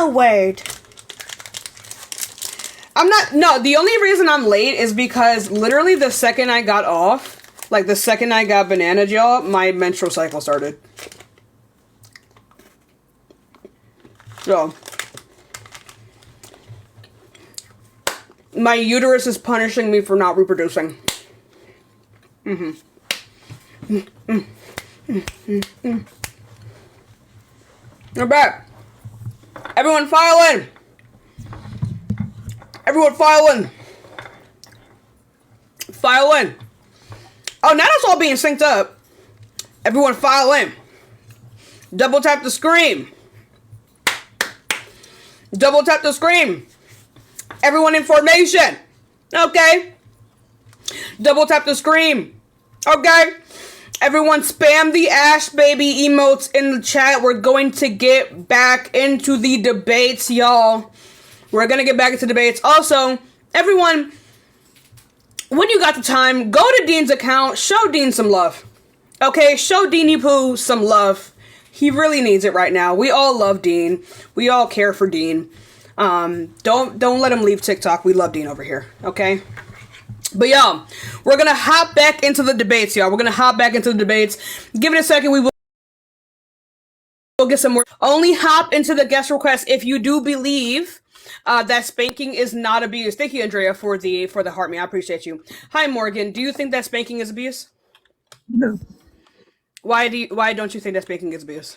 No, wait. I'm not. No, the only reason I'm late is because literally the second I got off, like the second I got banana, y'all, my menstrual cycle started. So, my uterus is punishing me for not reproducing. We're back. Everyone file in. Everyone file in. File in. Oh, now it's all being synced up. Everyone file in. Double tap the screen. Double tap the screen. Everyone in formation. Okay. Double tap the screen. Okay. Everyone spam the Ash Baby emotes in the chat. We're going to get back into the debates, y'all. We're going to get back into debates. Also, everyone, when you got the time, go to Dean's account. Show Dean some love. Okay? Show Deanie Pooh some love. He really needs it right now. We all love Dean. We all care for Dean. Don't let him leave TikTok. We love Dean over here. Okay? But y'all, we're gonna hop back into the debates, y'all. We're gonna hop back into the debates. Give it a second. We'll get some more. Only hop into the guest request if you do believe that spanking is not abuse. Thank you, Andrea, for the heart me. I appreciate you. Hi, Morgan. Do you think that spanking is abuse? No. Why don't you think that spanking is abuse?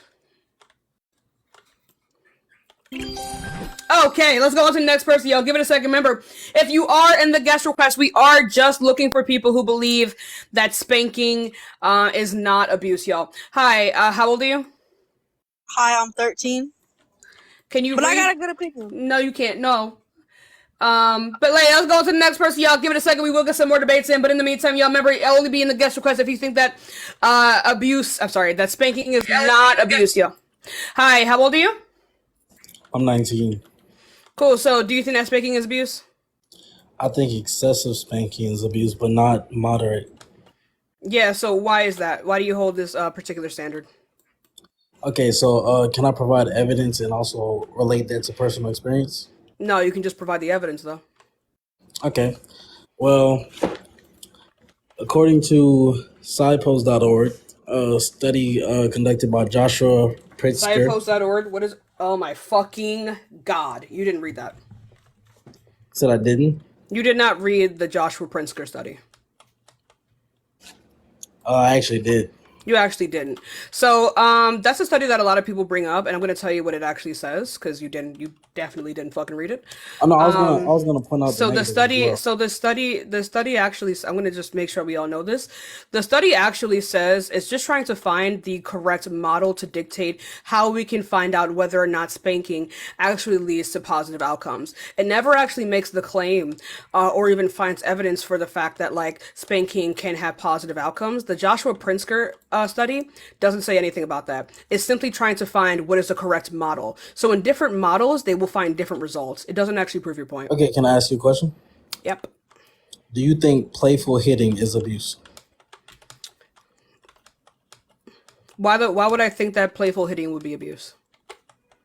Okay, let's go on to the next person, y'all. Give it a second. Remember, if you are in the guest request, we are just looking for people who believe that spanking is not abuse, y'all. Hi, how old are you? Hi, I'm 13. Can you But read? I got a good opinion. No, you can't. No. But let's go on to the next person, y'all. Give it a second. We will get some more debates in. But in the meantime, y'all, remember, it'll only be in the guest request if you think that that spanking is not abuse, y'all. Hi, how old are you? I'm 19. Cool. So, do you think that spanking is abuse? I think excessive spanking is abuse, but not moderate. Yeah. So, why is that? Why do you hold this particular standard? Okay, so can I provide evidence and also relate that to personal experience? No, you can just provide the evidence, though. Okay. Well, according to sidepost.org, a study conducted by Joshua Pritzker. Sidepost.org. What is? Oh my fucking god! You didn't read that. Said I didn't? You did not read the Joshua Pritzker study. I actually did. You actually didn't. So, that's a study that a lot of people bring up, and I'm going to tell you what it actually says because you definitely didn't fucking read it. Oh no, I was gonna point out. So the study actually, I'm going to just make sure we all know this. The study actually says it's just trying to find the correct model to dictate how we can find out whether or not spanking actually leads to positive outcomes. It never actually makes the claim, or even finds evidence for the fact that like spanking can have positive outcomes. The Joshua Pritzker study doesn't say anything about that. It's simply trying to find what is the correct model. So in different models, they will find different results. It doesn't actually prove your point. Okay, can I ask you a question? Yep. Do you think playful hitting is abuse? Why would I think that playful hitting would be abuse?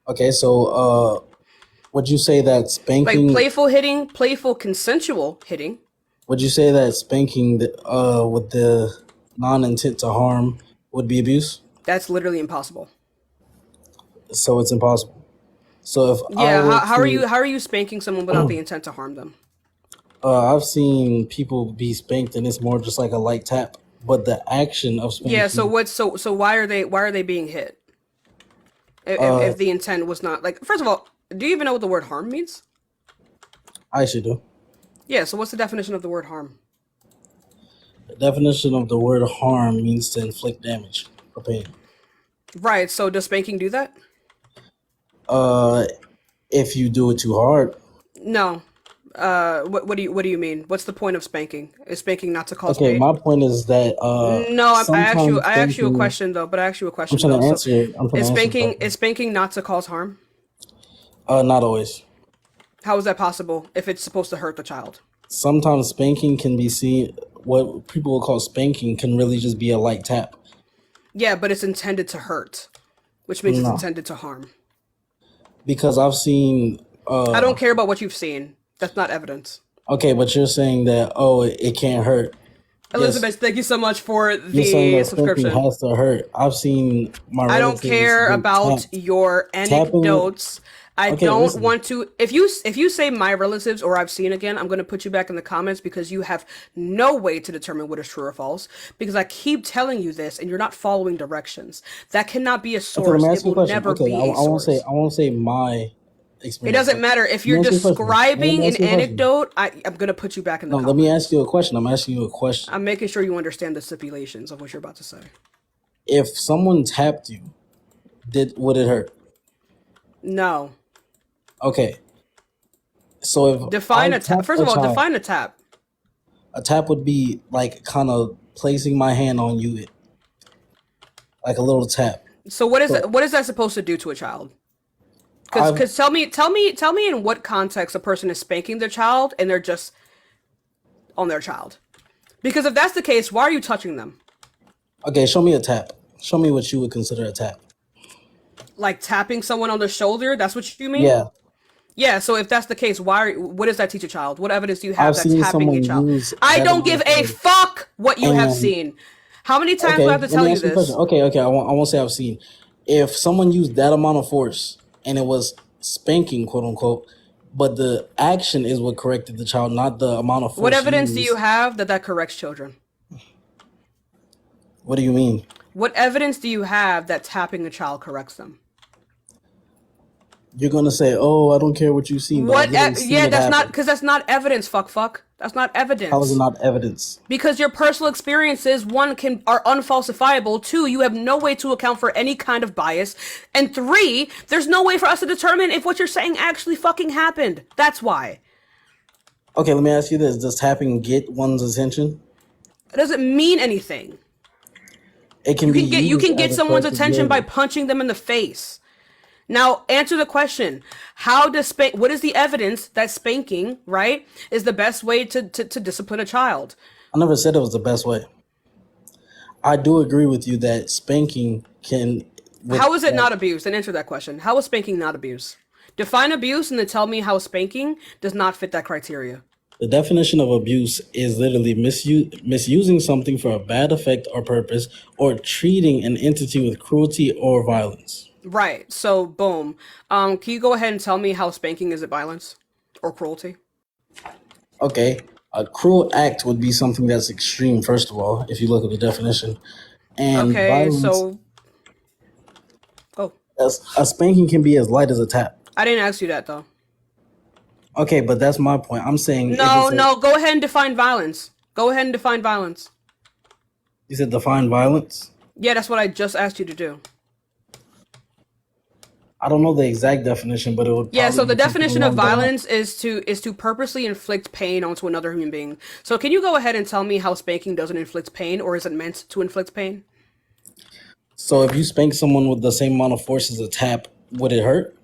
Okay, so would you say that spanking, like playful hitting, playful consensual hitting? would you say that spanking with the non-intent to harm would be abuse? That's literally impossible. So it's impossible. So if how are you spanking someone without the intent to harm them? I've seen people be spanked and it's more just like a light tap, but the action of spanking. Yeah. So why are they being hit? If the intent was not like, first of all, do you even know what the word harm means? I actually do. Yeah. So what's the definition of the word harm? The definition of the word harm means to inflict damage or pain. Right. So does spanking do that? If you do it too hard. No. What do you mean? What's the point of spanking? Is spanking not to cause Okay, pain? my point is that No, sometimes I asked you a spanking. question though. But I asked you a I'm question trying though. to So answer it. I'm trying to answer the question. is spanking not to cause harm? Not always. How is that possible if it's supposed to hurt the child? Sometimes spanking can be seen. What people will call spanking can really just be a light tap. Yeah, but it's intended to hurt, which means it's No, intended to harm. Because I've seen. I don't care about what you've seen. That's not evidence. Okay, but you're saying that it can't hurt. Elizabeth, thank you so much for You're saying the that spanking subscription. has to hurt. I've seen my I don't relatives care get about tapped. your Tapping. anecdotes. I Okay, don't listen. want to. If you say my relatives or I've seen again, I'm going to put you back in the comments because you have no way to determine what is true or false. Because I keep telling you this and you're not following directions. That cannot be a Okay, source. let me It ask you a will question. never Okay, be a I won't say source. my It experience. doesn't matter if you're Let me ask you a question. Let describing me an ask you a question. anecdote. I'm going to put you back in the No, comments. let me ask you a question. I'm asking you a question. I'm making sure you understand the stipulations of what you're about to say. If someone tapped you, would it hurt? No. Okay. So if Define I a tap. tap First a of all, child, define a tap. a tap would be like kind of placing my hand on you, like a little tap. So what is So that? What is that supposed to do to a child? I've Because tell me in what context a person is spanking their child and they're just on their child. Because if that's the case, why are you touching them? okay. Show me a tap. Show me what you would consider a tap. Like tapping someone on the shoulder? That's what you mean? Yeah, Yeah. So if that's the case, what does that teach a child? What evidence do you have I've that seen tapping a someone child? use I that don't amount give of a force. fuck what you have And seen. How many times do I okay, have to let tell me you ask you a question. this? Okay, I won't say I've seen. If someone used that amount of force and it was spanking, quote unquote, but the action is what corrected the child, not the amount of What force evidence do you used. have that corrects children? What do you mean? What evidence do you have that tapping a child corrects them? You're gonna say, "Oh, I don't care what you've seen," but I've literally seen Yeah, it that's not happen. because that's not evidence. Fuck. That's not How is it evidence. not evidence? Because your personal experiences, one, are unfalsifiable. Two, you have no way to account for any kind of bias. And three, there's no way for us to determine if what you're saying actually fucking happened. That's why. Okay, let me ask you this: does tapping get one's attention? It doesn't mean anything. It can be You used can as get a someone's corrective attention by behavior. punching them in the face. Now, answer the question. What is the evidence that spanking, right, is the best way to discipline a child? I never said it was the best way. I do agree with you that spanking can, with How is it like, not abuse? And answer that question. How is spanking not abuse? Define abuse and then tell me how spanking does not fit that criteria. the definition of abuse is literally misusing something for a bad effect or purpose, or treating an entity with cruelty or violence. Right. So, boom. Can you go ahead and tell me how spanking is it violence or cruelty? Okay, a cruel act would be something that's extreme. First of all, if you look at the definition, and Okay. violence, So, oh, a spanking can be as light as a tap. I didn't ask you that though. Okay, but that's my point. I'm saying if No, it's no. Go ahead and define violence. Go ahead and define violence. you said define violence. Yeah, that's what I just asked you to do. I don't know the exact definition, but it would Yeah, probably so the be something definition of along the line. violence is to purposely inflict pain onto another human being. So can you go ahead and tell me how spanking doesn't inflict pain or isn't meant to inflict pain? So if you spank someone with the same amount of force as a tap, would it hurt?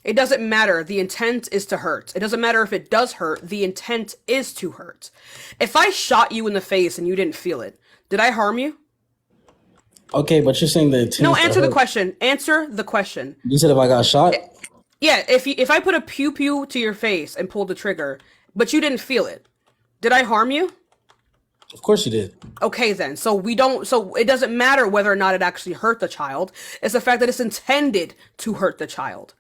It doesn't matter. The intent is to hurt. It doesn't matter if it does hurt. The intent is to hurt. If I shot you in the face and you didn't feel it, did I harm you? Okay, but you're saying the intent No, is to answer the hurt. question. Answer the question. You said if I got shot? Yeah, if I put a pew pew to your face and pulled the trigger, but you didn't feel it, did I harm you? Of course you did. Okay then. So it doesn't matter whether or not it actually hurt the child. It's the fact that it's intended to hurt the child.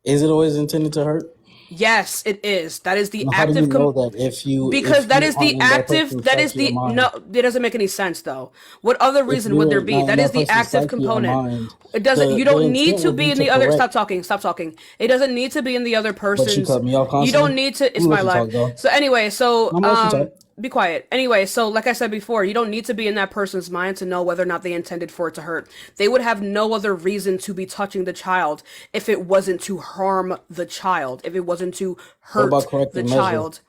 Is it always intended to hurt? Yes, it is. That is the Now, how do you active know that if because that you is aren't the in that active person's that is psyche or the mind? no, it doesn't make any sense though. What other If reason would there you're be? not in That is that the person's active psyche or component. mind, It doesn't you the don't need intent to would be be in to the other correct. stop talking. It doesn't need to be in the other But you person's cut me off you don't constantly. need to I'm it's gonna my let you life. talk though. So anyway, I'm gonna let you talk. be quiet. Anyway, so like I said before, you don't need to be in that person's mind to know whether or not they intended for it to hurt. They would have no other reason to be touching the child if it wasn't to harm the child, if it wasn't to What hurt about the corrective measure? child.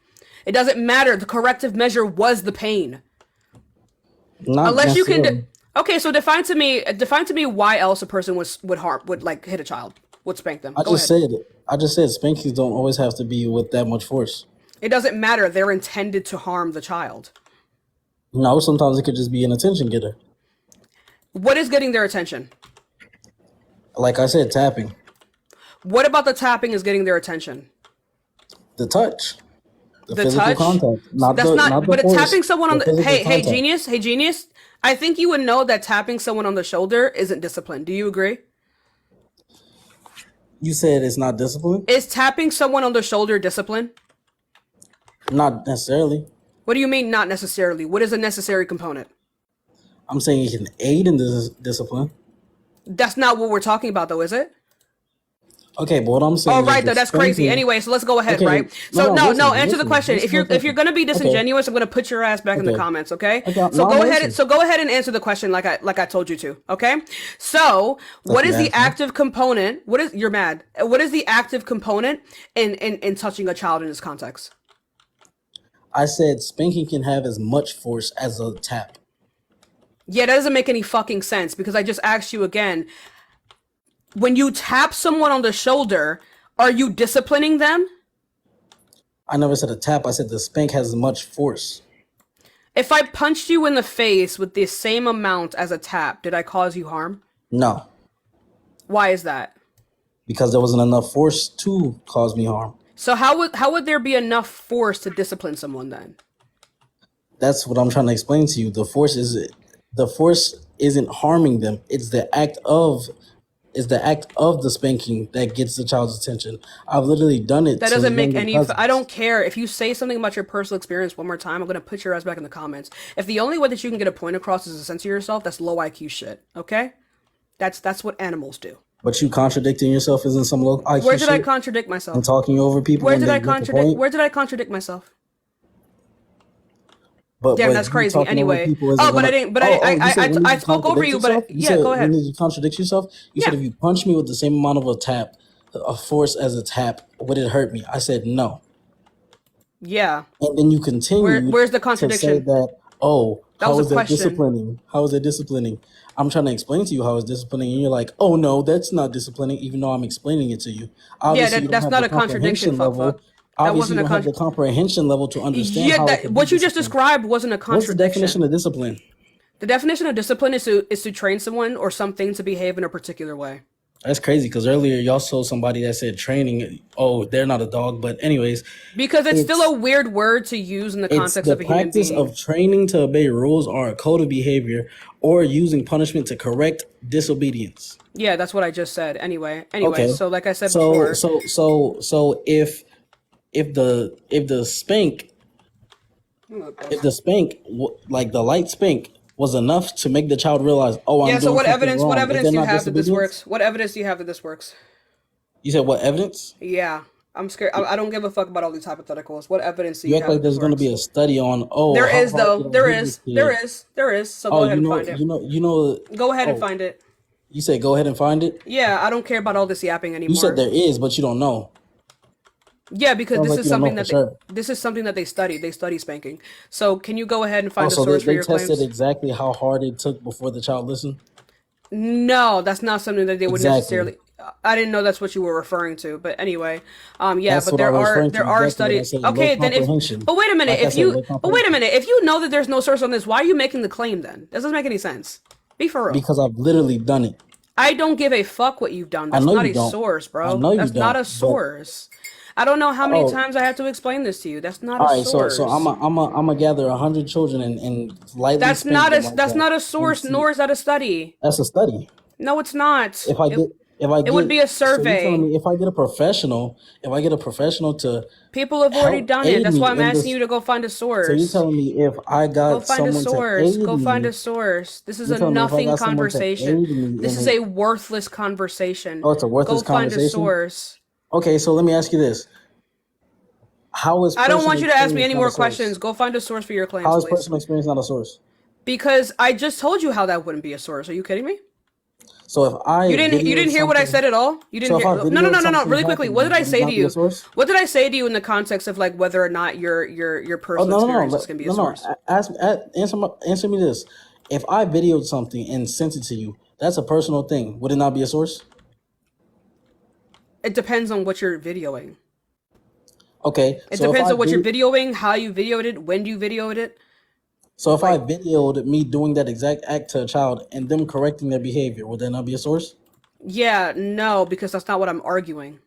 It doesn't matter. The corrective measure was the pain. Not Unless you can necessarily. okay, so define to me why else a person would like hit a child, would spank them. I Go just ahead. said I just said spankings don't always have to be with that much force. It doesn't matter. They're intended to harm the child. No, sometimes it could just be an attention getter. What is getting their attention? Like I said, tapping. What about the tapping is getting their attention? The touch, the The physical touch? contact, not That's not not, the but force, tapping someone on the the, physical contact. hey genius, I think you would know that tapping someone on the shoulder isn't discipline. Do you agree? You said it's not discipline? Is tapping someone on the shoulder discipline? Not necessarily. What do you mean not necessarily? What is a necessary component? I'm saying it can aid in this discipline. That's not what we're talking about though, is it? Okay, but what I'm Oh, saying is right, the though. That's crazy. spanking. Anyway, so let's go ahead, Okay, right? So listen, answer the question. listen If to you're the if you're question. gonna be Okay, disingenuous, I'm gonna put your ass back in the okay, comments, okay? okay. So No, go I'm ahead listening. and answer the question like I told you to, okay? So Like what you is the asked me. active component? What is you're mad? What is the active component in touching a child in this context? I said spanking can have as much force as a tap. Yeah, that doesn't make any fucking sense because I just asked you again. When you tap someone on the shoulder, are you disciplining them? I never said a tap. I said the spank has as much force. If I punched you in the face with the same amount as a tap, did I cause you harm? No, Why is that? because there wasn't enough force to cause me harm. So how would there be enough force to discipline someone then? That's what I'm trying to explain to you. The force isn't harming them. It's the act of the spanking that gets the child's attention. I've literally done it That to doesn't make younger any. cousins. I don't care if you say something about your personal experience one more time. I'm gonna put your ass back in the comments. If the only way that you can get a point across is to censor yourself, that's low IQ shit. Okay, that's what animals do. But you contradicting yourself isn't some low IQ Where did I shit contradict and myself? talking over people Where when did they I make a contradict? point. Where did I contradict myself? But Damn, that's you crazy. talking over Anyway, people isn't but I gonna. didn't. But You said when did I you spoke over contradict you. yourself? But You yeah, said go when ahead. did you contradict yourself? You said Yeah. if you punch me with the same amount of a tap, a force as a tap, would it hurt me? I said no. Yeah. And then you continued Where's the to say contradiction? that, oh, That was how a is that question. disciplining? How is that disciplining? I'm trying to explain to you how it's disciplining, and you're like, oh no, that's not disciplining, even though I'm explaining it to you. Yeah, Obviously, you don't that's have not the a contradiction. comprehension Fuck level. fuck. That Obviously, wasn't you a don't have the comprehension level to understand Yeah, how it that could be what you just disciplined. described wasn't a What's the definition contradiction. of discipline? The definition of discipline is to train someone or something to behave in a particular way. That's crazy because earlier y'all saw somebody that said training. Oh, they're not a dog, but anyways, Because it's still a it's weird word to use in the it's context the of a human practice being. of training to obey rules or a code of behavior or using punishment to correct disobedience. Yeah, that's what I just said. Anyway, Okay, so like I said so before, so so so if the spank like the light spank was enough to make the child realize, oh, I'm yeah. So doing something what wrong, is evidence there do you not have that this disobedience? works? What evidence do you have that this works? You said what evidence? Yeah, I'm scared. I don't give a fuck about all these hypotheticals. What evidence do You you act have like that this there's going to be works? a study on, oh, There how is hard though. did I hit this kid? There is. So Oh, go ahead and find it. you know. Go ahead and Oh, find it. you said go ahead and find it. Yeah, I don't care about all this yapping You said anymore. there is, but you don't know. Yeah, because Sounds like you don't know for sure. this is something that they study. They study spanking. So can you go ahead and Oh, find a so source for they your tested claims? exactly how hard it took before the child listened. No, that's not something that they would Exactly. necessarily. I didn't know that's what you were referring to, but anyway, yeah, That's but what I was referring to. there are Exactly what I studies. said. Low Okay, then if comprehension. but wait a minute, Like I said, low comprehension. if you know that there's no source on this, why are you making the claim then? That doesn't make any sense. Be for real. Because I've literally done it. I don't give a fuck what you've done. I That's know not you a don't. source, I bro. know you That's not don't. a But source. I don't know how many oh, times I have to explain this to you. That's not all a right. So source. I'm a gather 100 children and lightly spank them like That's that not a and source, see. nor is that a study. That's a study. No, it's not. If I get if I It would get be a so you telling survey. me if I get a professional to People have already help done it. aid That's why me I'm in asking this, you to go find a so you source. telling me if I Go got find a someone to source. aid Go find me, a source. This is you a telling me if I nothing got someone to conversation. aid me This in is it, a worthless conversation. oh, it's a Go worthless find a conversation. source. Okay, so let me ask you this: how is I don't want personal you to ask me experience any not a more questions. source? Go find a source for your claims, How is please. personal experience not a source? Because I just told you how that wouldn't be a source. Are you kidding me? So if I You videoed didn't hear what I something, said at all? You so didn't if hear I videoed no, something really quickly. What did happening, I would it say to not be a you? source? What did I say to you in the context of like whether or not your Oh personal no no no experiences can be a no no! source? Answer me this: if I videoed something and sent it to you, that's a personal thing. Would it not be a source? It depends on what you're videoing. Okay, It so if depends I on what you're vid- videoing, how you videoed it, when you videoed it. so if I Like, videoed me doing that exact act to a child and them correcting their behavior, would that not be a source? Yeah, no, because that's not what I'm arguing.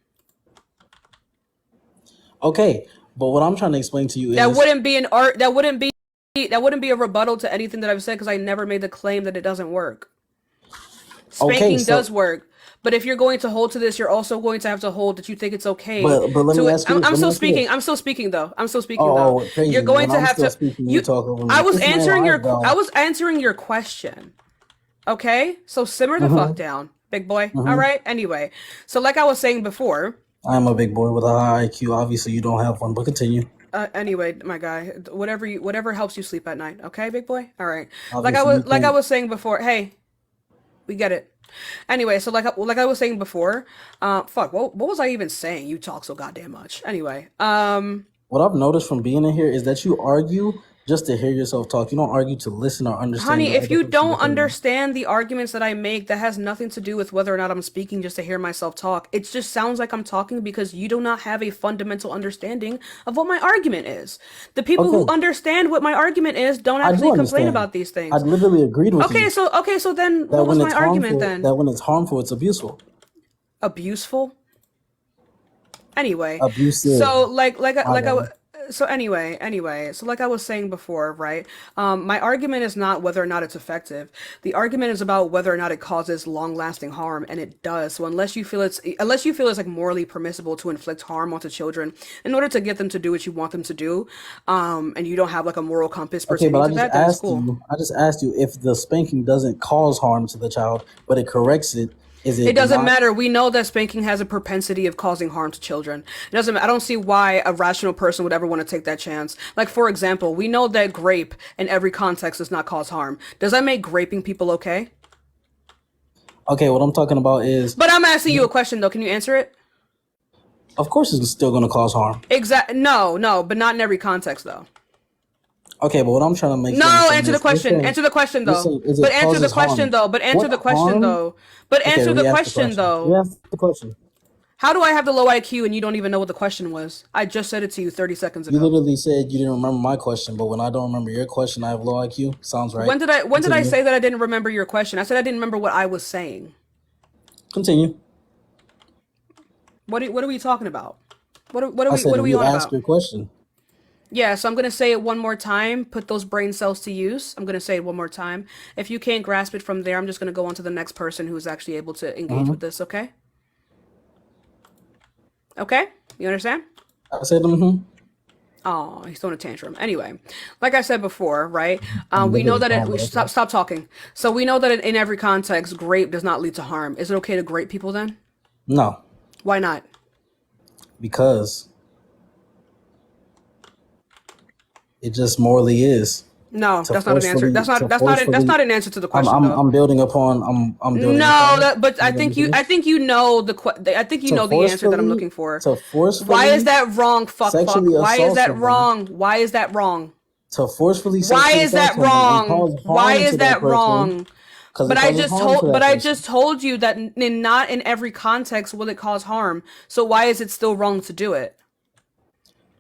Okay, but what I'm trying to explain to you That is wouldn't be an art. That wouldn't be a rebuttal to anything that I've said because I never made the claim that it doesn't work. okay. Spanking So, does work, but if you're going to hold to this, you're also going to have to hold that you think it's okay but let me to. ask you. I'm Let me still ask you speaking. this. I'm still speaking though. I'm still speaking though. Oh, You're crazy! going When to I'm have still to. speaking, you You. talk over I me. was It's man answering live your. I though. was answering your question. Okay, so simmer the fuck Mm-hmm. down, big boy. All Mm-hmm. right. Anyway, so like I was saying before. I'm a big boy with a high IQ. Obviously, you don't have one, but continue. Anyway, my guy, whatever helps you sleep at night. Okay, big boy. All right. Obviously, you Like I think. was saying before. Hey, we get it. Anyway, so like I was saying before, fuck, what was I even saying? You talk so goddamn much. Anyway, What I've noticed from being in here is that you argue just to hear yourself talk. You don't argue to listen or understand honey, the if other you person's don't opinion. understand the arguments that I make, that has nothing to do with whether or not I'm speaking just to hear myself talk. It just sounds like I'm talking because you do not have a fundamental understanding of what my argument is. The people who Okay, understand what my argument is don't I do actually complain understand. about these I things. literally agreed with Okay, you so then that what was when my it's argument harmful, then? it's abuseful, Abuseful? Anyway, abusive. so My bad. so like I was saying before, right? My argument is not whether or not it's effective. The argument is about whether or not it causes long-lasting harm, and it does. So unless you feel it's like morally permissible to inflict harm onto children in order to get them to do what you want them to do, and you don't have like a moral compass Okay, but pertaining to that, then it's cool. I just asked you if the spanking doesn't cause harm to the child, but it corrects it. Is It it doesn't not? matter. We know that spanking has a propensity of causing harm to children. It doesn't. I don't see why a rational person would ever want to take that chance. Like for example, we know that grape in every context does not cause harm. Does that make graping people okay? Okay, what I'm talking about is, But I'm asking you a question though. Can you answer it? of course, it's still going to cause harm. Exact. No, no, but not in every context though. Okay, but what I'm trying to make sure you No, saying answer the is, question. Answer the question you're though. saying, is But it answer the causes question harm? though. But answer What the question harm? though. But Okay, answer the re-ask the question question. though. Re-ask the question. How do I have the low IQ and you don't even know what the question was? I just said it to you 30 seconds You ago. literally said you didn't remember my question, but when I don't remember your question, I have low IQ. Sounds right. When did I Continue. say that I didn't remember your question? I said I didn't remember what I was saying. Continue. What are we talking about? I said What are we on re-ask about? your question. Yeah, so I'm gonna say it one more time. Put those brain cells to use. I'm gonna say it one more time. If you can't grasp it from there, I'm just gonna go on to the next person who's actually able to engage with Hmm. this. Okay? Okay? You understand? I said, mm-hmm. Oh, he's throwing a tantrum. Anyway, like I said before, right? I'm We know literally that calm, we but stop okay. stop talking. So we know that in every context, grape does not lead to harm. Is it okay to grape people then? No, Why not? because it just morally is No, to that's not an answer. forcefully to That's forcefully. not an answer to the question though. I'm building No, upon it. that, but Can you let me I finish? think you know I think you To know the answer that I'm forcefully looking for. to Why is forcefully that wrong? Fuck, fuck. sexually Why is assault that someone, wrong? Why is that wrong? to forcefully Why sexually is assault that someone and wrong? cause Why harm is to that that person, wrong? because it causes harm to But that I person, just told you that not in every context will it cause harm. So why is it still wrong to do it?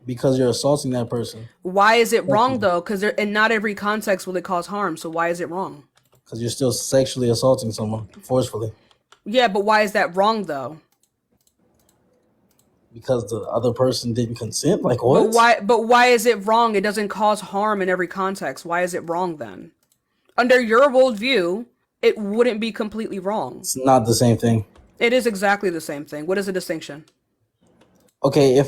because you're assaulting that person Why is it wrong sexually, though? Because in not every context will it cause harm. So why is it wrong? because you're still sexually assaulting someone forcefully, Yeah, but why is that wrong though? because the other person didn't consent. Like But what? why is it wrong? It doesn't cause harm in every context. Why is it wrong then? Under your worldview, it wouldn't be completely wrong. It's not the same thing. It is exactly the same thing. What is the distinction? Okay,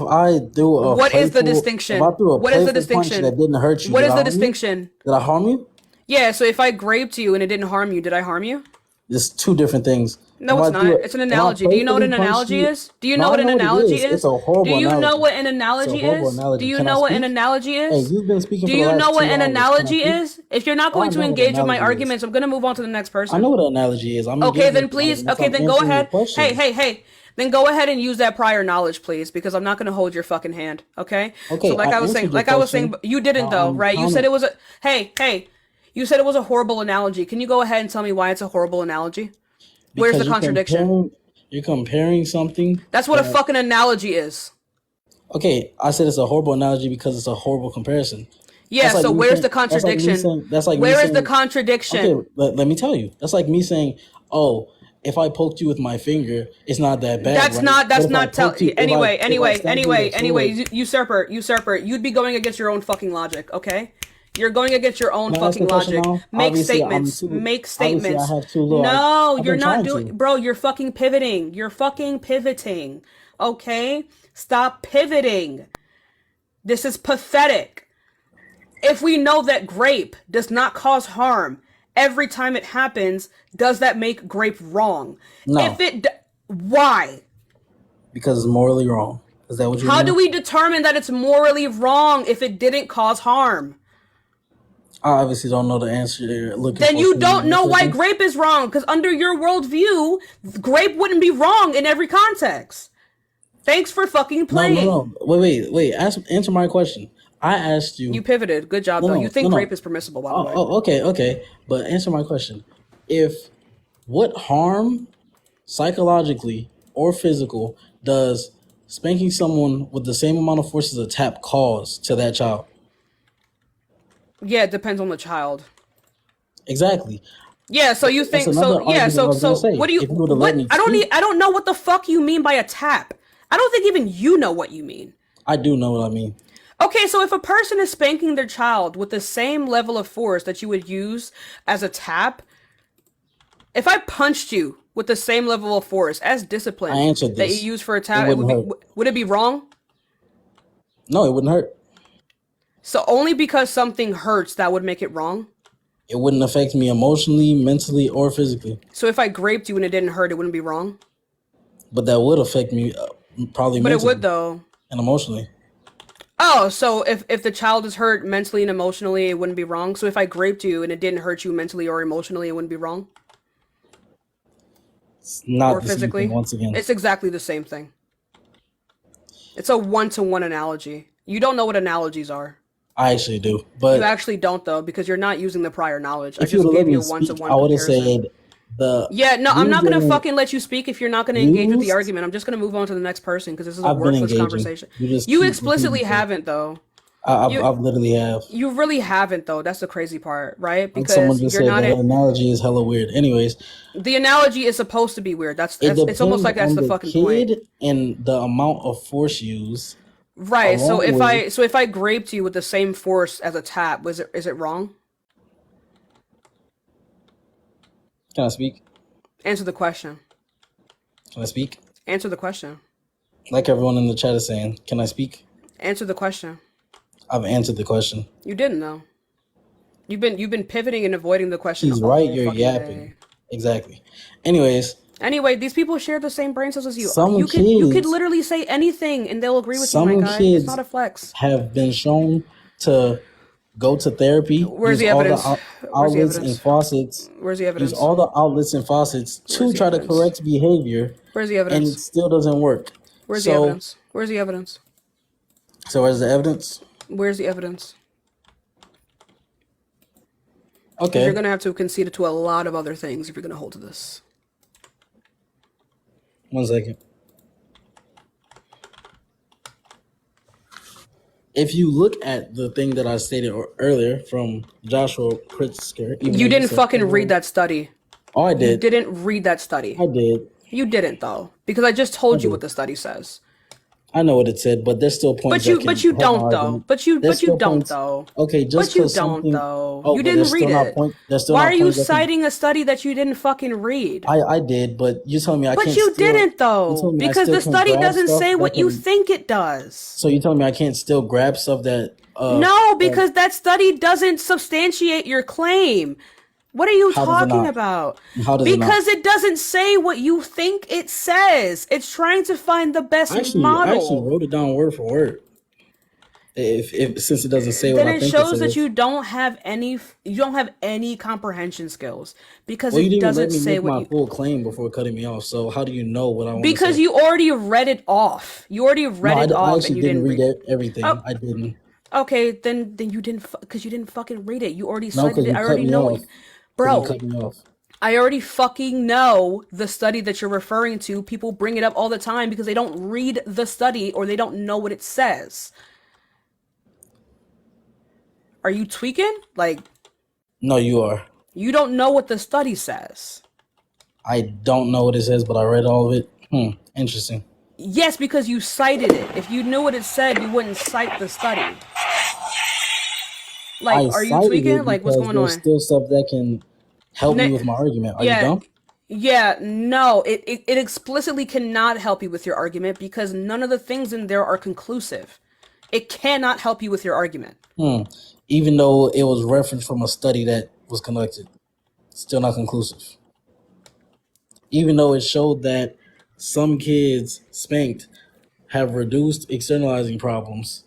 What is the if I distinction? threw a What is the playful punch that distinction? didn't hurt you, What did is I the harm you? distinction? Did I harm you? Yeah, so if I graped you and it didn't harm you, did I harm you? It's two different things. No, it's not. It's an If I analogy. Do you know what playfully an punched analogy you, is? Do you no, know I what an know what it analogy is. It's is? a Do horrible you know analogy. what an It's a analogy horrible is? Do analogy. you Can I know what an speak? analogy Hey, is? you've been speaking Do for the you know last what two an hours. Can I analogy speak? is? If you're not Oh, I going to know what an engage with my analogy is. arguments, I'm going to move on to the next I know person. what an analogy is. I'm Okay, engaging then with your please. arguments. Okay, I'm then go answering your ahead. Hey, questions. hey, hey. Then go ahead and use that prior knowledge, please, because I'm not going to hold your fucking hand. Okay. So Okay, I answered your like I was saying, question. you didn't Now though, I'm right? You said counter. it was a. Hey, hey. You said it was a horrible analogy. Can you go ahead and tell me why it's a horrible analogy? Where's the Because contradiction? you're comparing something That's what a that, fucking analogy is. okay, I said it's a horrible analogy because it's a horrible comparison. Yeah, so where's the That's like me contradiction? saying, that's like me Where is the saying, okay, contradiction? let me tell you. That's like me saying, oh, if I poked you with my finger, it's not that bad. That's right? not. But That's if I not. Tell. poked you, Anyway. if I stabbed you with a Anyway. sword, Usurper. You'd be going against your own fucking logic. Okay. You're going against your own can I ask fucking a question logic. now? Make statements. Make Obviously I statements. have too little. No, I've you're been not trying doing, to. bro. You're fucking pivoting. You're fucking pivoting. Okay? Stop pivoting. This is pathetic. If we know that grape does not cause harm every time it happens, does that make grape wrong? No. If it, why? Because it's morally wrong. Is that what you mean? How do we determine that it's morally wrong if it didn't cause harm? I obviously don't know the answer you're looking for. Then you don't know why grape is wrong, because under your worldview, grape wouldn't be wrong in every context. Thanks for fucking playing. No. Wait. Answer my question. I asked you. You pivoted. Good job, though. You think grape is permissible, by the way. Okay. But answer my question. What harm, psychologically or physical, does spanking someone with the same amount of force as a tap cause to that child? Yeah, it depends on the child. Exactly. Yeah, so you think so? Yeah, so what do you? What, I don't know what the fuck you mean by a tap. I don't think even you know what you mean. I do know what I mean. Okay, so if a person is spanking their child with the same level of force that you would use as a tap, if I punched you with the same level of force as discipline that you use for a tap, would it be wrong? No, it wouldn't hurt. So only because something hurts, that would make it wrong? It wouldn't affect me emotionally, mentally, or physically. So if I graped you and it didn't hurt, it wouldn't be wrong? But that would affect me probably mentally. But it would, though. And emotionally. Oh, so if the child is hurt mentally and emotionally, it wouldn't be wrong? So if I graped you and it didn't hurt you mentally or emotionally, it wouldn't be wrong? It's not or the physically? Same thing, once again. It's exactly the same thing. It's a one-to-one analogy. You don't know what analogies are. I actually do, but you actually don't, though, because you're not using the prior knowledge. I just gave you a one-to-one. I would have said I'm not gonna fucking let you speak if you're not gonna engage with the argument. I'm just gonna move on to the next person because this is a worthless conversation. You explicitly haven't, though. I've literally have. You really haven't, though. That's the crazy part, right? Because someone just said the analogy is hella weird. Anyways, the analogy is supposed to be weird. It's almost like that's the fucking point. And the amount of force used. Right. So if I graped you with the same force as a tap, is it wrong? Can I speak? Answer the question. Can I speak? Answer the question. Like everyone in the chat is saying, can I speak? Answer the question. I've answered the question. You didn't, though. You've been pivoting and avoiding the question. He's right. You're yapping. Day. Exactly. Anyway, these people share the same brain cells as you. You you could literally say anything and they'll agree with you, my guy. It's not a flex. Have been shown to go to therapy. Where's the evidence? Outlets and faucets. Where's the evidence? Use all the outlets and faucets to try to correct behavior. Where's the evidence? And it still doesn't work. Where's the evidence? Where's the evidence? So where's the evidence? Where's the evidence? Okay. You're gonna have to concede it to a lot of other things if you're gonna hold to this. 1 second. If you look at the thing that I stated earlier from Joshua Pritzker, you didn't fucking read that study. Oh, I did. You didn't read that study. I did. You didn't, though, because I just told you what the study says. I know what it said, but there's still points. But you don't, though. But you don't, though. Okay, just but you don't, though. You didn't read it. Why are you citing a study that you didn't fucking read? I did, but you told me I can't. But you didn't, though, because the study doesn't say what you think it does. So you telling me I can't still grab stuff that? No, because that study doesn't substantiate your claim. What are you talking about? Because it doesn't say what you think it says. It's trying to find the best model. I actually wrote it down word for word. Since it doesn't say what I think it says. Then it shows that you don't have any comprehension skills because it doesn't say what you. You didn't let me make my full claim before cutting me off. So how do you know what I want to say? Because you already read it off. You already read it off. I actually didn't read everything. Oh. I didn't. Okay, then you didn't because you didn't fucking read it. You already cited it. I already know it. Bro, I already fucking know the study that you're referring to. People bring it up all the time because they don't read the study or they don't know what it says. Are you tweaking? Like, no, you are. You don't know what the study says. I don't know what it says, but I read all of it. Interesting. Yes, because you cited it. If you knew what it said, you wouldn't cite the study. Like, I are you cited tweaking? it Like, what's because going there's on? still stuff that can help me with my argument. Are you Yeah, dumb? yeah, no. It explicitly cannot help you with your argument because none of the things in there are conclusive. It cannot help you with your argument. Even though it was referenced from a study that was conducted, still not conclusive. Even though it showed that some kids spanked have reduced externalizing problems,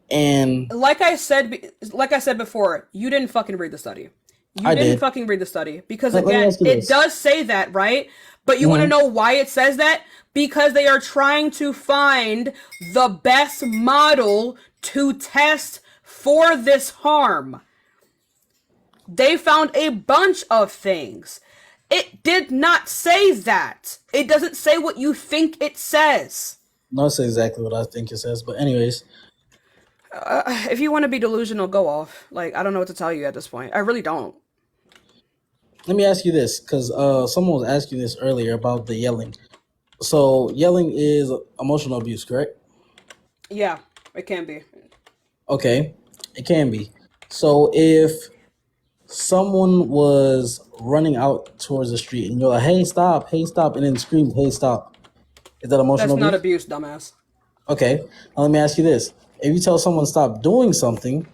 and Like I said before, you didn't fucking read the study. You I didn't did. fucking read the study because Let me again, ask you it this. does say that, right? But you want to know why it says that? Because they are trying to find the best model to test for this harm. They found a bunch of things. It did not say that. It doesn't say what you think it says. No, that's exactly what I think it says. But anyways, If you want to be delusional, go off. Like, I don't know what to tell you at this point. I really don't. let me ask you this, because someone was asking this earlier about the yelling. So yelling is emotional abuse, correct? Yeah, it can be. Okay, it can be. So if someone was running out towards the street and you're like, hey, stop, and then scream, hey, stop, is that emotional That's not abuse? abuse, dumbass. Okay, now let me ask you this. If you tell someone stop doing something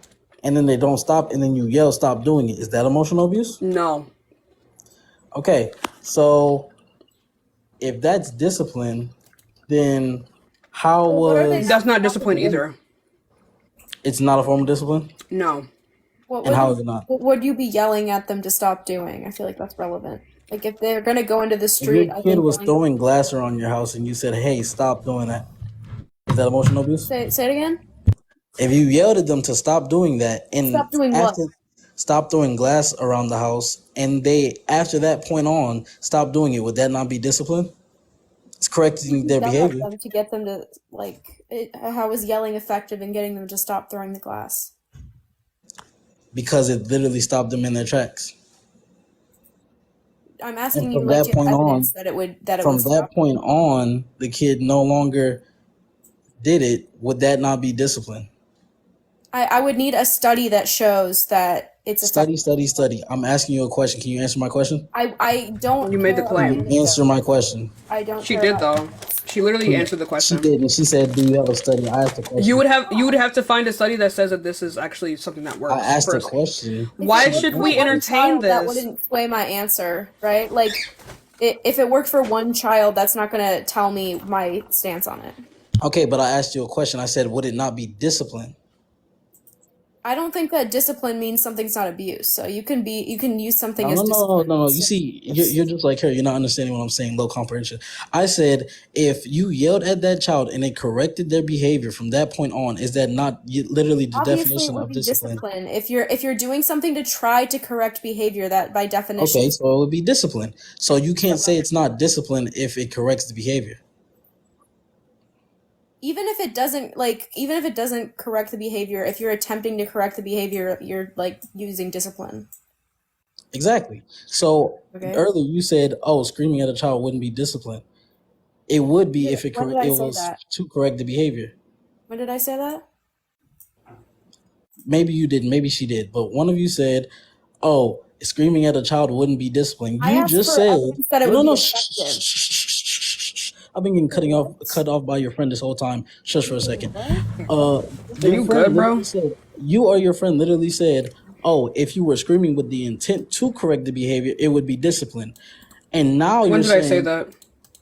and then they don't stop and then you yell stop doing it, is that emotional abuse? No. Okay, so if that's discipline, then how Well, what are they was That's not not discipline stopping? either. it's not a form of discipline? No. What And how is it not? would you be yelling at them to stop doing? I feel like that's relevant. Like if they're gonna go into the If street, your I kid think was yelling. throwing glass around your house and you said, hey, stop doing that, is that emotional abuse? Say it again. If you yelled at them to stop doing that and Stop doing what? after stop throwing glass around the house and they after that point on stop doing it, would that not be discipline? It's correcting their Yell at behavior them to get them to how is yelling effective in getting them to stop throwing the glass? because it literally stopped them in their tracks. I'm And asking you, from like, that do you have point on, evidence that it would from that stop? point on, the kid no longer did it. Would that not be discipline? I would need a study that shows that it's effective. Study. I'm asking you a question. Can you answer my question? I don't You made the care Can claim. about you answer anecdotes. my question? I don't She care did about though. She literally answered the She question. did, and she said, "Do you have a study?" I asked the question. You would have to find a study that says that this is actually something that works. I asked the First. question. Why If it should worked we for one entertain child, that this? wouldn't sway my answer, right? Like, if it worked for one child, that's not going to tell me my stance on it. Okay, but I asked you a question. I said, "Would it not be discipline?" I don't think that discipline means something's not abuse. So you can use something as No. discipline. You see, you're just like her. You're not understanding what I'm saying. Low comprehension. I said, if you yelled at that child and it corrected their behavior from that point on, is that not literally the Obviously, it definition would of be discipline? discipline. If you're doing something to try to correct behavior, that by definition, Okay, so it would be discipline. So you can't say it's not discipline if it corrects the behavior. even if it doesn't correct the behavior, if you're attempting to correct the behavior, you're like using discipline. Exactly. So Okay. earlier you said, "Oh, screaming at a child wouldn't be discipline." It would be if When did I it say was that? to correct the behavior. When did I say that? Maybe you did, maybe she did, but one of you said, "Oh, screaming at a child wouldn't be discipline." I You asked just for said, evidence that it "No, would no, be shh, effective. shh. I've been getting cut off by your friend this whole time. Shush for a second. Are Your you friend good, bro? literally said, you or your friend literally said, "Oh, if you were screaming with the intent to correct the behavior, it would be discipline." And now When you're did I say saying, that?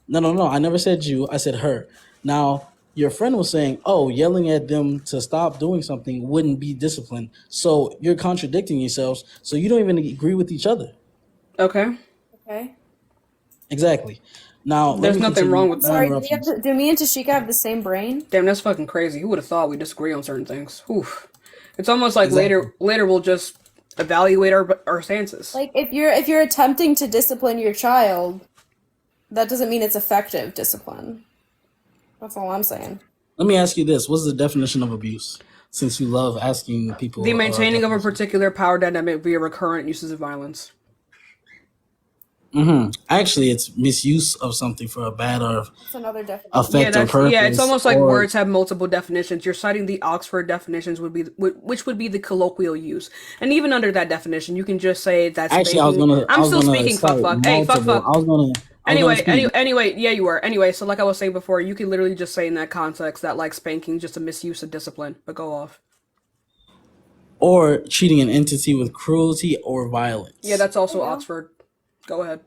no. I never said you. I said her. Now your friend was saying, "Oh, yelling at them to stop doing something wouldn't be discipline." So you're contradicting yourselves. So you don't even agree with each other. Okay. Okay. Exactly. Now let There's me nothing continue. wrong with No Sorry, interruptions. do me and Tashika have the same brain? Damn, that's fucking crazy. Who would have thought we disagree on certain things? Oof. It's almost like Exactly. later we'll just evaluate our stances. Like if you're attempting to discipline your child, that doesn't mean it's effective discipline. That's all I'm saying. Let me ask you this: what's the definition of abuse? Since you love asking people, The maintaining of a definitions. particular power dynamic via recurrent uses of violence. Actually, it's misuse of something for a bad or It's another definition. Yeah, effect or it's purpose, almost like or words have multiple definitions. You're citing the Oxford definitions which would be the colloquial use. And even under that definition, you can just say that actually, spanking. I I'm was still gonna speaking fuck cite fuck. Hey, fuck multiple. fuck. I was gonna speak. Anyway, yeah, you were. Anyway, so like I was saying before, you can literally just say in that context that like spanking is just a misuse of discipline. But go off. Or treating an entity with cruelty or Yeah, violence. that's also There you go. Oxford. Go ahead.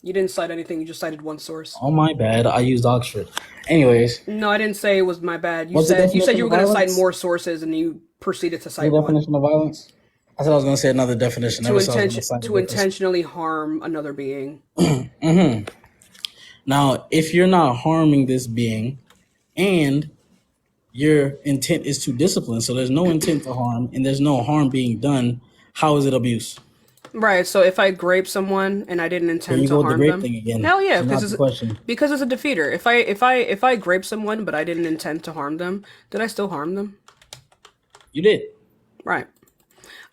You didn't cite anything, you just cited one source. Oh my bad, I used Oxford. Anyways, No, I didn't say it was my bad. what's the You said definition you of were gonna cite violence? more sources and you proceeded to What's the cite one. definition of violence? I said I was gonna say another definition. Never said I was gonna cite a To definition. intentionally harm another being. Now, if you're not harming this being, and your intent is to discipline, so there's no intent to harm, and there's no harm being done, how is it abuse? Right, so if I grape someone and I didn't Here intend you to go with the harm grape them, thing again. hell yeah, So not the question. because it's a defeater. If I grape someone but I didn't intend to harm them, did I still harm them? You did. Right.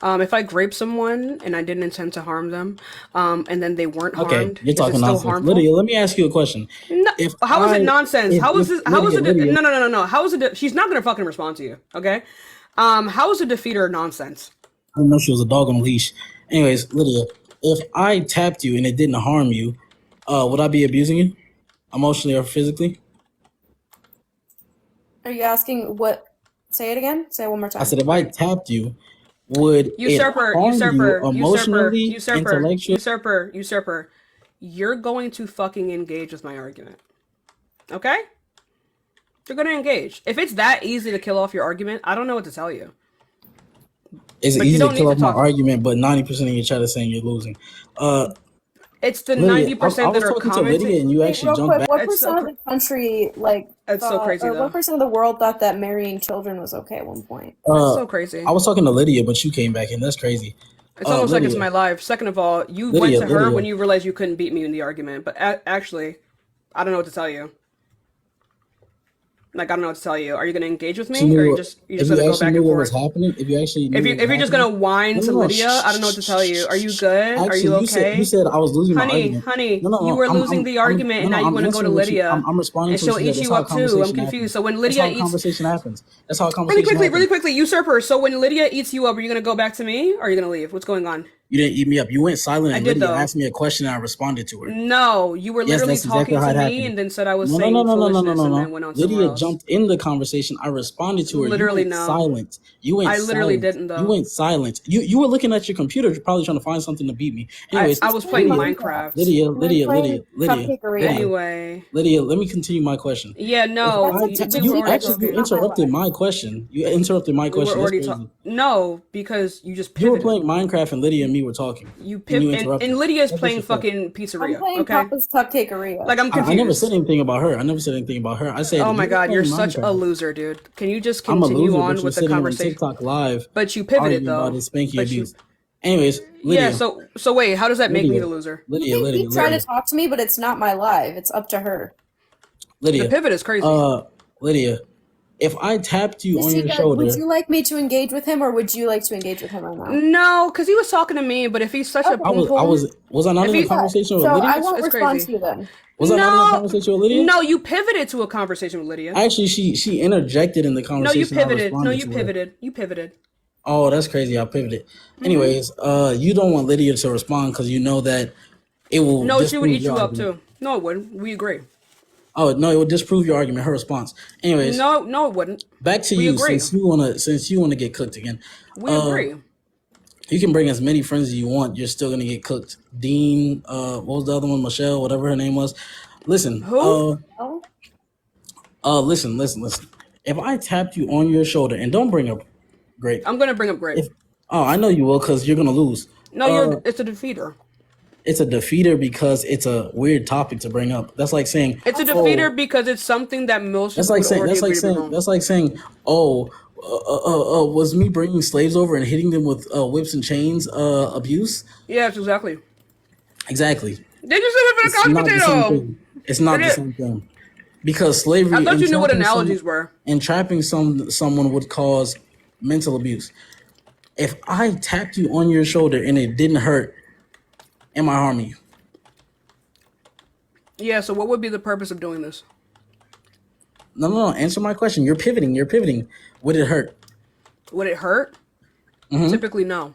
If I grape someone and I didn't intend to harm them, and then they weren't Okay, harmed, you're is it talking still nonsense. harmful? Lydia, let me ask you a question. No, If how is it I, nonsense? How is this? How is Lydia, it? Lydia, No. How is it? She's not gonna fucking respond to you. Okay. How is a defeater nonsense? I didn't know she was a dog on a leash. Anyways, Lydia, if I tapped you and it didn't harm you, would I be abusing you, emotionally or physically? Are you asking what? Say it again. Say it one more I time. said, if I tapped you, would it Usurper, harm you usurper, usurper, emotionally, usurper, intellectually? usurper, usurper. You're going to fucking engage with my argument. Okay? You're gonna engage. If it's that easy to kill off your argument, I don't know what to tell you. It's But you easy to don't need kill to off my talk. argument, but 90% of your chat is saying you're losing. It's the Lydia, I 90% that was are talking to Lydia commenting. and you Wait, actually real jumped quick. back. What It's so percent of the country It's so crazy or though. what percent of the world thought that marrying children was okay at one point? It's so crazy. I was talking to Lydia, but you came back in. That's crazy. It's almost like it's Lydia, my life. Second of all, you went to her Lydia. when you realized you couldn't beat me in the argument. But actually, I don't know what to tell you. Like I don't know what to tell you. Are you gonna engage with She me, or knew, you if just you gonna go actually back knew and what was forth? happening, if you actually knew what was If you're just gonna happening, whine to no, Lydia, I don't know what to tell you. Are you good? Are you Actually, you okay? said I was losing my Honey, argument. honey, No, no, you no. were losing the argument, and now you want to go to answering what you. Lydia, I'm responding and to what she'll you said. eat That's you how a up too. I'm conversation confused. happens. So when That's Lydia how a eats, conversation happens. That's how a conversation really happens. quickly, usurper. So when Lydia eats you up, are you gonna go back to me, or are you gonna leave? What's going on? You didn't eat me up. You went silent, I and did Lydia though. asked me a question, and I responded to her. No, you were Yes, literally that's exactly talking how to it me, happened. and then said I was No, no, no, saying no, no, no, no, foolishness, no, and then no. went on somewhere Lydia else. jumped in the conversation. I responded to her. You Literally, went no. silent. You went I literally silent. didn't You though. went silent. You were looking at your computer, probably trying to find something to beat me. Anyways, I was playing Lydia, Minecraft. Lydia, And then Lydia, playing Lydia, Cupcakeria. Lydia, Anyway, Lydia. Let me continue my question. yeah, If no, That's I up to ta- we were you you. already That is actually you talking. not my interrupted life. my question. You interrupted my We were question. That's already crazy. talking. No, because you just You were pivoted. playing Minecraft, and Lydia and me were talking, You and you and interrupted. Lydia's That's playing disrespect. fucking I'm pizzeria. playing Okay, Papa's Cupcakeria. like I'm I never said confused. anything about her. I never said anything about her. I said Oh my you were god, you're playing such a Minecraft. loser, dude. Can you just I'm a continue loser, but on you're with the sitting on conversation? TikTok live But you pivoted arguing about though. his spanking But you, abuse. Anyways, yeah. Lydia, So wait, how does that make me Lydia, the loser? You Lydia, can Lydia, keep trying to Lydia, talk to me, but it's not my life. It's up to her. The Lydia, pivot is crazy. Lydia. If I tapped you on your Tashika, would shoulder, you like me to engage with him, or would you like to engage with him right now? No, because he was talking to me. But if he's such a Okay. I poom was, I poom, was I not if in a he, conversation with So Lydia? I won't it's respond crazy. to you then. Was I not in a No, conversation with Lydia? no, you pivoted to a conversation with Lydia. Actually, she interjected in the No, you conversation. I pivoted. No, responded you to her. pivoted. You pivoted. Oh, that's crazy. I pivoted. Anyways, you don't want Lydia to respond because you know that it will No, she would disprove eat your you up argument. too. No, it wouldn't. We agree. Oh no, it would disprove your argument. Her response. Anyways, No, it wouldn't. back to We you. agree. Since you wanna get cooked again, We agree. you can bring as many friends as you want. You're still gonna get cooked. Dean, what was the other one? Michelle, whatever her name was. Listen, Who? listen. If I tapped you on your shoulder, and don't bring up grape. I'm gonna bring up Grape. I know you will, because you're gonna lose. No, it's a defeater. It's a defeater because it's a weird topic to bring up. That's like saying It's a defeater because it's something that most That's people like would saying already that's like agree to be saying wrong. that's like saying, oh, was me bringing slaves over and hitting them with whips and chains abuse? Yes, exactly. Exactly. Did you say it for It's the not the same potato? thing. It's not It the is. same thing because slavery. I thought you knew what entrapping analogies were. Entrapping someone would cause mental abuse. If I tapped you on your shoulder and it didn't hurt, am I harming you? Yeah, so what would be the purpose of doing this? No. Answer my question. You're pivoting. Would it hurt? Would it hurt? Typically, no.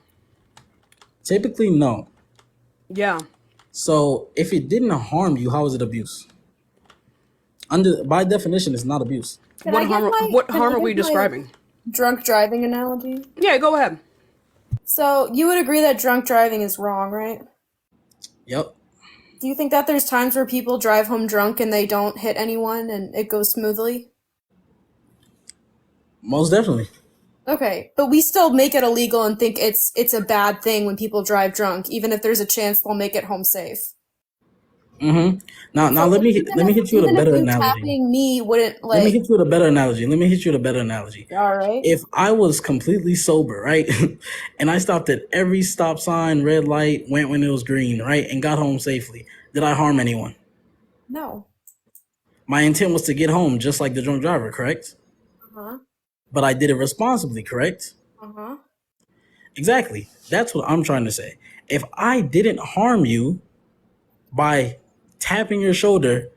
Typically, no. Yeah. So if it didn't harm you, how is it abuse? By definition, it's not abuse. What harm are we describing? Drunk driving analogy. Yeah, go ahead. So you would agree that drunk driving is wrong, right? Yep. Do you think that there's times where people drive home drunk and they don't hit anyone and it goes smoothly? Most definitely. Okay, but we still make it illegal and think it's a bad thing when people drive drunk, even if there's a chance they'll make it home safe. Mm-hmm. Now So let me hit you with a better analogy. Tapping me wouldn't Let me like. hit you with a better analogy. All right. If I was completely sober, right, and I stopped at every stop sign, red light, went when it was green, right, and got home safely, did I harm anyone? No. My intent was to get home, just like the drunk driver, correct? Uh-huh. But I did it responsibly, correct? Uh-huh. Exactly. That's what I'm trying to say. If I didn't harm you by tapping your shoulder,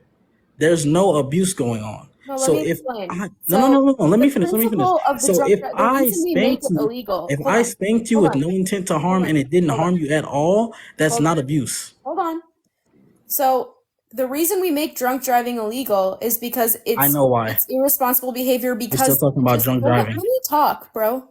there's no abuse going on. No, let So me if explain. I, So no, let me the finish. principle of the So drunk if the I reason we make spanked it you, illegal. if Hold I on. spanked you Hold with on. no intent to harm Hold and on. it didn't Hold harm on. you at all, that's Hold not on. abuse. Hold on. So the reason we make drunk driving illegal is because I know why. it's irresponsible behavior We're still because talking about drunk hold on, driving. let me talk, bro.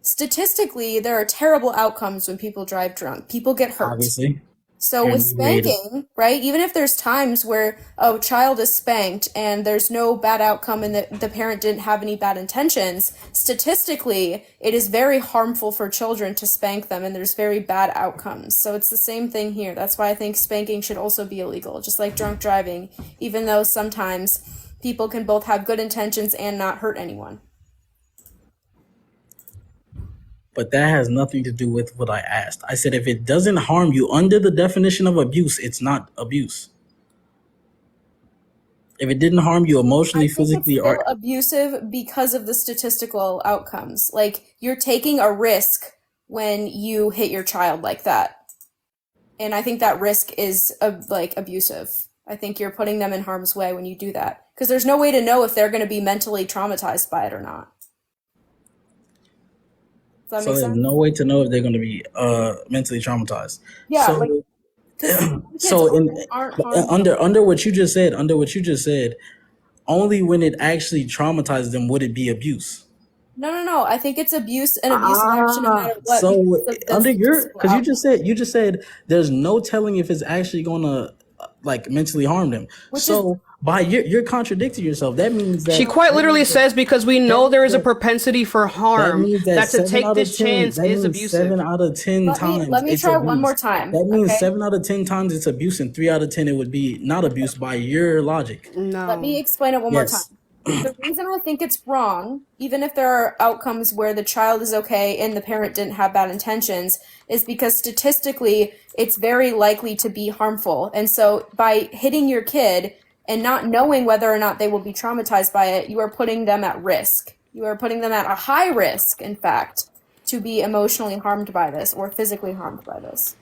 Statistically, there are terrible outcomes when people drive drunk. People get hurt. Obviously. So You're with inebriated. spanking, right, even if there's times where a child is spanked and there's no bad outcome and the parent didn't have any bad intentions, statistically, it is very harmful for children to spank them and there's very bad outcomes. So it's the same thing here. That's why I think spanking should also be illegal, just like drunk driving, even though sometimes people can both have good intentions and not hurt anyone. But that has nothing to do with what I asked. I said if it doesn't harm you under the definition of abuse, it's not abuse. If it didn't harm you I emotionally, think it's physically, still or abusive because of the statistical outcomes. Like, you're taking a risk when you hit your child like that. And I think that risk is like abusive. I think you're putting them in harm's way when you do that. Because there's no way to know if they're going to be mentally traumatized by it or not. Does that so make there's sense? no way to know if they're going to be mentally traumatized. Yeah, So, like, because kids so in aren't harmed. under what you just said, only when it actually traumatizes them would it be abuse. No. I think it's abuse and abusive action no matter what So because of the under your, statistical because outcome. you just said there's no telling if it's actually going to like mentally harm them. Which is So by you're contradicting yourself. That means that She quite literally says because we know there is a propensity for that harm, means that that to 7 take out of this 10 chance that is means abusive. 7 out of 10 times let me it's try abuse. one more time. That means Okay? 7 out of 10 times it's abuse and 3 out of 10 it would be not abuse by your logic. Let me No. explain it one more Yes. time. The reason I think it's wrong, even if there are outcomes where the child is okay and the parent didn't have bad intentions, is because statistically it's very likely to be harmful. And so by hitting your kid and not knowing whether or not they will be traumatized by it, you are putting them at risk. You are putting them at a high risk, in fact, to be emotionally harmed by this or physically harmed by this.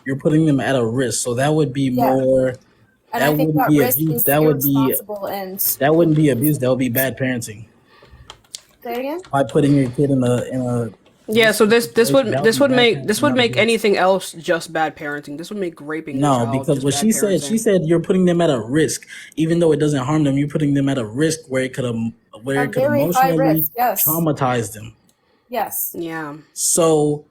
You're putting them at a risk. So that would be Yeah. more And that I think wouldn't that be risk abuse. is That would be irresponsible and that wouldn't be abuse. That would be bad parenting. say it again? By putting your kid in a Yeah, so this situation, that would bad make parenting, not abuse. anything else just bad parenting. This would make raping your No, child because just what bad she parenting. said you're putting them at a risk, even though it doesn't harm them. You're putting them at a risk where it could A very high emotionally risk, yes. traumatize them. Yes. Yeah. So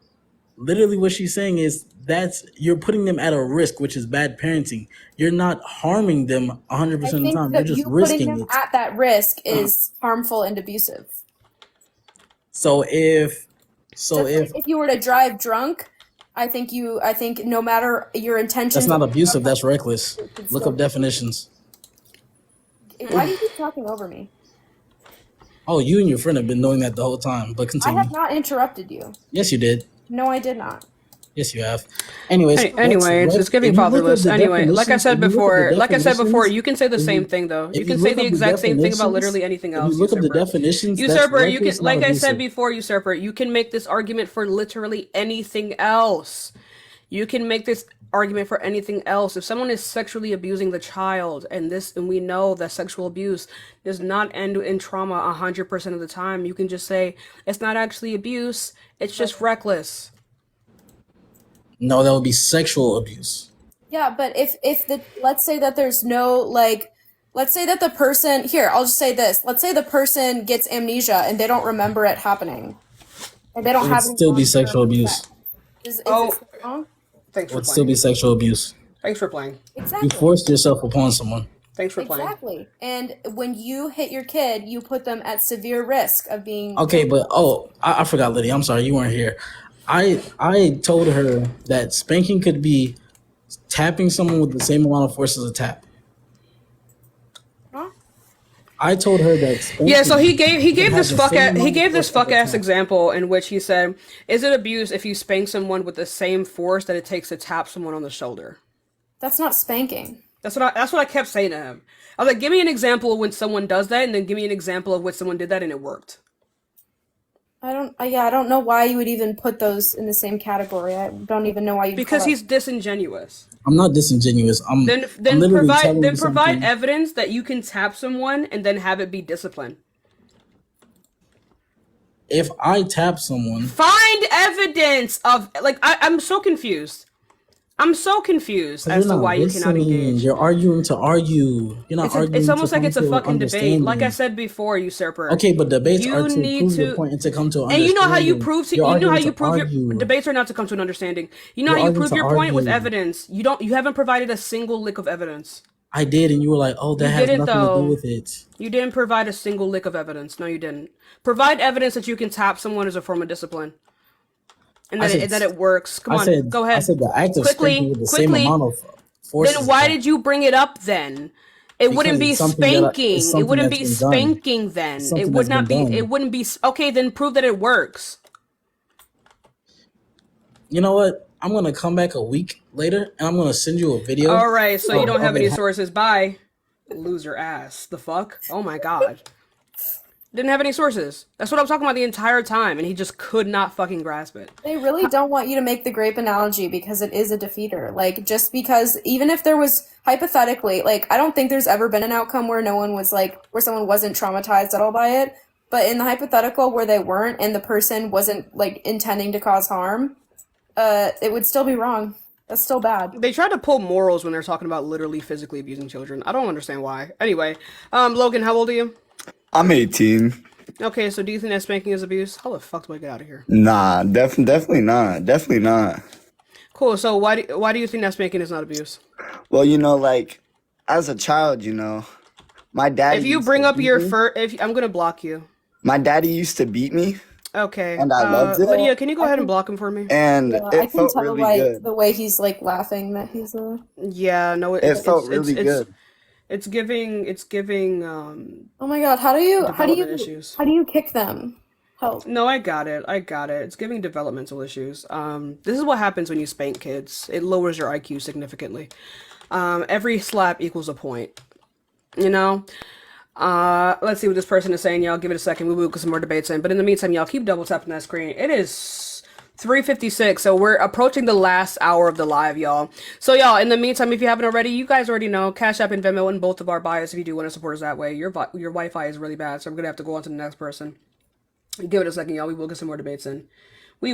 literally, what she's saying is that's you're putting them at a risk, which is bad parenting. You're not harming them 100% I of the think time. You're that just you putting risking them it. at that risk is harmful and abusive. So if Just like if you were to drive drunk, I think no matter your intentions. that's not abusive, that's reckless. Look up definitions. Why do you keep talking over me? Oh, you and your friend have been doing that the whole time, but I continue. have not interrupted you. Yes, you did. No, I did not. Yes, you have. Anyways, Anyway, it's giving fatherless. Anyway, like I said before, you can say the same thing though. You can say the exact same thing about literally anything else. If you look up the definitions, Usurper, you can, that's like I said abusive. before, usurper, you can make this argument for literally anything else. You can make this argument for anything else. If someone is sexually abusing the child, and we know that sexual abuse does not end in trauma 100% of the time, you can just say it's not actually abuse, it's just reckless. No, that would be sexual abuse. Yeah, but let's say that there's no let's say that the person here, I'll just say this. Let's say the person gets amnesia and they don't remember it happening. And they don't It would have still be sexual abuse. Is Oh. it still wrong? Thanks It for would still playing. be sexual abuse. Thanks for playing. Exactly. You forced yourself upon someone. Thanks for playing. Exactly. And when you hit your kid, you put them at severe risk of being Okay, but I forgot, Lydia. I'm sorry, you weren't here. I told her that spanking could be tapping someone with the same amount of force as a tap. Huh? I told her that spanking Yeah, so he gave has this the fuck same ass, amount he of gave this force as fuck a ass tap. example in which he said, "Is it abuse if you spank someone with the same force that it takes to tap someone on the shoulder?" That's not spanking. That's what I kept saying to him. I was like, "Give me an example of when someone does that, and then give me an example of when someone did that and it worked." I don't know why you would even put those in the same category. I don't even know why you Because he's disingenuous. I'm not disingenuous. I'm Then literally provide telling you provide something. evidence that you can tap someone and then have it be discipline. If I tap someone, Find evidence of I'm so confused. I'm so confused as you're to not why you cannot listening. engage. You're arguing to argue. You're not arguing. It's almost to like come it's a to fucking debate. Like I understanding. said before, usurper. Okay, but debates You are to need prove to- your point and to come to an And you know how you understanding. prove You're you know how arguing you to prove your argue. debates are not to come to an understanding. You know You're how you arguing prove to your point with argue. evidence. You haven't provided a single lick of evidence. I did, and you were like, "Oh, that You has didn't, nothing to though. do with it." You didn't provide a single lick of evidence. No, you didn't. Provide evidence that you can tap someone as a form of discipline. And I that said- it works. Come on, go ahead. I said the act of spanking with the same amount of force. Then why did you bring it up then? It wouldn't be it's something that spanking. it's It something wouldn't that's be been done. spanking then. It's It something would that's not be. been done. It wouldn't be. Okay, then prove that it works. You know what? I'm gonna come back a week later, and I'm gonna send you a video. All right, so you don't have of it any sources. Bye. Loser ass. The fuck? Oh my god. Didn't have any sources. That's what I'm talking about the entire time, and he just could not fucking grasp it. They really don't want you to make the grape analogy because it is a defeater. Like, just because, even if there was, hypothetically, I don't think there's ever been an outcome where where someone wasn't traumatized at all by it. But in the hypothetical where they weren't and the person wasn't, intending to cause harm, it would still be wrong. That's still bad. They try to pull morals when they're talking about literally physically abusing children. I don't understand why. Anyway, Logan, how old are you? I'm 18. Okay, so do you think that spanking is abuse? How the fuck do I get out of here? Nah, definitely not. Definitely not. Cool. So why do you think that spanking is not abuse? Well, as a child, my daddy. If you used bring to up beat your me. I'm gonna block you. My daddy used to beat me, Okay. and I loved it. Lydia, can you go ahead and block him for me? And Yeah, I it can felt tell really by good. the way he's laughing that he's Yeah. No. It felt really good. It's giving. Oh my god, how do you Development issues. how do you kick them? Help. No, I got it. It's giving developmental issues. This is what happens when you spank kids. It lowers your IQ significantly. Every slap equals a point. You know? Let's see what this person is saying, y'all. Give it a second. We will get some more debates in. But in the meantime, y'all keep double tapping that screen. It is 3:56, so we're approaching the last hour of the live, y'all. So, y'all, in the meantime, if you haven't already, you guys already know, Cash App and Venmo in both of our bios if you do want to support us that way. Your Wi-Fi is really bad, so I'm going to have to go on to the next person. Give it a second, y'all. We will get some more debates in. We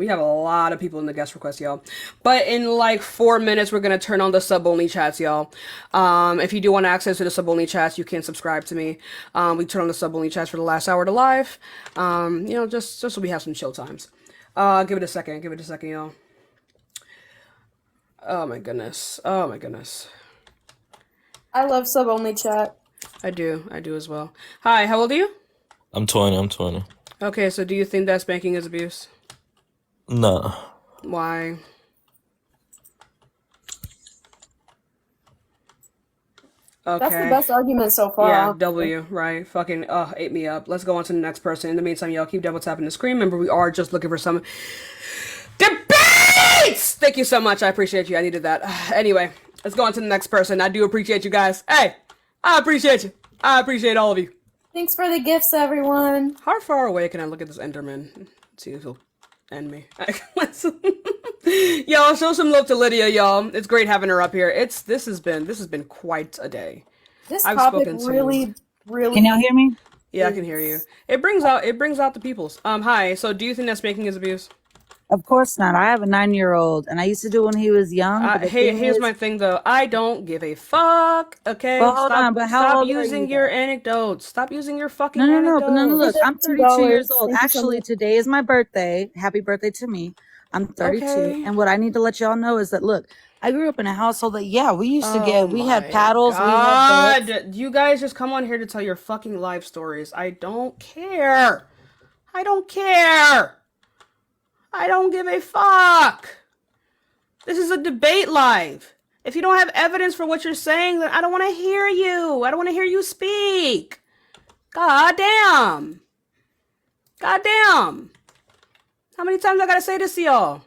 have a lot of people in the guest request, y'all. But in 4 minutes, we're going to turn on the sub-only chats, y'all. If you do want access to the sub-only chats, you can subscribe to me. We turn on the sub-only chats for the last hour of the live. Just so we have some chill times. Give it a second, y'all. Oh my goodness. I love sub-only chat. I do as well. Hi, how old are you? I'm 20. Okay, so do you think that spanking is abuse? Nah. Why? Okay. That's the best argument so far. Yeah, W, right? Fucking, ate me up. Let's go on to the next person. In the meantime, y'all keep double tapping the screen. Remember, we are just looking for some debates! Thank you so much. I appreciate you. I needed that. Anyway, let's go on to the next person. I do appreciate you guys. Hey, I appreciate you. I appreciate all of you. Thanks for the gifts, everyone. How far away can I look at this Enderman? Let's see if he'll end me. Y'all, show some love to Lydia, y'all. It's great having her up here. This has been quite a day. This I've topic spoken to- really. Can y'all hear me? Yeah, I can hear you. It brings out the peoples. Hi. So, do you think that spanking is abuse? Of course not. I have a 9-year-old, and I used to do it when he was young. But Here's my thing though. I don't give a fuck. Okay. But hold on, but how stop old are using you, your though? anecdotes. Stop using your fucking No, anecdotes. but no, look, I'm 32 years old. Thank you so Actually, much. today is my birthday. Happy birthday to me. I'm 32, Okay. and what I need to let y'all know is that, look, I grew up in a household that, yeah, we used to we had my paddles, we had beds. God, you guys just come on here to tell your fucking life stories. I don't care. I don't care. I don't give a fuck. This is a debate live. If you don't have evidence for what you're saying, then I don't want to hear you. I don't want to hear you speak. God damn. God damn. How many times I gotta say this to y'all?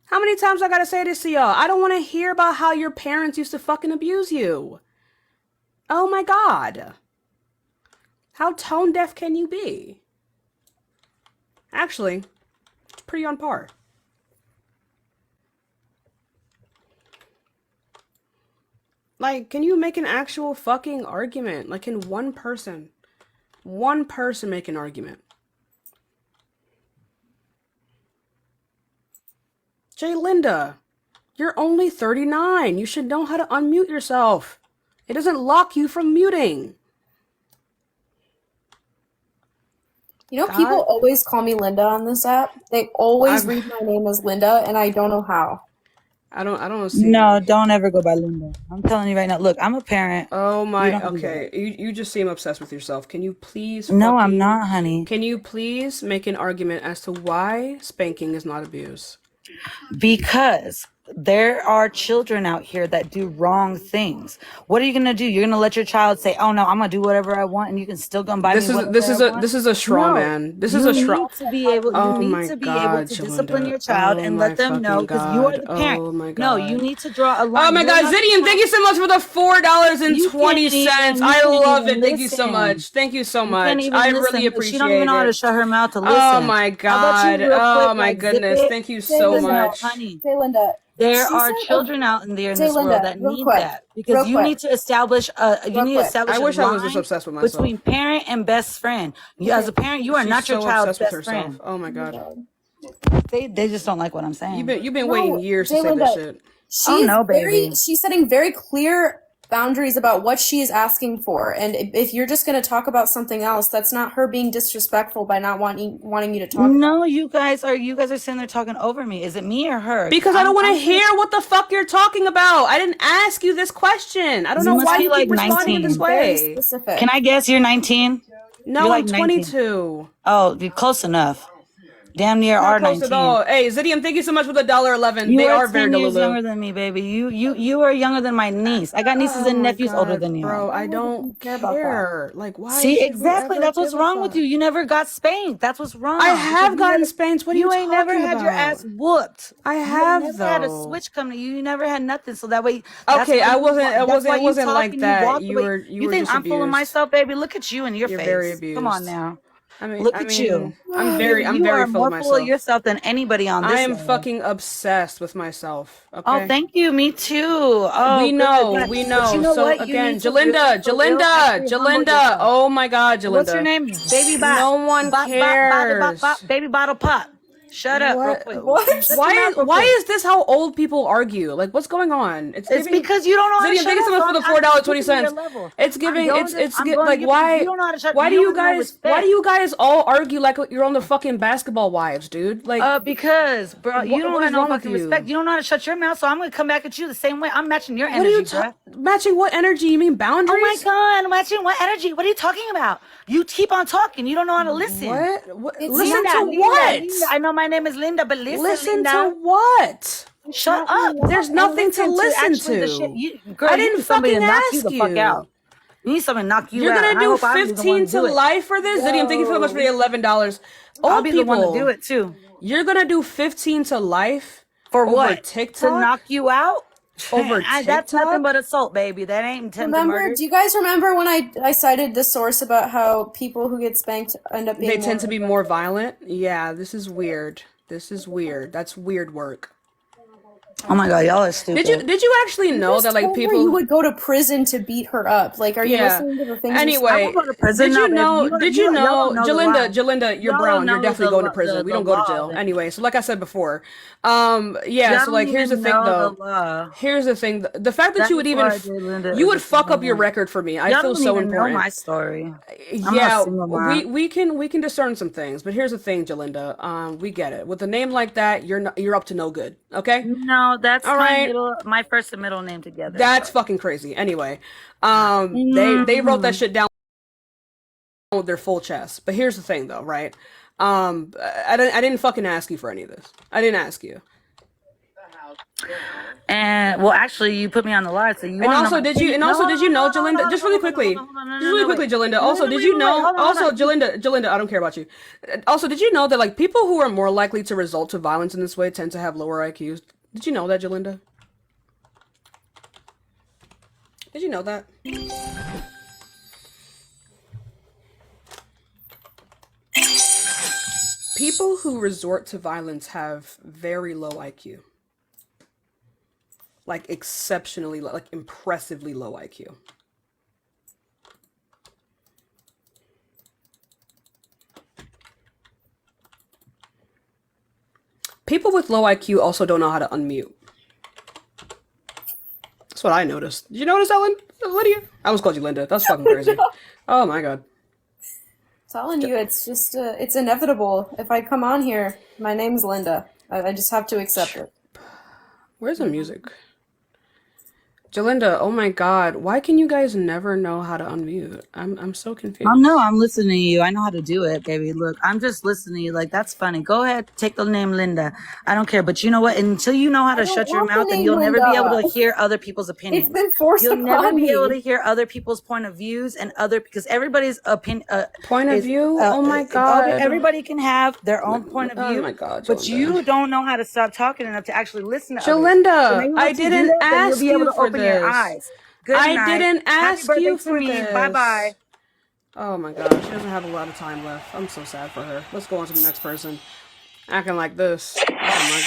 How many times I gotta say this to y'all? I don't want to hear about how your parents used to fucking abuse you. Oh my God. How tone deaf can you be? Actually, it's pretty on par. Like, can you make an actual fucking argument? Like, can one person make an argument? Jay Linda, you're only 39. You should know how to unmute yourself. It doesn't lock you from muting. You know, people always call me Linda on this app. They always read my name as Linda, and I don't know how. I don't see. No, don't ever go by Linda. I'm telling you right now. Look, I'm a parent. Oh You my, don't do okay. You just seem obsessed with yourself. Can you please No, I'm not, honey. Can you please make an argument as to why spanking is not abuse? Because there are children out here that do wrong things. What are you gonna do? You're gonna let your child say, "Oh no, I'm gonna do whatever I want," and you can still go and buy me whatever I want? This is a straw No. man. This You is a straw. need to be able. Oh You my need to be God, able to discipline Jalinda. your child Oh and my let them know fucking because you are the God. parent. Oh my No, God. you need to draw a line. Oh my You're God, not the Zidian, thank you so much for the $4.20. I can't love even it. Thank you so listen. much. Thank you so You can't much. even I listen really because appreciate she don't even know how to it. shut her mouth to listen. Oh my How about God. you real Oh quick, my like, zip goodness. it? Thank you Jay so Linda, much. Honey, Jay Linda. there She are said, children out in there in Jay this world Linda, that real need quick, that because real you quick. need to establish Real quick. I a wish I was this line obsessed with myself. between parent and best friend. You, as a parent, you are She's not your so child's obsessed with best herself. friend. Oh my God. They just don't like what I'm saying. You've been No, waiting years to Jay say Linda, this shit. Oh no, baby. she's setting very clear boundaries about what she is asking for. And if you're just going to talk about something else, that's not her being disrespectful by not wanting you to talk. No, you guys are sitting there talking over me. Is it me or her? Because I don't want to hear what the fuck you're talking about. I didn't ask you this question. I don't know why you keep responding in this Very way. specific. Can I guess you're 19? No, You're like I'm 19. 22. Oh, you're close enough. Damn near Not are close 19. at all. Hey, Zidian, thank you so much for the $1.11. You They are are very 10 years delulu. younger than me, baby. You are younger than my niece. I got nieces and nephews older than you. Bro, I don't care about care. Like, why? See, should we exactly. ever That's what's give a wrong with fuck? you. You never got spanked. That's what's wrong. I Because have you gotten never- spanked. What are you ain't never talking had your about? ass whooped. I You have never had a though. switch come to you. You never had nothing. So that way, that's Okay, why I you wasn't. walk- It that's why wasn't. It you wasn't talk like and that. walk the You way- were. You were think just I'm full of abused. myself, baby? Look at you and your You're face. very abused. Come on now. I mean, Look at you. I'm very. I'm you very are full more of myself. full of yourself than anybody on this. I am level. fucking obsessed with myself. Okay. Oh, thank you. Me too. Oh, we good. know. Yeah. We know. But you know So what? You again, need to really, Jalinda, for real, actually humble yourself. Oh my God, Jalinda. What's your name? Baby Bot. No one cares. Baby Bottle Pop. Shut up real quick. What? Shut your mouth real Why quick. is this how old people argue? Like, what's going on? It's because you don't know how to Zidian, shut thank you so up, much for the so I'm $4.20. keeping your level. It's giving. I'm It's going like to- why? You don't know how to shut. Why do you you don't have no guys? respect. Why do you guys all argue like you're on the fucking Basketball Wives, dude? Like, because bro, you don't what have is no wrong with fucking you? respect. You don't know how to shut your mouth, so I'm gonna come back at you the same way. I'm matching your what are energy, you bruh. matching? What energy? You mean boundaries? Oh my God, matching what energy? What are you talking about? You keep on talking. You don't know how to listen. What? It's Listen Linda, to Linda, what? Linda. I know my name is Linda, but listen, Linda. to what? Shut up. There's nothing to listen Actually, the to. shit, girl, I you didn't need somebody to fucking knock you ask the fuck you. out. You need somebody to knock you You're out. gonna and I do hope I'm the one 15 to do it. life for this? Zidian, thank you so much for the $11. I'll Old be people, the one to do it too. You're gonna do 15 to life For over what? TikTok? To knock you out? over That's nothing TikTok? but assault, baby. That ain't attempted murder. Do you guys remember when I cited the source about how people who get spanked end up being They tend to be more violent? Yeah, this is weird. This is weird. That's weird work. Oh my god, y'all are stupid. Did you actually know that like people you would go to prison to beat her up? Like, are you listening to the things? Anyway, I won't go to prison. did No, you baby. know? Did you know, y'all don't know the line. Jalinda, you're Y'all brown. don't You're know definitely the going to lo- prison. the- We the don't go to law, jail. then. Anyway, so like I said before, Y'all so like don't here's the even thing know though. the law. Here's the thing. The fact that That you would is even why Jalinda you is would a fuck single up your mom. record for me. I Y'all feel don't so even important. know my story. I'm Yeah, a single mom. we can discern some things, but here's the thing, Jalinda. We get it. With a name like that, you're up to no good. Okay. No, that's All right. my first and middle name together. That's fucking crazy. Anyway, they wrote that Mhm. shit down with their full chest. But here's the thing, though, right? I didn't fucking ask you for any of this. I didn't ask you. And well, actually, you put me on the line, so you. And also, did you know, Jalinda? Just really quickly, Jalinda. Also, did you know? Also, Jalinda, I don't care about you. Also, did you know that like people who are more likely to result to violence in this way tend to have lower IQs? Did you know that, Jalinda? Did you know that? People who resort to violence have very low IQ. Like exceptionally low, like impressively low IQ. People with low IQ also don't know how to unmute. That's what I noticed. Did you notice that, Lydia? I almost called you Linda. That's fucking crazy. Oh my god. Telling you, it's just it's inevitable. If I come on here, my name's Linda. I just have to accept it. Where's the music? Jalinda, oh my god, why can you guys never know how to unmute? I'm so confused. Oh no, I'm listening to you. I know how to do it, baby. Look, I'm just listening to you. Like, that's funny. Go ahead, take the name Linda. I don't care. But you know what? Until you know how to shut your mouth, then you'll never be able to hear other people's opinions. It's been forced You'll never upon be me. able to hear other people's point of views and because everybody's opinion point of view. Oh my god! Everybody can have their own point of view. Oh my god! But you don't know how to stop talking enough to actually listen to Jalinda, others. So I didn't ask you for this. Your eyes. Good I night. didn't ask you for me. this. Bye bye. Oh my god, she doesn't have a lot of time left. I'm so sad for her. Let's go on to the next person. Acting like this. Oh my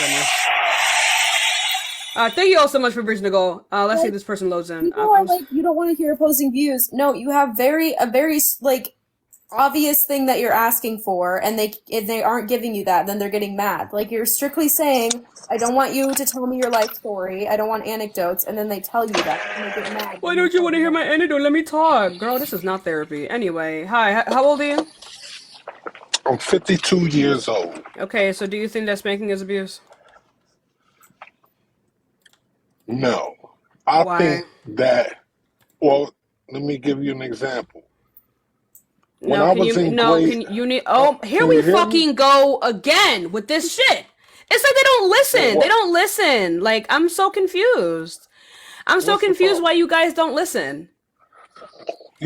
goodness. Thank you all so much for bridging the goal. Let's see if this person loads in. People are like, you don't want to hear opposing views. No, you have a very like obvious thing that you're asking for, and if they aren't giving you that, then they're getting mad. Like, you're strictly saying, I don't want you to tell me your life story. I don't want anecdotes, and then they tell you that, and they get mad. Why don't you want to hear my anecdote? Let me talk. Girl, this is not therapy. Anyway, hi, how old are you? I'm 52 years old. Okay, so do you think that spanking is abuse? No. I think that, well, let me give you an example. When I was in grade, here we fucking go again with this shit. It's like they don't listen. They don't listen. Like, I'm so confused. I'm so confused why you guys don't listen.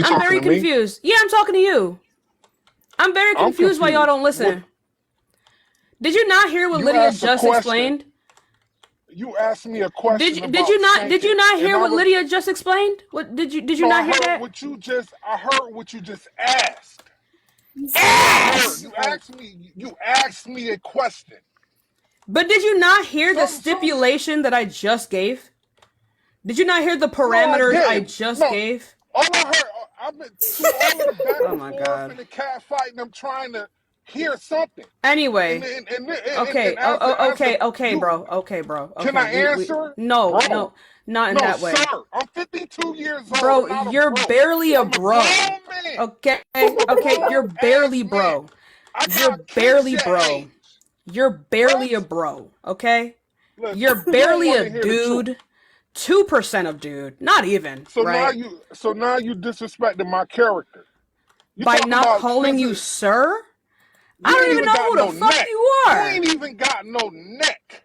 I'm very confused. Yeah, I'm talking to you. I'm very confused why y'all don't listen. Did you not hear what Lydia just explained? You asked me a question. Did you not hear what Lydia just explained? What did you not hear that? I heard what you just asked. You asked me a question. But did you not hear the stipulation that I just gave? Did you not hear the parameters I just gave? All I heard, I've been through all of the back and forth and the cat fighting. I'm trying to hear something. Anyway. Okay, bro. Can I answer? No, not in that way. Sir, I'm 52 years old. Bro, you're barely a bro. Okay, you're barely bro. You're barely bro. You're barely a bro, okay? You're barely a dude. 2% of dude. Not even, right? Now you disrespected my character. By not calling you sir? I don't even know who the fuck you are. You ain't even got no neck.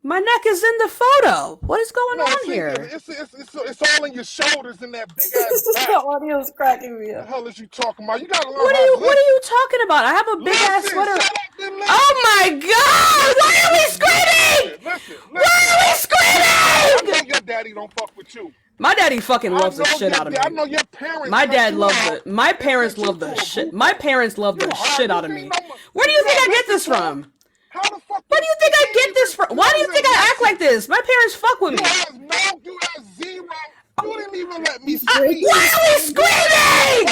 My neck is in the photo. What is going on see, here? it's all in your shoulders and that big ass back. The audio is cracking me The up. hell is you talking about? You gotta learn What how to listen. are you talking about? I have a big ass sweater. Shut up and listen. Oh my god! Why are we screaming? Listen. Why are we screaming? I know your daddy don't fuck with you. My daddy fucking loves the shit out of me. I know your parents. My dad loves it. My parents love the shit. My parents love the shit out of me. Where do you think I get this from? How the fuck? Where do you think I get this from? Why do you think I act like this? My parents fuck with me. You had zero. You didn't even let me speak. Why are we screaming?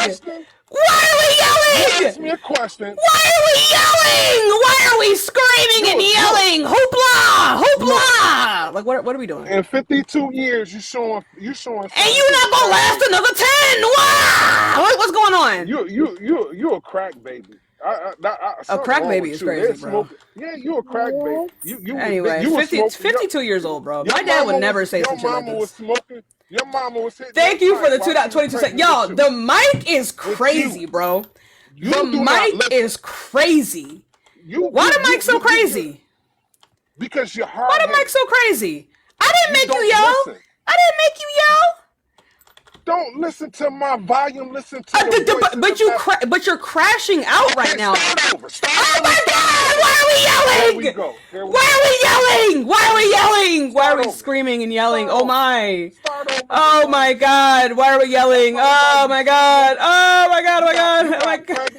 Why are we yelling? Ask me a question. Why are we yelling? Why are we screaming and yelling? Hoopla! Hoopla! Like what are we doing? In 52 years, you showing. And you not gonna last another 10. Wow! What's going on? You a crack baby. A crack baby is crazy, bro. Yeah, you a crack baby. Anyway, 52 years old, bro. My dad would never say some shit like this. Your mama was hitting. Thank you for the 22 seconds. Y'all, the mic is crazy, bro. The mic is crazy. Why the mic so crazy? Because you're hard. Why the mic so crazy? I didn't make you yell. I didn't make you yell. Don't listen to my volume. Listen to your voice. But you're crashing out right now. Start over. Oh my God! Why are we yelling? Here we go. Why are we yelling? Why are we yelling? Why are we screaming and yelling? Oh my! Oh my God! Why are we yelling? Oh my God! Oh my God! Oh my God! Oh my God!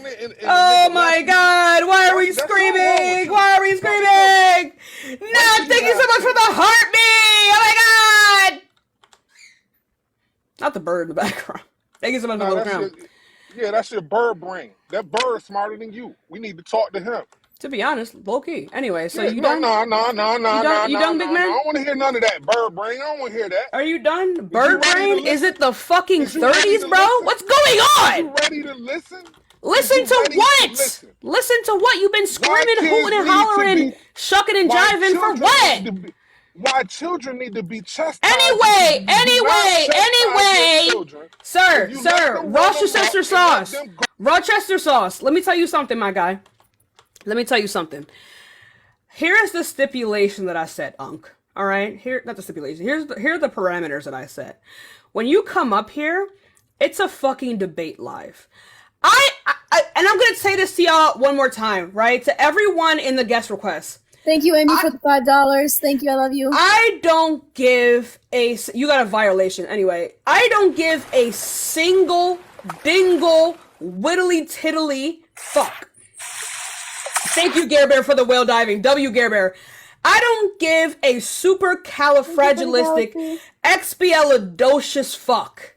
Oh my God! Why are we screaming? Why are we screaming? No! Thank you so much for the heartbeat! Oh my God! Not the bird in the background. Thank you so much for the ground. Yeah, that's your bird brain. That bird's smarter than you. We need to talk to him. To be honest, low key. Anyway, so yeah, you done? No, You done, big man? I don't want to hear none of that bird brain. I don't want to hear that. Are you done? Bird brain? Is it the fucking 30s, bro? What's going on? You ready to listen? Listen to what? Listen to what? You've been screaming, hooting, and hollering, shucking and jiving for what? Why children need to be chastised. Anyway, sir, Rochester sauce. Rochester sauce. Let me tell you something, my guy. Let me tell you something. Here is the stipulation that I set, Unc. All right? Here, not the stipulation. Here are the parameters that I set. When you come up here, it's a fucking debate live. And I'm going to say this to y'all one more time, right? To everyone in the guest requests. Thank you, Amy, for the $5. Thank you. I love you. I don't give a... You got a violation. Anyway, I don't give a single, dingle, whittly, tiddly fuck. Thank you, Gare Bear, for the whale diving. W, Gare Bear. I don't give a supercalifragilistic, expialidocious fuck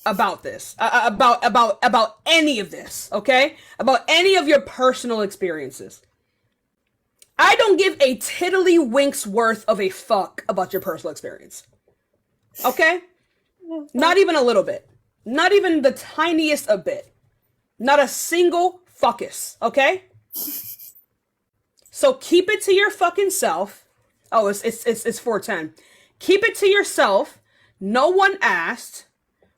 about this. About any of this, okay? About any of your personal experiences. I don't give a tiddlywinks worth of a fuck about your personal experience. Okay? Not even a little bit. Not even the tiniest a bit. Not a single fuckus, okay? So keep it to your fucking self. Oh, it's 410. Keep it to yourself. No one asked.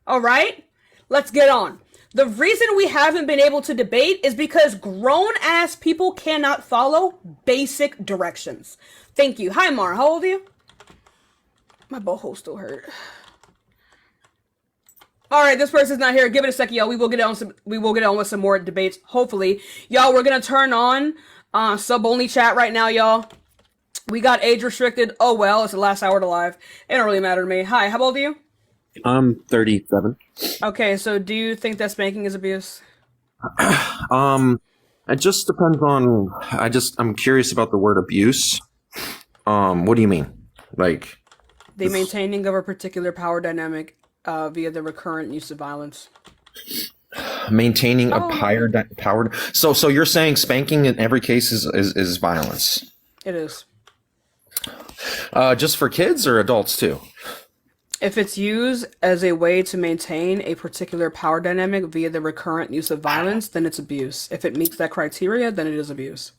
All right? Let's get on. The reason we haven't been able to debate is because grown-ass people cannot follow basic directions. Thank you. Hi, Mara. How old are you? My butthole still hurt. All right, this person's not here. Give it a second, y'all. We will get on with some more debates. Hopefully, y'all. We're gonna turn on sub-only chat right now, y'all. We got age restricted. Oh well, it's the last hour to live. It don't really matter to me. Hi, how old are you? I'm 37. Okay, so do you think that spanking is abuse? It just depends on. I'm curious about the word abuse. What do you mean? Like the maintaining of a particular power dynamic via the recurrent use of violence. Maintaining a power. So you're saying spanking in every case is violence? It is. Just for kids or adults too? If it's used as a way to maintain a particular power dynamic via the recurrent use of violence, then it's abuse. If it meets that criteria, then it is abuse.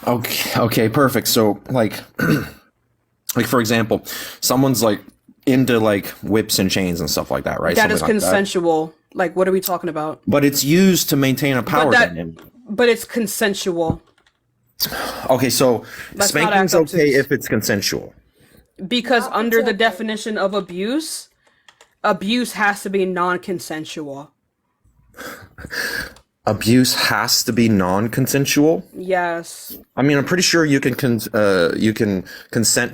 Okay, perfect. So like for example, someone's like into like whips and chains and stuff like that, right? That is consensual. Like, what are we talking about? But it's used to maintain a power dynamic. But it's consensual. Okay, so Let's not spanking's act okay obtuse. if it's consensual. Because Not under the consensual. definition of abuse, abuse has to be non-consensual. Abuse has to be non-consensual. Yes. I mean, I'm pretty sure you can consent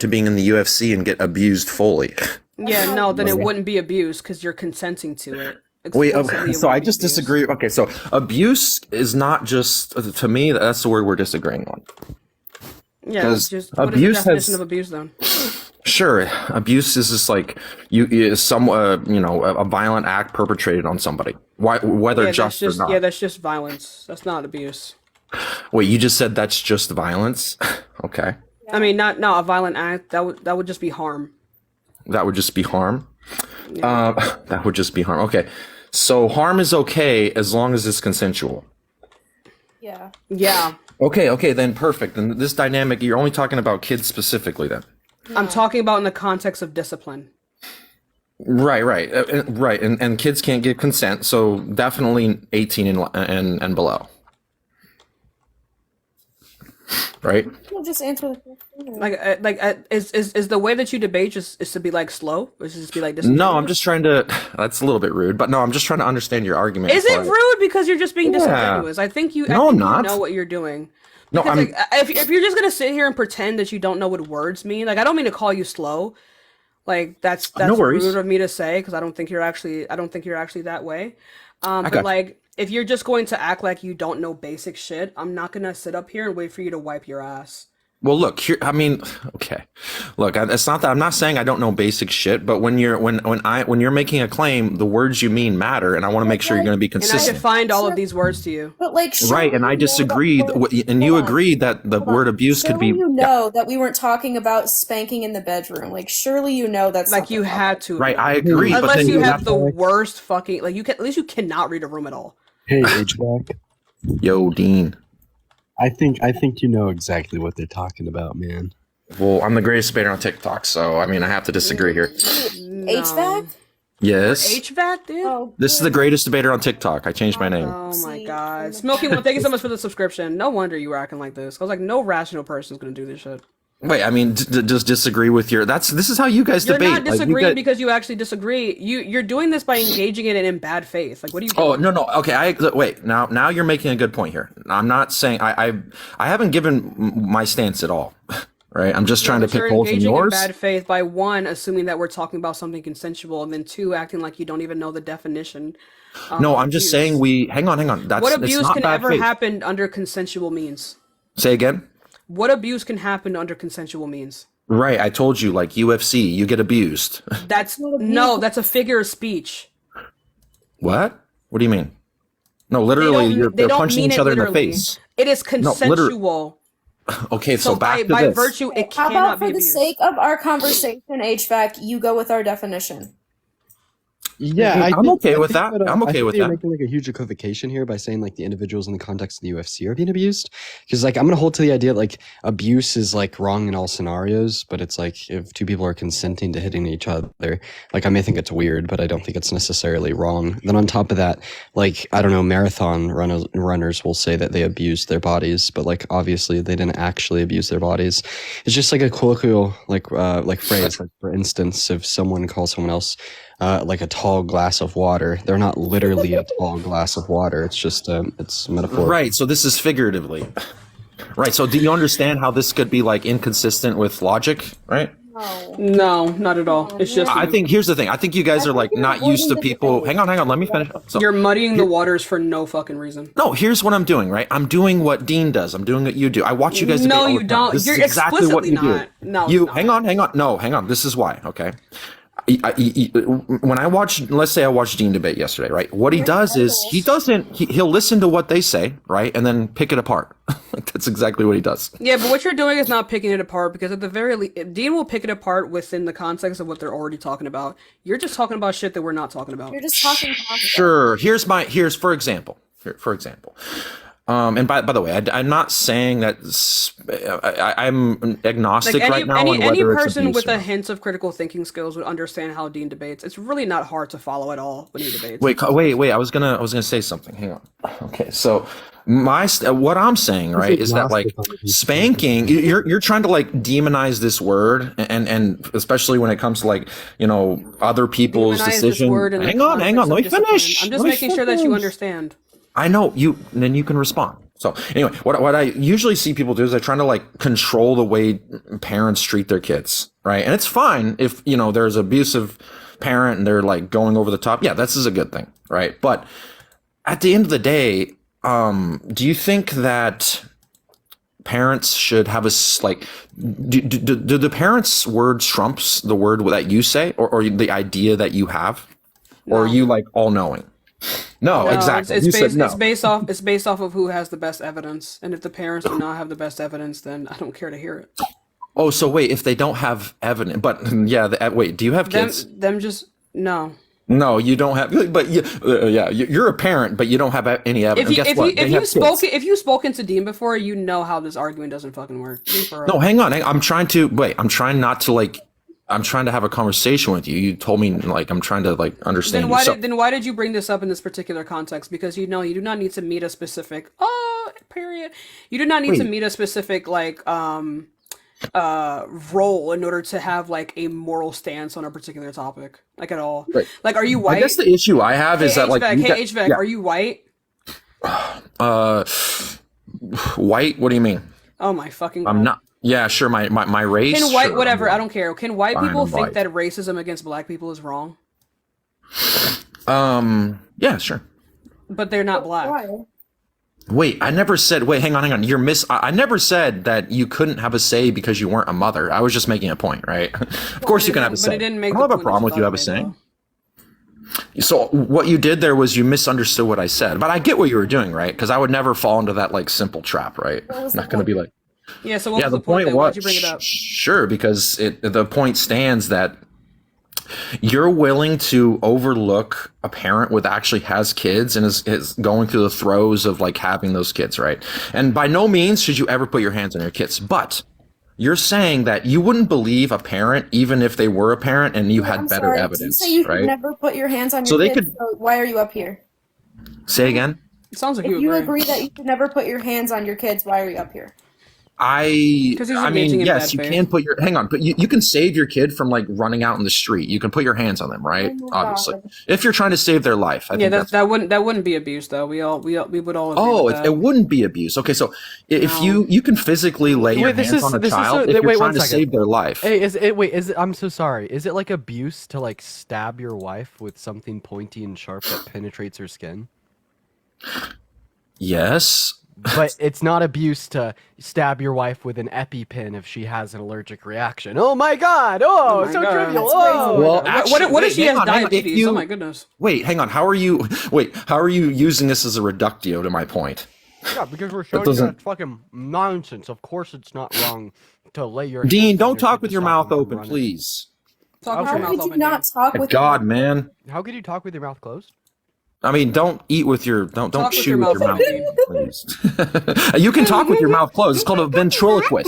to being in the UFC and get abused fully. Yeah, no, then it wouldn't be abuse because you're consenting to it. Wait, Explicitly, it so I wouldn't be just abuse. disagree. Okay, so abuse is not just, to me, that's the word we're disagreeing on. Yeah, 'Cause just what is the abuse definition has- of abuse then? Sure, abuse is just like a violent act perpetrated on somebody, whether Yeah, just or not. yeah, that's just violence. That's not abuse. Wait, you just said that's just violence? Okay, I mean, not a violent act. That would just be harm. that would just be harm. That would just be harm. Okay, so harm is okay as long as it's consensual. Yeah. Yeah, Okay, then perfect. And this dynamic, you're only talking about kids specifically then. I'm talking about in the context of discipline. Right, right, and kids can't give consent, so definitely 18 and below. Right? You'll just answer the question. Is the way that you debate just is to be like slow? Or is it just be like this? No, I'm just trying to. That's a little bit rude, but no, I'm just trying to understand your argument. Is it rude because you're just being Yeah. disingenuous? I think you. No, I think I'm not. You know what you're doing. No, Because, I'm. like, if you're just gonna sit here and pretend that you don't know what words mean, like I don't mean to call you slow, like that's No worries. rude of me to say because I don't think you're actually that way. I But got you. like if you're just going to act like you don't know basic shit, I'm not gonna sit up here and wait for you to wipe your ass. Well, look here. I mean, okay. Look, it's not that I'm not saying I don't know basic shit, but when you're making a claim, the words you mean matter, and I want to make sure you're going to be And I consistent. defined all of these words to you. But like, Right, and I disagreed, and you agreed that the word abuse could be. You know that we weren't talking about spanking in the bedroom. Like, surely you know that's Like you had to. Right, I agree, but Unless then you have have the worst fucking like you can at least you cannot read a room at all. Hey, HVAC. Yo, Dean. I think you know exactly what they're talking about, man. Well, I'm the greatest debater on TikTok, so I mean, I have to disagree here. HVAC. Yes. HVAC, dude. Oh, This is the greatest debater on TikTok. I changed my name. Oh my god. Smoky One, thank you so much for the subscription. No wonder you were acting like this. I was like, no rational person's gonna do this shit. Wait, I mean, just disagree with your. This is how you guys You're debate. not disagreeing because you actually disagree. You're doing this by engaging in it in bad faith. Like, what are you doing? Oh no. Okay, wait. Now you're making a good point here. I'm not saying I haven't given my stance at all. Right. I'm just trying to pick You're holes in engaging in yours. bad faith by one, assuming that we're talking about something consensual, and then two, acting like you don't even know the definition. No, I'm just saying hang on. That's what it's abuse not can bad ever faith. happen under consensual means? Say again. What abuse can happen under consensual means? Right. I told you, like UFC, you get abused. That's a figure of speech. What? What do you mean? No, literally, they're punching each other in the face. It is consensual. Okay, so back to by this. virtue, it How cannot about be for the abused. sake of our conversation, HVAC, you go with our definition? Yeah, I'm okay with that. I'm okay with you're that. making like a huge equivocation here by saying like the individuals in the context of the UFC are being abused. Because like I'm gonna hold to the idea that, like abuse is like wrong in all scenarios, but it's like if two people are consenting to hitting each other, like I may think it's weird, but I don't think it's necessarily wrong. Then on top of that, like I don't know, marathon runners will say that they abused their bodies, but like obviously they didn't actually abuse their bodies. It's just like a colloquial like phrase. Like for instance, if someone calls someone else like a tall glass of water, they're not literally a tall glass of water. It's just it's metaphor. Right. So this is figuratively. Right. So do you understand how this could be like inconsistent with logic? Right. No, not at all. It's just I think here's the thing. I think you guys are like not used to people. Hang on. Let me finish. So, you're muddying the waters for no fucking reason. no, here's what I'm doing. Right. I'm doing what Dean does. I'm doing what you do. I watch you guys. No, debate all you the time. don't. This You're is exactly what you explicitly do. not. No, You it's not. hang on. No, hang on. This is why. Okay. When I watch, let's say I watched Dean debate yesterday, right? What he does is he'll listen to what they say, right, and then pick it apart. That's exactly what he does. Yeah, but what you're doing is not picking it apart because at the very least, Dean will pick it apart within the context of what they're already talking about. You're just talking about shit that we're not talking about. You're just talking. Sure. Here's for example. And by the way, I'm not saying that I'm agnostic right now on any whether it's person abuse with or a not. hint of critical thinking skills would understand how Dean debates. It's really not hard to follow at all when he debates. Wait. I was gonna say something. Hang on. Okay, so what I'm saying, right, is that like spanking, you're trying to like demonize this word, and especially when it comes to like other people's decisions. Hang on, let me finish. I'm just making sure that you understand. I know you. Then you can respond. So anyway, what I usually see people do is they're trying to like control the way parents treat their kids, right? And it's fine if there's an abusive parent and they're like going over the top. Yeah, this is a good thing, right? But at the end of the day, do you think that parents should have do the parents' word trumps the word that you say, or the idea that you have, or are you like all knowing? No, exactly. It's based off of who has the best evidence, and if the parents do not have the best evidence, then I don't care to hear it. Oh, so wait, if they don't have evidence, but yeah, wait, do you have kids? No. No, you don't have. But you're a parent, but you don't have any evidence. If you've spoken to Dean before, you know how this argument doesn't fucking work. No, hang on. I'm trying not to like. I'm trying to have a conversation with you. You told me like I'm trying to like understand. Then why did you bring this up in this particular context? Because you do not need to meet a specific period. You do not need to meet a specific like role in order to have like a moral stance on a particular topic, like at all. Right. Like, are you white? I guess the issue I have is that like HVAC, are you white? White? What do you mean? Oh my fucking God. I'm not. Yeah, sure. My race. Can white, whatever. I don't care. Can white people think that racism against black people is wrong? Yeah, sure. But they're not black. Why? Wait, I never said. Wait, hang on. I never said that you couldn't have a say because you weren't a mother. I was just making a point, right? Of course, you can have a say. But it didn't make. I don't have a problem with you have a say. So what you did there was you misunderstood what I said, but I get what you were doing, right? Because I would never fall into that like simple trap, right? I'm not going to be like. Yeah. So what was the point? Why'd you bring it up? Sure, because the point stands that you're willing to overlook a parent with actually has kids and is going through the throes of like having those kids, right? And by no means should you ever put your hands on your kids, but you're saying that you wouldn't believe a parent even if they were a parent and you had better evidence, you say you right? could never put your hands on your kids. So why are you up here? Say again. It sounds like if you agree that you should never put your hands on your kids, why are you up here? I mean, yes, you can put your, hang on, but you can save your kid from like running out in the street. You can put your hands on them, right? Oh obviously, if you're trying to save their life. I think that wouldn't be abuse though. We would all agree with that. It wouldn't be abuse. Okay, so if you can physically lay your hands on a child if you're trying to save their life. Hey, I'm so sorry. Is it like abuse to like stab your wife with something pointy and sharp that penetrates her skin? Yes. But it's not abuse to stab your wife with an EpiPen if she has an allergic reaction. Oh my God! Oh, so trivial! Oh, well, what if she has diabetes? Oh my goodness! Wait, hang on. How are you using this as a reductio to my point? Yeah, because we're showing you that fucking nonsense. Of course, it's not wrong to lay your. Dean, don't talk with your mouth open, please. How could you not talk with? God, man. How could you talk with your mouth closed? I mean, don't eat with your don't chew with your mouth, please. You can talk with your mouth closed. It's called a ventriloquist.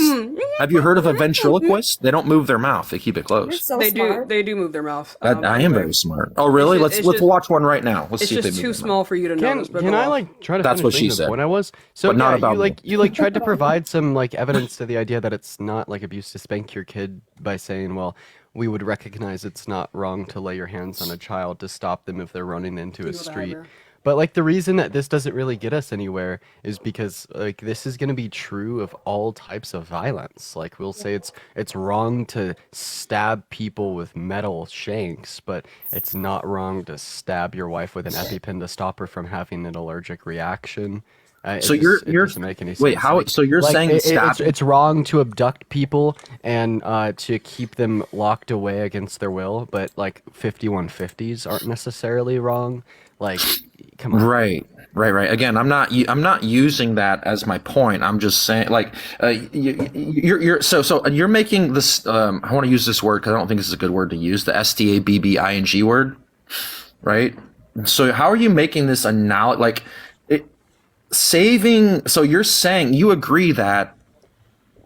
Have you heard of a ventriloquist? They don't move their mouth; they keep it closed. So they do move their mouth. I am very smart. Oh, really? Let's watch one right now. Let's see if they move. It's just too small for you to notice. Can I like try to? That's what she said. When I was so not about you tried to provide some like evidence to the idea that it's not like abuse to spank your kid by saying, well, we would recognize it's not wrong to lay your hands on a child to stop them if they're running into a street. But like the reason that this doesn't really get us anywhere is because like this is going to be true of all types of violence. Like we'll say it's wrong to stab people with metal shanks, but it's not wrong to stab your wife with an EpiPen to stop her from having an allergic reaction. So you're doesn't make any sense. Wait, how? So you're saying it's wrong to abduct people and to keep them locked away against their will, but like 5150s aren't necessarily wrong. Like, come on. Right. Again, I'm not using that as my point. I'm just saying, like, you're making this. I want to use this word because I don't think this is a good word to use. The STABBING word, right? So how are you making this analogy? Like, So you're saying you agree that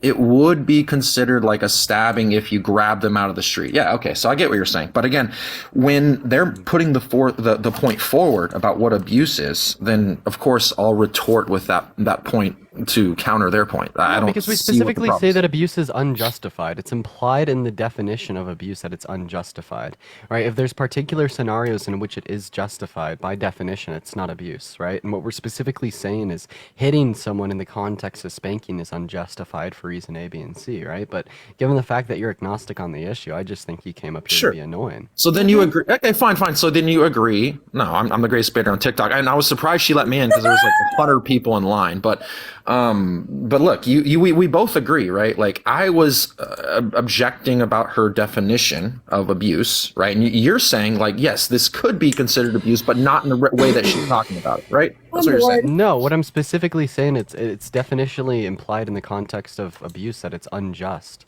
it would be considered like a stabbing if you grab them out of the street. Yeah, okay, so I get what you're saying. But again, when they're putting the point forward about what abuse is, then of course I'll retort with that point to counter their point. I don't because we see what the specifically problem say is. that abuse is unjustified. It's implied in the definition of abuse that it's unjustified, right? If there's particular scenarios in which it is justified, by definition, it's not abuse, right? And what we're specifically saying is hitting someone in the context of spanking is unjustified for reason A, B, and C, right? But given the fact that you're agnostic on the issue, I just think you came up here Sure. to be annoying. So then you agree. Okay, fine. So then you agree. No, I'm the greatest debater on TikTok, and I was surprised she let me in because there was like 100 people in line. But look, we both agree, right? Like I was objecting about her definition of abuse, right? And you're saying like, yes, this could be considered abuse, but not in the way that she's talking about it, right? That's what you're saying. No, what I'm specifically saying, it's definitionally implied in the context of abuse that it's unjust.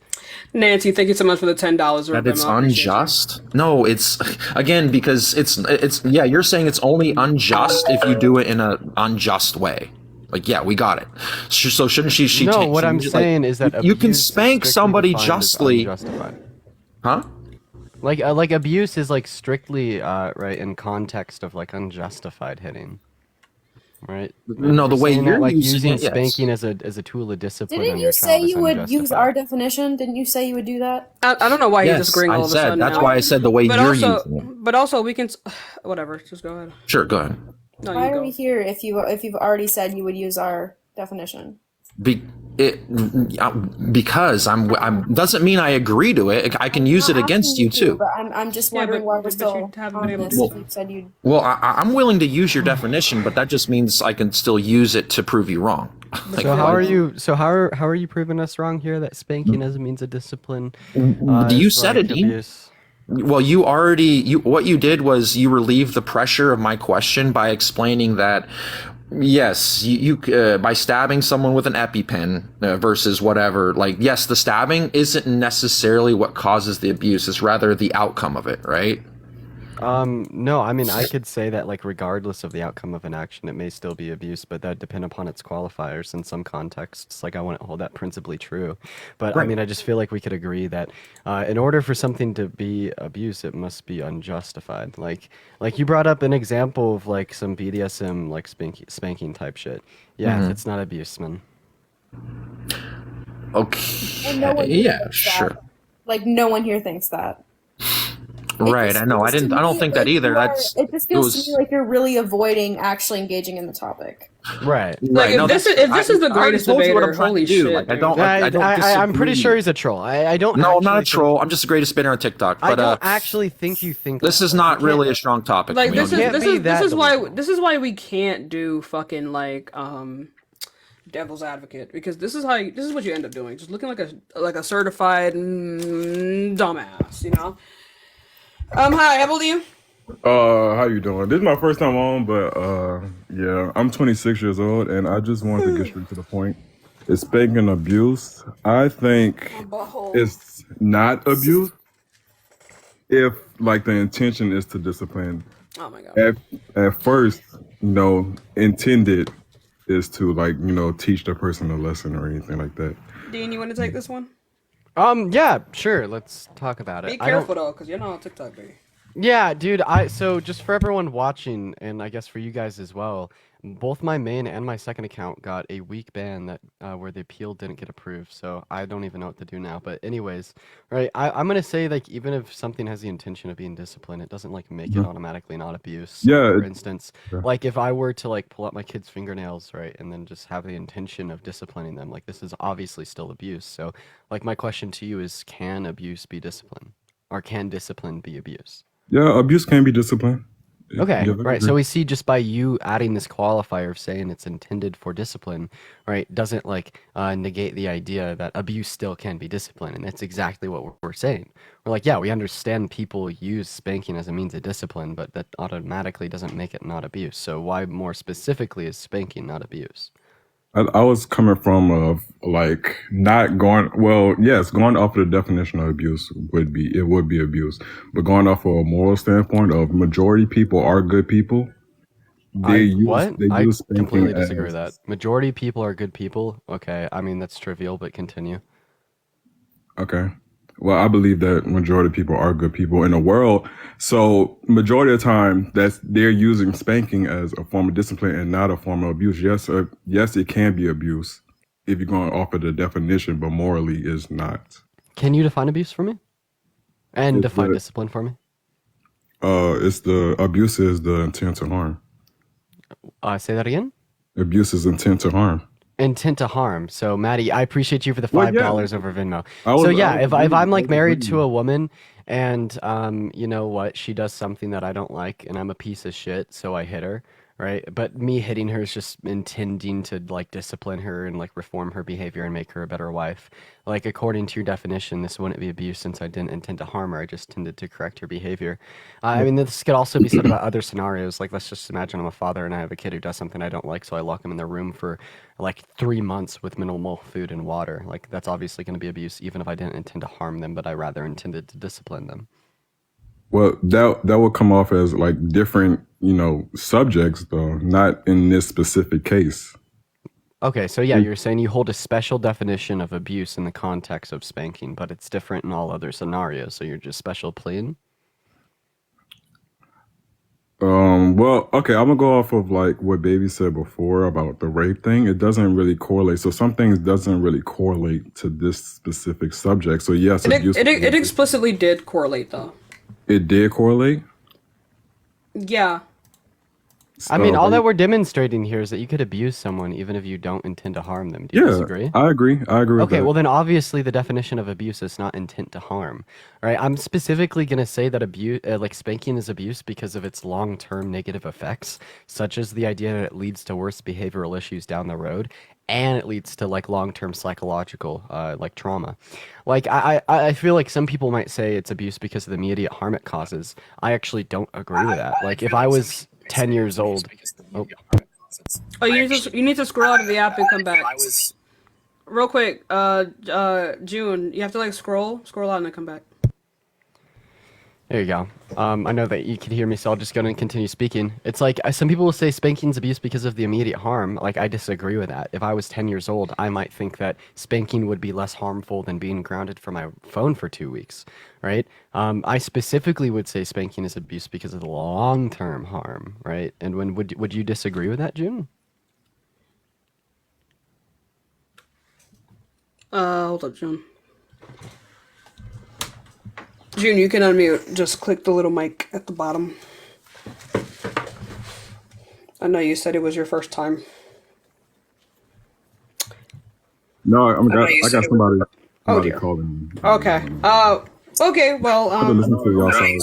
Nancy, thank you so much for the $10. That it's unjust? No, it's again because it's yeah. You're saying it's only unjust if you do it in an unjust way. Like yeah, we got it. So shouldn't she? No, what I'm saying is that you can abuse is spank strictly somebody defined as justly, unjustified. huh? Like abuse is like strictly right in context of like unjustified hitting. Right? No, the We're way saying you're that, like using it, yes. spanking as a tool of discipline. Didn't on you your say child is you would use unjustified. our definition? Didn't you say you would do that? I don't know why he's Yes, disagreeing all I of a said sudden. that's now. why I said the way But you're also, using it. but also we can. Whatever, just go ahead. Sure, go ahead. No, Why you are go. we here if you've already said you would use our definition? Because I'm doesn't mean I agree to it. I can use it against you too. But I'm just wondering why we're still on this. You said you. Well, I'm willing to use your definition, but that just means I can still use it to prove you wrong. So how are you? So how are you proving us wrong here? That spanking as a means of discipline. You is said like it, Dean. abuse? Well, what you did was you relieved the pressure of my question by explaining that yes, you by stabbing someone with an EpiPen versus whatever, like yes, the stabbing isn't necessarily what causes the abuse; it's rather the outcome of it, right? No, I mean, I could say that, like, regardless of the outcome of an action, it may still be abuse, but that depend upon its qualifiers in some contexts. Like, I wouldn't hold that principally true. But, I mean, I just feel like we could agree that in order for something to be abuse, it must be unjustified. Like you brought up an example of, like, some BDSM, like, spanking type shit. Yeah, it's not abuse, man. Okay. And no one Yeah, thinks sure. that. Like, no one here thinks that. Right, I know. I don't think that either. It just feels to me like you're really avoiding actually engaging in the topic. Right. Like if this is the greatest debater, holy shit! Like, dude. I'm pretty sure he's a troll. I don't. No, I'm not a actually troll. I'm just the greatest debater on TikTok. But I don't actually think you think this is not really a strong topic. Like for me. this is why we can't do fucking like devil's advocate, because this is what you end up doing, just looking like a certified dumbass, you know. Hi, how old are you? How you doing? This is my first time on, but yeah, I'm 26 years old, and I just wanted to get straight to the point. It's spanking abuse. I think it's not abuse if, like, the intention is to discipline. Oh my god. At first, intended is to, like, teach the person a lesson or anything like that. Dean, you want to take this one? Yeah, sure. Let's talk about it. Be careful though, because you're not on TikTok, baby. Yeah, dude. So just for everyone watching, and I guess for you guys as well, both my main and my second account got a week ban that where the appeal didn't get approved. So I don't even know what to do now. But anyways, right? I'm gonna say, like, even if something has the intention of being disciplined, it doesn't like make it automatically not abuse. Yeah. For instance, like if I were to like pull up my kid's fingernails, right, and then just have the intention of disciplining them, like this is obviously still abuse. So, like, my question to you is, can abuse be discipline, or can discipline be abuse? Yeah, abuse can be discipline. Okay, Yeah, right. So we see just by you adding this qualifier of saying it's intended for discipline, right, doesn't like negate the idea that abuse still can be discipline. And that's exactly what we're saying. We're like, yeah, we understand people use spanking as a means of discipline, but that automatically doesn't make it not abuse. So why more specifically is spanking not abuse? I was coming from like not going going off of the definition of abuse would be abuse, but going off of a moral standpoint of majority people are good people, they I use spanking completely disagree with as that. Majority of people are good people. Okay, I mean that's trivial, but continue. okay. Well, I believe that majority of people are good people in the world. So majority of the time they're using spanking as a form of discipline and not a form of abuse. Yes, it can be abuse if you're going off of the definition, but morally is not. Can you define abuse for me? And It's define the discipline for me? it's the abuse is the intent to harm. Say that again? Abuse is intent to harm. Intent to harm. So Maddie, I appreciate you for the Well, $5 yeah. over Venmo. I was, So I yeah, was if I'm agreeing. I like was married to agreeing. a woman and you know what, she does something that I don't like and I'm a piece of shit, so I hit her, right? But me hitting her is just intending to like discipline her and like reform her behavior and make her a better wife. Like according to your definition, this wouldn't be abuse since I didn't intend to harm her. I just tended to correct her behavior. I mean, this could also be said about other scenarios. Like, let's just imagine I'm a father and I have a kid who does something I don't like, so I lock him in their room for like 3 months with minimal food and water. Like, that's obviously going to be abuse, even if I didn't intend to harm them, but I rather intended to discipline them. Well, that would come off as like different, subjects though, not in this specific case. Okay, so yeah, you're saying you hold a special definition of abuse in the context of spanking, but it's different in all other scenarios, so you're just special pleading? Well, okay, I'm gonna go off of like what Baby said before about the rape thing. It doesn't really correlate. So some things doesn't really correlate to this specific subject. So yes, abuse. It explicitly did correlate though. It did correlate. Yeah. I mean, all that we're demonstrating here is that you could abuse someone even if you don't intend to harm them. Do you disagree? I agree. I agree with Okay, that. well then obviously the definition of abuse is not intent to harm, right? I'm specifically going to say that abuse, like spanking is abuse because of its long-term negative effects, such as the idea that it leads to worse behavioral issues down the road, and it leads to like long-term psychological like trauma. Like I feel like some people might say it's abuse because of the immediate harm it causes. I actually don't agree with that. Like if I was 10 years old. Oh, you need to scroll out of the app and come back. Real quick, June, you have to like scroll out and then come back. There you go. I know that you can hear me, so I'll just go and continue speaking. It's like some people will say spanking's abuse because of the immediate harm. Like, I disagree with that. If I was 10 years old, I might think that spanking would be less harmful than being grounded from my phone for 2 weeks, right? I specifically would say spanking is abuse because of the long-term harm, right? And when would you disagree with that, June? Hold up, June. June, you can unmute. Just click the little mic at the bottom. I know you said it was your first time. No, I got somebody calling me. Okay. Okay. Well, I have to listen to y'all side.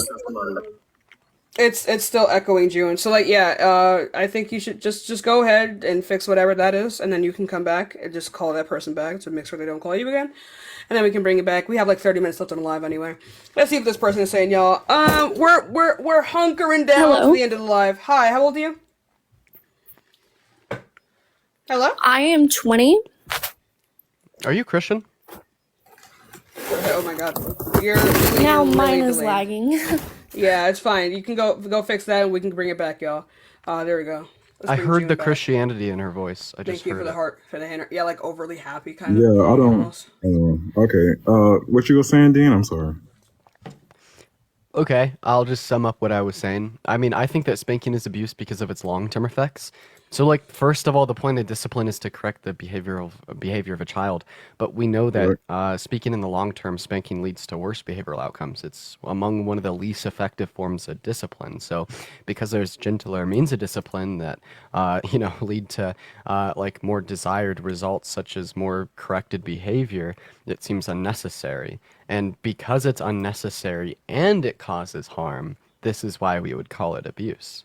it's still echoing, June. So like, yeah. I think you should just go ahead and fix whatever that is, and then you can come back and just call that person back to make sure they don't call you again. And then we can bring it back. We have like 30 minutes left on the live anyway. Let's see if this person is saying, y'all. We're hunkering down to the end of the live. Hi, how old are you? Hello? I am 20. Are you Christian? Oh my god. You're Now really mine is delayed. lagging. Yeah, it's fine. You can go fix that and we can bring it back, y'all. There we go. I heard the Christianity in her voice. Thank you for the heart, for the hand. Yeah, like overly happy kind of. Yeah, I don't. Okay. What you were saying, Dean? I'm sorry. Okay, I'll just sum up what I was saying. I mean, I think that spanking is abuse because of its long-term effects. So, like, first of all, the point of discipline is to correct the behavior of a child. But we know that speaking in the long term, spanking leads to worse behavioral outcomes. It's among one of the least effective forms of discipline. So, because there's gentler means of discipline that lead to like more desired results, such as more corrected behavior, it seems unnecessary. And because it's unnecessary and it causes harm, this is why we would call it abuse.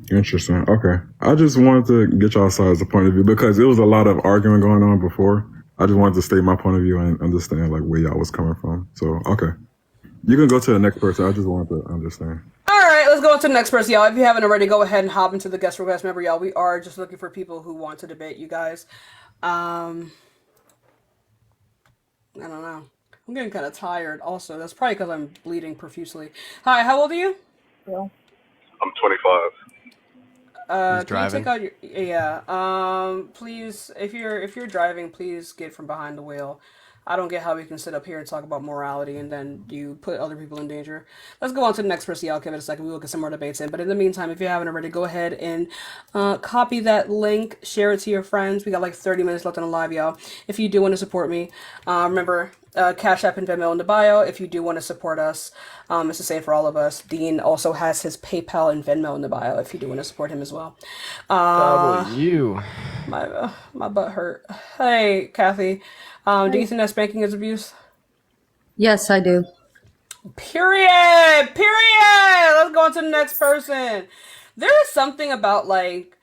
Interesting. Okay. I just wanted to get y'all side's point of view because there was a lot of arguing going on before. I just wanted to state my point of view and understand like where y'all was coming from. So, okay. You can go to the next person. I just wanted to understand. All right, let's go on to the next person, y'all. If you haven't already, go ahead and hop into the guest request. Remember, y'all, we are just looking for people who want to debate you guys. I don't know. I'm getting kind of tired also. That's probably because I'm bleeding profusely. Hi, how old are you? I'm 25. Who's can you take driving? out your please if you're driving, please get from behind the wheel. I don't get how we can sit up here and talk about morality and then you put other people in danger. Let's go on to the next person. Yeah, I'll give it a second. We will get some more debates in. But in the meantime, if you haven't already, go ahead and copy that link, share it to your friends. We got like 30 minutes left on the live, y'all. If you do want to support me, remember Cash App and Venmo in the bio. If you do want to support us, it's the same for all of us. Dean also has his PayPal and Venmo in the bio if you do want to support him as well. W. My butt hurt. Hey, Kathy. Do you think that spanking is abuse? Yes, I do. Period. Let's go on to the next person. There is something about like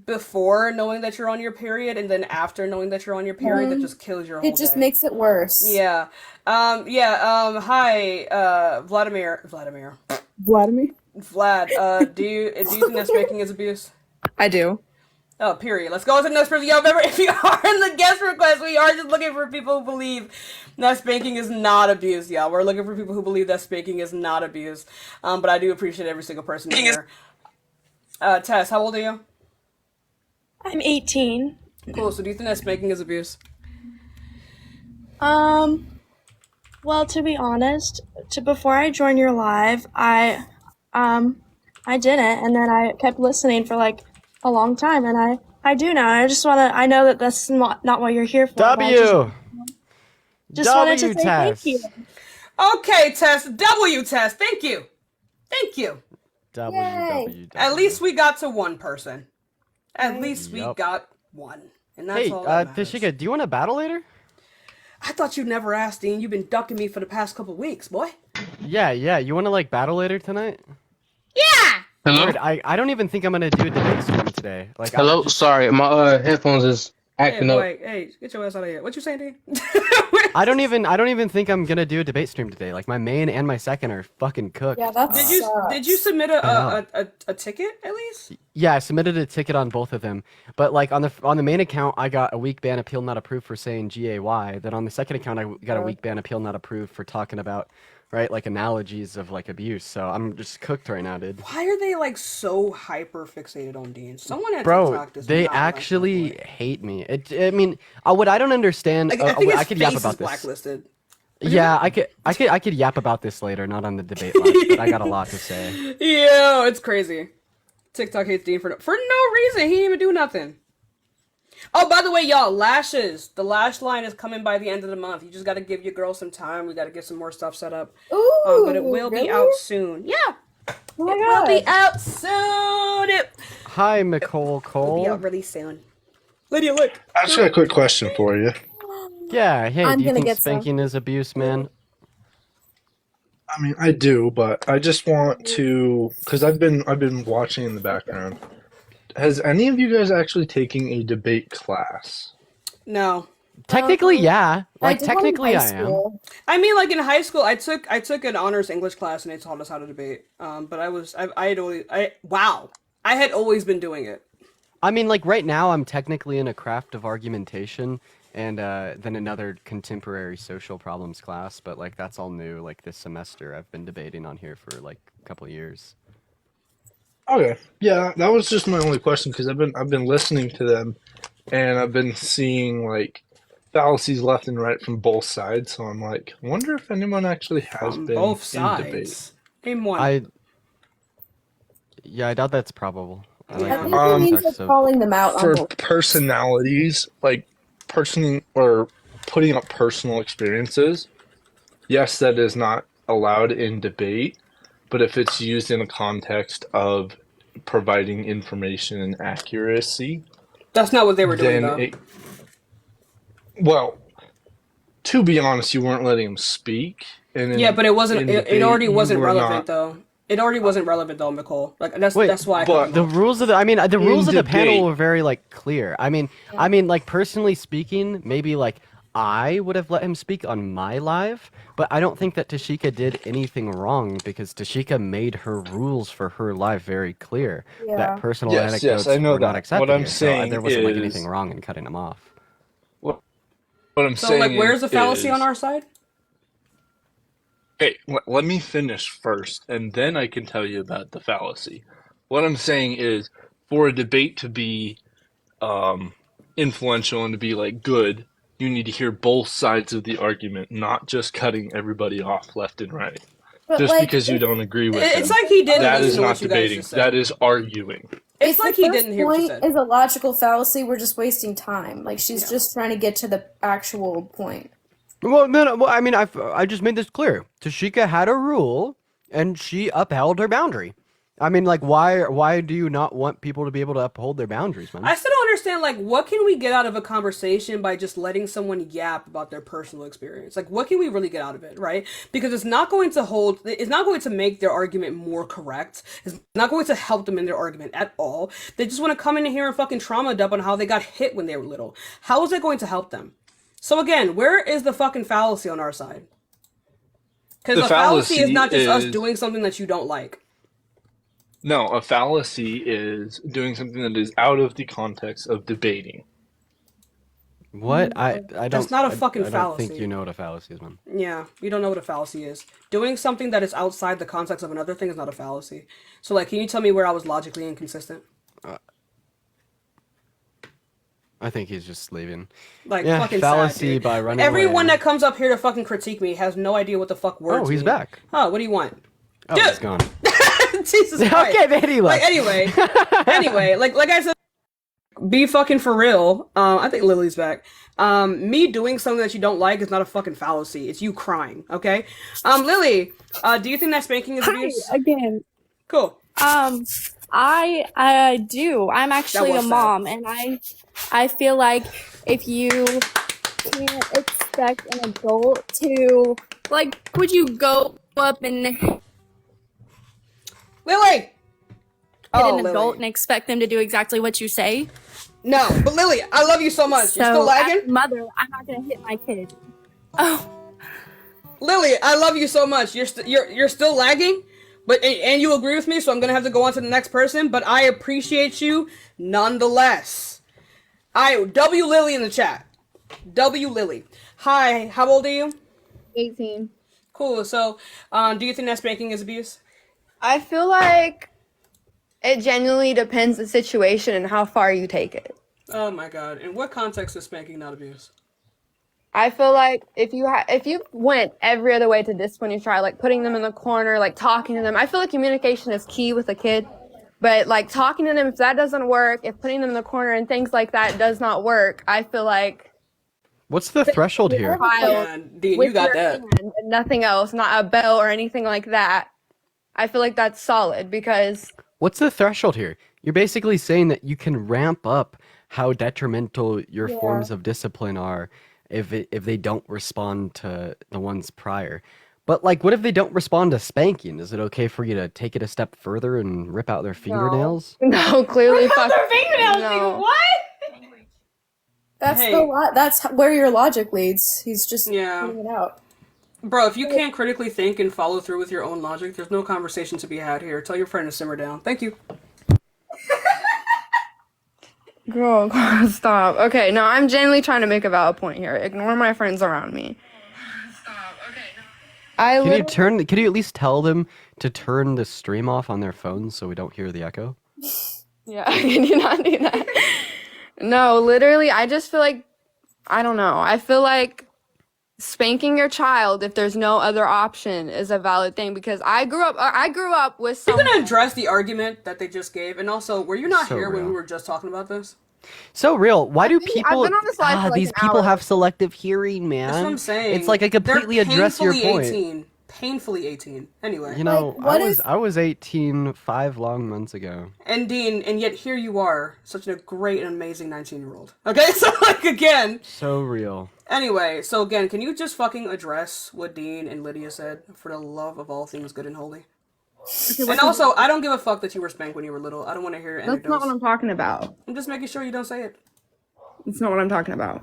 before knowing that you're on your period and then after knowing that you're on your period that just kills your whole It just day. makes it worse. Yeah. Hi, Vladimir. Vlad, do you think that spanking is abuse? I do. Oh, period. Let's go on to the next person. Yo, remember, if you are in the guest request, we are just looking for people who believe that spanking is not abuse, y'all. We're looking for people who believe that spanking is not abuse. But I do appreciate every single person here. Tess, how old are you? I'm 18. Cool. So do you think that spanking is abuse? Well, to be honest, before I joined your live, I didn't, and then I kept listening for like a long time, and I do now. I know that that's not what you're here for. W. Just wanted to say thank you. Okay, Tess. W, Tess. Thank you. W. At least we got to one person. At least we got one. And that's all that matters. Tashika, do you want to battle later? I thought you never asked, Dean. You've been ducking me for the past couple weeks, boy. Yeah. You want to like battle later tonight? Yeah! Hello? Lord, I don't even think I'm gonna do a debate stream today. Like, Hello? Sorry, my headphones is acting up. Hey, get your ass out of here. What you saying, Dean? I don't even think I'm gonna do a debate stream today. Like, my main and my second are fucking cooked. Yeah, that's Did you submit a ticket at least? Yeah, I submitted a ticket on both of them. But like on the main account, I got a week ban appeal not approved for saying GAY. Then on the second account, I got a week ban appeal not approved for talking about like analogies of like abuse. So I'm just cooked right now, dude. Why are they like so hyper fixated on Dean? Someone at Bro, TikTok does they not actually hate me. I mean, what I don't understand. I think his I could yap face about is this. blacklisted. Yeah, I could yap about this later, not on the debate live, but I got a lot to say. Yo, it's crazy. TikTok hates Dean for no reason. He didn't even do nothing. Oh, by the way, y'all, lashes. The lash line is coming by the end of the month. You just got to give your girl some time. We got to get some more stuff set up. Ooh, but it will be out soon. Yeah. Oh my It will be out soon. Hi, Nicole It'll Cole. be out really soon. Lydia, look. I just got a quick question for you. Yeah, hey, I'm do you gonna think get some. spanking is abuse, man? I mean, I do, but I just want to, because I've been watching in the background. Has any of you guys actually taken a debate class? No. Technically, yeah. Like, did one in technically, high I am. school. I mean, like in high school, I took an honors English class and they taught us how to debate. But I had always been doing it. I mean, like, right now, I'm technically in a craft of argumentation and then another contemporary social problems class, but, like, that's all new, like, this semester. I've been debating on here for, like, a couple of years. Okay, yeah, that was just my only question because I've been listening to them, and I've been seeing like fallacies left and right from both sides. So I'm like, I wonder if anyone actually has From been both in debate. sides. Name one. I doubt that's probable. I think it means like calling them out for on both. personalities, like putting up personal experiences. Yes, that is not allowed in debate. But if it's used in a context of providing information and accuracy, that's not what they were doing, though. Well, to be honest, you weren't letting him speak. And yeah, but it wasn't. It already wasn't relevant, not, though. It already wasn't relevant, though, Nicole. Like that's why. The rules of the rules of the panel were very like clear. I mean, like personally speaking, maybe like I would have let him speak on my live, but I don't think that Tashika did anything wrong because Tashika made her rules for her live very clear. Yeah. That personal anecdotes I know were not that. accepted What I'm here, saying so there wasn't like is- anything wrong in cutting him off. What I'm So, saying like, where's the fallacy is- on our side? Hey, let me finish first, and then I can tell you about the fallacy. What I'm saying is, for a debate to be influential and to be like good, you need to hear both sides of the argument, not just cutting everybody off left and right. But Just like, because you don't agree with It's him, like he didn't that listen is to not what you guys debating. just said. That is arguing. It's if like the he first didn't hear what you point said. is a logical fallacy, we're just wasting time. Like, she's just trying to get to the actual point. Well, no, well, I mean, I just made this clear. Tashika had a rule, and she upheld her boundary. I mean, like, why do you not want people to be able to uphold their boundaries, man? I still don't understand, like, what can we get out of a conversation by just letting someone yap about their personal experience? Like, what can we really get out of it, right? Because it's not going to make their argument more correct. It's not going to help them in their argument at all. They just want to come in here and fucking trauma dump on how they got hit when they were little. How is that going to help them? So again, where is the fucking fallacy on our side? Because the fallacy is not just us doing something that you don't like. No, a fallacy is doing something that is out of the context of debating. What? I don't. That's not a fucking I don't fallacy. think you know what a fallacy is, man. Yeah, you don't know what a fallacy is. Doing something that is outside the context of another thing is not a fallacy. So, like, can you tell me where I was logically inconsistent? I think he's just leaving. Like, yeah, fucking fallacy sad, by running Everyone away. that comes up here to fucking critique me has no idea what the fuck words he's mean. back. Oh, what do you want? Oh, Dude! he's gone. Jesus Christ. Okay, then he left. Like, anyway, like I said, be fucking for real. I think Lily's back. Me doing something that you don't like is not a fucking fallacy. It's you crying, okay? Lily, do you think that spanking is abuse? Again. Cool. I do. I'm actually a sad. mom, and I feel like if you can't expect an adult to, like, would you go up and hit Lily! an adult and expect them to do exactly what you say? No, but Lily, I love you so much. You're still So, as lagging? a mother, I'm not gonna hit my kid. Oh, Lily, I love you so much. You're still lagging, but and you agree with me, so I'm gonna have to go on to the next person. But I appreciate you nonetheless. W Lily in the chat. W Lily. Hi, how old are you? 18. Cool. So, do you think that spanking is abuse? I feel like it genuinely depends the situation and how far you take it. Oh my god! In what context is spanking not abuse? I feel like if you went every other way to discipline your child, like putting them in the corner, like talking to them, I feel like communication is key with a kid. But like talking to them, if that doesn't work, if putting them in the corner and things like that does not work, I feel like What's the threshold here? Dean, you got that. And nothing else, not a bell or anything like that. I feel like that's solid because What's the threshold here? You're basically saying that you can ramp up how detrimental your forms of discipline are if they don't respond to the ones prior. But like, what if they don't respond to spanking? Is it okay for you to take it a step further and rip out their fingernails? No, clearly Rip out fuck. their fingernails, No. what? That's where your logic leads. He's just pointing it out. Bro, if you can't critically think and follow through with your own logic, there's no conversation to be had here. Tell your friend to simmer down. Thank you. Girl, stop. Okay, no, I'm genuinely trying to make a valid point here. Ignore my friends around me. Can you at least tell them to turn the stream off on their phones so we don't hear the echo? Yeah, can you not do that? No, literally, I just feel like, I don't know. I feel like spanking your child if there's no other option is a valid thing because I grew up with someone. You're gonna address the argument that they just gave, and also, were you not So here when real. we were just talking about this? So real. Why do people? I've been on this live for like these an people hour. have selective hearing, man. That's what I'm saying. It's like I completely They're address your painfully point. 18. Painfully 18. Anyway. You know, I was 18 5 long months ago. And Dean, and yet here you are, such a great and amazing 19-year-old. Okay, so like again. So real. Anyway, so again, can you just fucking address what Dean and Lydia said for the love of all things good and holy? And also, I don't give a fuck that you were spanked when you were little. I don't want to hear anecdotes. That's not what I'm talking about. I'm just making sure you don't say it. That's not what I'm talking about.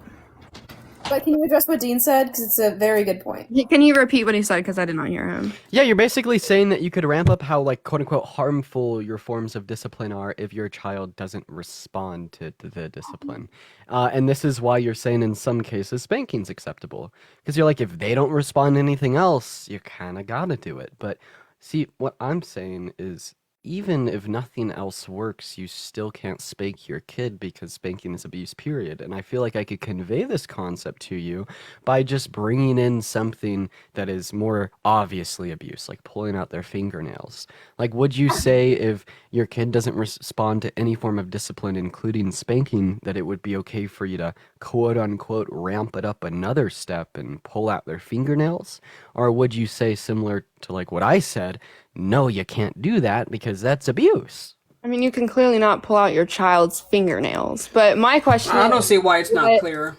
But can you address what Dean said? Because it's a very good point. Can you repeat what he said? Because I did not hear him. Yeah, you're basically saying that you could ramp up how, like, quote unquote, harmful your forms of discipline are if your child doesn't respond to the discipline. And this is why you're saying in some cases spanking's acceptable. Because you're like, if they don't respond to anything else, you kind of gotta do it. But see, what I'm saying is even if nothing else works, you still can't spank your kid because spanking is abuse, period. And I feel like I could convey this concept to you by just bringing in something that is more obviously abuse, like pulling out their fingernails. Like, would you say if your kid doesn't respond to any form of discipline, including spanking, that it would be okay for you to quote unquote ramp it up another step and pull out their fingernails? Or would you say, similar to like what I said, no, you can't do that because that's abuse? I mean, you can clearly not pull out your child's fingernails, but my question I don't see why it's not clear.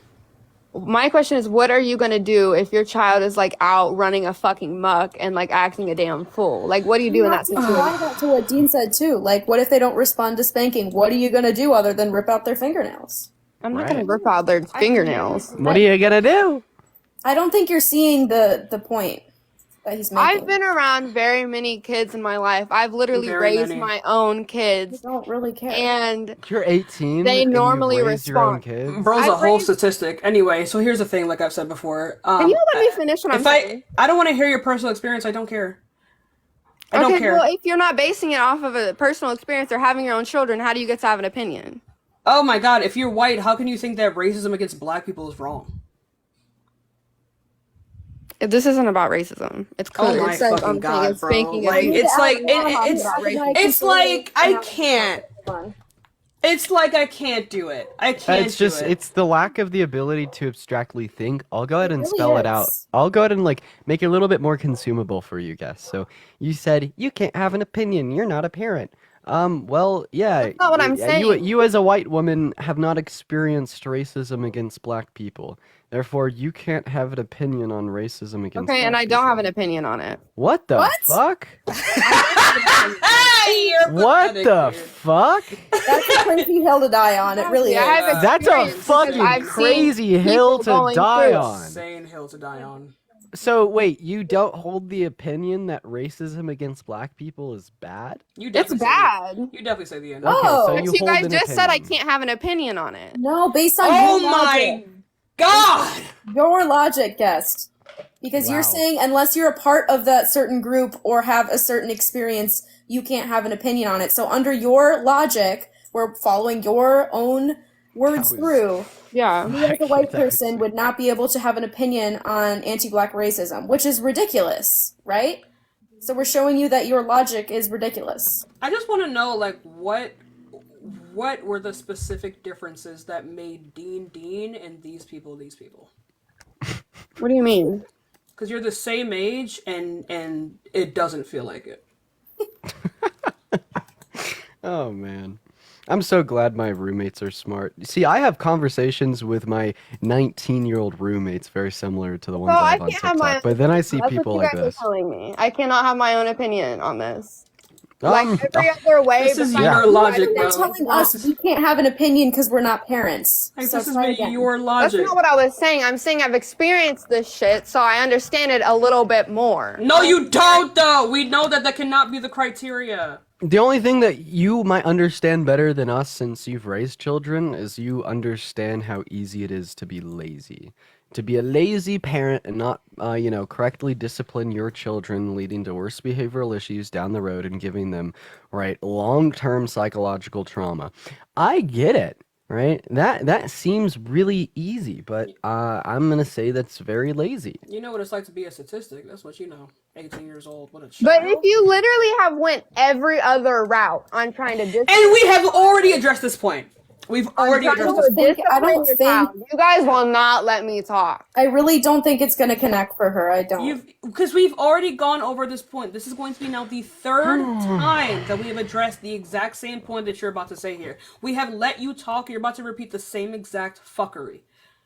My question is, what are you gonna do if your child is like out running a fucking muck and like acting a damn fool? Like, what do you do in that situation? Apply that to what Dean said too. Like, what if they don't respond to spanking? What are you gonna do other than rip out their fingernails? I'm not gonna rip out their fingernails. What are you gonna do? I don't think you're seeing the point that he's making. I've been around very many kids in my life. I've literally raised my own kids. I don't really care. And You're 18. they and normally you've raised your own respond. kids. Bro's a whole statistic. Anyway, so here's the thing, like I've said before. Can you let me finish what I'm saying? I don't want to hear your personal experience. I don't care. I don't care. Well, if you're not basing it off of a personal experience or having your own children, how do you get to have an opinion? Oh my god, if you're white, how can you think that racism against black people is wrong? This isn't about racism. It's clear. Oh my fucking god, bro. Like, it's like I can't. It's like I can't do it. I can't It's just, do it. it's the lack of the ability to abstractly think. I'll go ahead and really spell it out. is. I'll go ahead and like make it a little bit more consumable for you guys. So you said you can't have an opinion. You're not a parent. Well, yeah. That's not what I'm saying. You as a white woman have not experienced racism against black people. Therefore, you can't have an opinion on racism against Okay, and black I don't people. have an opinion on it. What the fuck? You're What pathetic, the dude. fuck? That's a crazy hill to die on. It really Yeah, I have is. That's a experience because fucking I've seen crazy hill people to going die through. on. Insane hill to die on. So wait, you don't hold the opinion that racism against black people is bad? You It's definitely say bad. You definitely say the end. Okay, Oh. so But you you hold guys an just said I opinion. can't have an opinion on it. No, based on Oh your my logic. god! Your logic, guest. Because you're Wow. saying unless you're a part of that certain group or have a certain experience, you can't have an opinion on it. So under your logic, we're following your own words That was- through. Yeah. You as a white person would not be able to have an opinion on anti-black racism, which is ridiculous, right? So we're showing you that your logic is ridiculous. I just want to know, like, what were the specific differences that made Dean and these people? What do you mean? Because you're the same age, and it doesn't feel like it. Oh man. I'm so glad my roommates are smart. See, I have conversations with my 19-year-old roommates very similar to the ones So I I have on can't have TikTok. my. But then I see That's people what you like guys this. are telling me. I cannot have my own opinion on this. Like every other way. This is besides- your logic, You're bro. telling us we can't have an opinion because we're not parents. Like, So this is try again. your That's logic. not what I was saying. I'm saying I've experienced this shit, so I understand it a little bit more. No, you don't, though. We know that cannot be the criteria. The only thing that you might understand better than us since you've raised children is you understand how easy it is to be lazy. To be a lazy parent and not, correctly discipline your children, leading to worse behavioral issues down the road and giving them, right, long-term psychological trauma. I get it, right? That seems really easy, but I'm gonna say that's very lazy. You know what it's like to be a statistic. That's what you know. 18 years old. What a child. But if you literally have went every other route on trying to And we have already addressed this point. We've already addressed this point. I don't think you guys will not let me talk. I really don't think it's going to connect for her. I don't. Because we've already gone over this point. This is going to be now the third time that we have addressed the exact same point that you're about to say here. We have let you talk. You're about to repeat the same exact fuckery.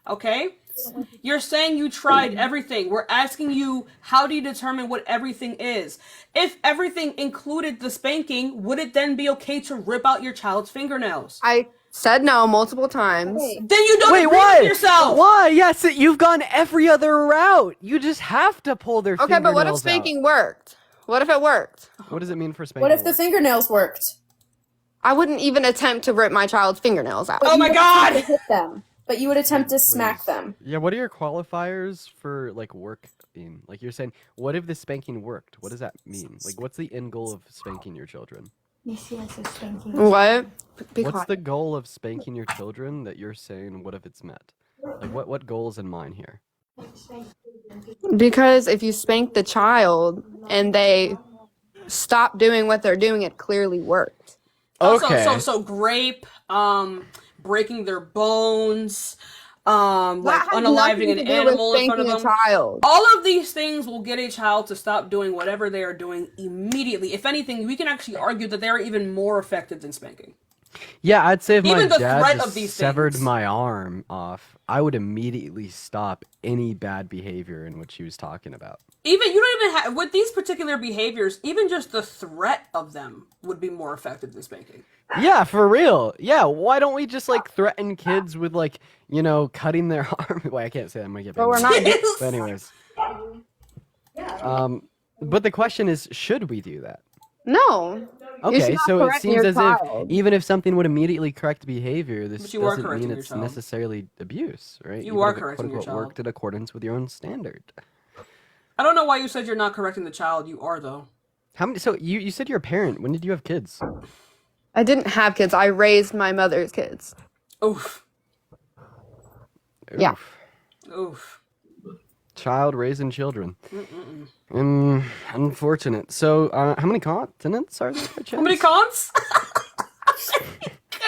Okay? You're saying you tried everything. We're asking you, how do you determine what everything is? If everything included the spanking, would it then be okay to rip out your child's fingernails? I said no multiple times. Then you don't Wait, agree why? with yourself. Why? Yes, you've gone every other route. You just have to pull their Okay, fingernails but what if out. spanking worked? What if it worked? What does it mean for spanking? What if the fingernails worked? I wouldn't even attempt to rip my child's fingernails out. But you would attempt to hit them. But you would attempt to smack Please. them. Yeah, what are your qualifiers for like working? Like you're saying, what if the spanking worked? What does that mean? Like what's the end goal of spanking your children? What? What's the goal of spanking your children that you're saying? What if it's met? Like, what goal is in mind here? Because if you spank the child and they stop doing what they're doing, it clearly worked. Okay. So grape, breaking their bones, like unaliving an animal in front of them. All of these things will get a child to stop doing whatever they are doing immediately. If anything, we can actually argue that they are even more effective than spanking. Yeah, I'd say if Even my the dad threat just of these severed things. my arm off, I would immediately stop any bad behavior in which he was talking about. Even you don't even have with these particular behaviors. Even just the threat of them would be more effective than spanking. Yeah, for real. Yeah, why don't we just like threaten kids with like, you know, cutting their arm? Wait, I can't say that. I'm gonna get. But we're not. But anyways. But the question is, should we do that? No. Okay, so it seems as if even if something would immediately correct behavior, this doesn't mean it's necessarily abuse, right? You are correcting your child. Worked in accordance with your own standard. I don't know why you said you're not correcting the child. You are though. How many? So you said you're a parent. When did you have kids? I didn't have kids. I raised my mother's kids. Oof. Yeah. Oof. Child raising children. Unfortunate. So, how many continents are there? How many cons?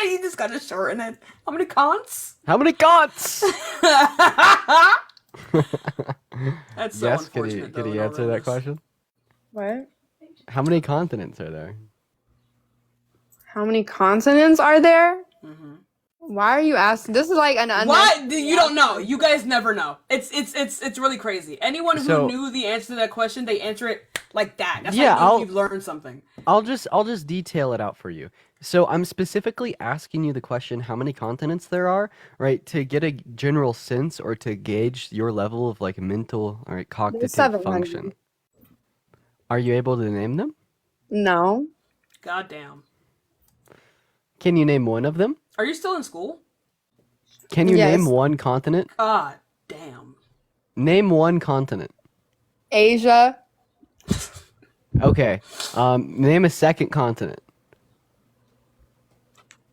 You just gotta shorten it. How many cons? How many cons? That's so yes, unfortunate. Could he answer that question? What? How many continents are there? How many consonants are there? Mm-hmm. Why are you asking? This is like an Why? You don't know. You guys never know. It's really crazy. Anyone who knew the answer to that question, they answer it like that. That's how you've learned something. I'll just detail it out for you. So I'm specifically asking you the question, how many continents there are, right? To get a general sense or to gauge your level of like mental or cognitive function. Are you able to name them? No. Goddamn. Can you name one of them? Are you still in school? Can you name one continent? God damn. Name one continent. Asia. Okay. Name a second continent.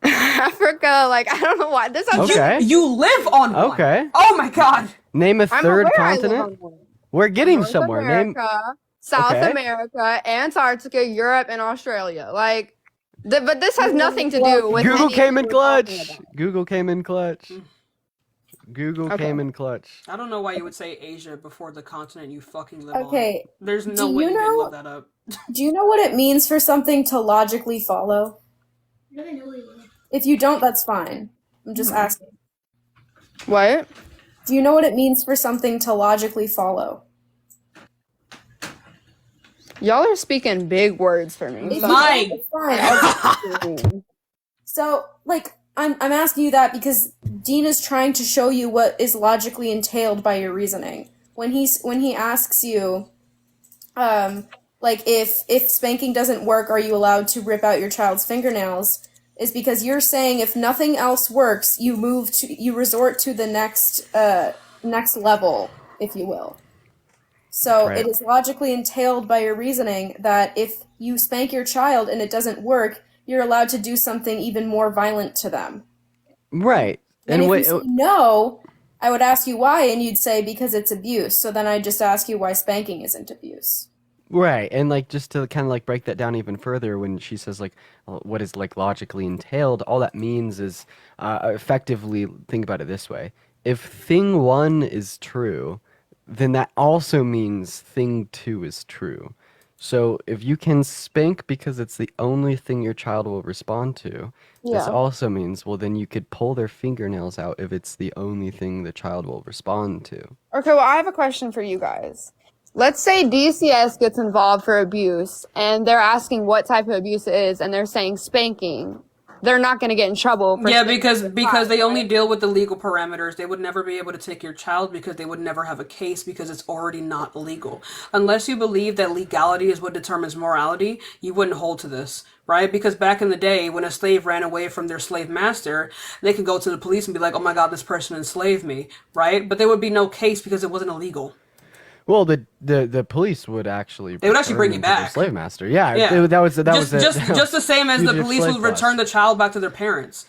Africa. Like, I don't know why. This is okay. You live on one. Okay. Oh my god. Name a third continent. We're getting North somewhere. America, South America, Antarctica, Europe, and Australia. Like, but this has nothing to do with Google came in clutch. Google came in clutch. Google came in clutch. I don't know why you would say Asia before the continent you fucking live on. Okay. There's no way you can look that up. Do you know what it means for something to logically follow? If you don't, that's fine. I'm just asking. What? Do you know what it means for something to logically follow? Y'all are speaking big words for me. It's fine. So, like, I'm asking you that because Dean is trying to show you what is logically entailed by your reasoning. When he asks you, like, if spanking doesn't work, are you allowed to rip out your child's fingernails? Is because you're saying if nothing else works, you resort to the next level, if you will. So it is logically entailed by your reasoning that if you spank your child and it doesn't work, you're allowed to do something even more violent to them. Right. And if you say no, I would ask you why, and you'd say because it's abuse. So then I'd just ask you why spanking isn't abuse. Right. And like just to kind of like break that down even further, when she says like what is like logically entailed, all that means is effectively think about it this way. If thing one is true, then that also means thing two is true. So if you can spank because it's the only thing your child will respond to, this also means, well, then you could pull their fingernails out if it's the only thing the child will respond to. Okay, well, I have a question for you guys. Let's say DCS gets involved for abuse, and they're asking what type of abuse it is, and they're saying spanking. They're not going to get in trouble. For because they only deal with the legal parameters. They would never be able to take your child because they would never have a case because it's already not legal. Unless you believe that legality is what determines morality, you wouldn't hold to this, right? Because back in the day, when a slave ran away from their slave master, they could go to the police and be like, oh my God, this person enslaved me, right? But there would be no case because it wasn't illegal. Well, the police would actually They would actually bring you return them to their back. slave master. Yeah, Yeah. that was Just the same as the fugitive police slave would clause. return the child back to their parents.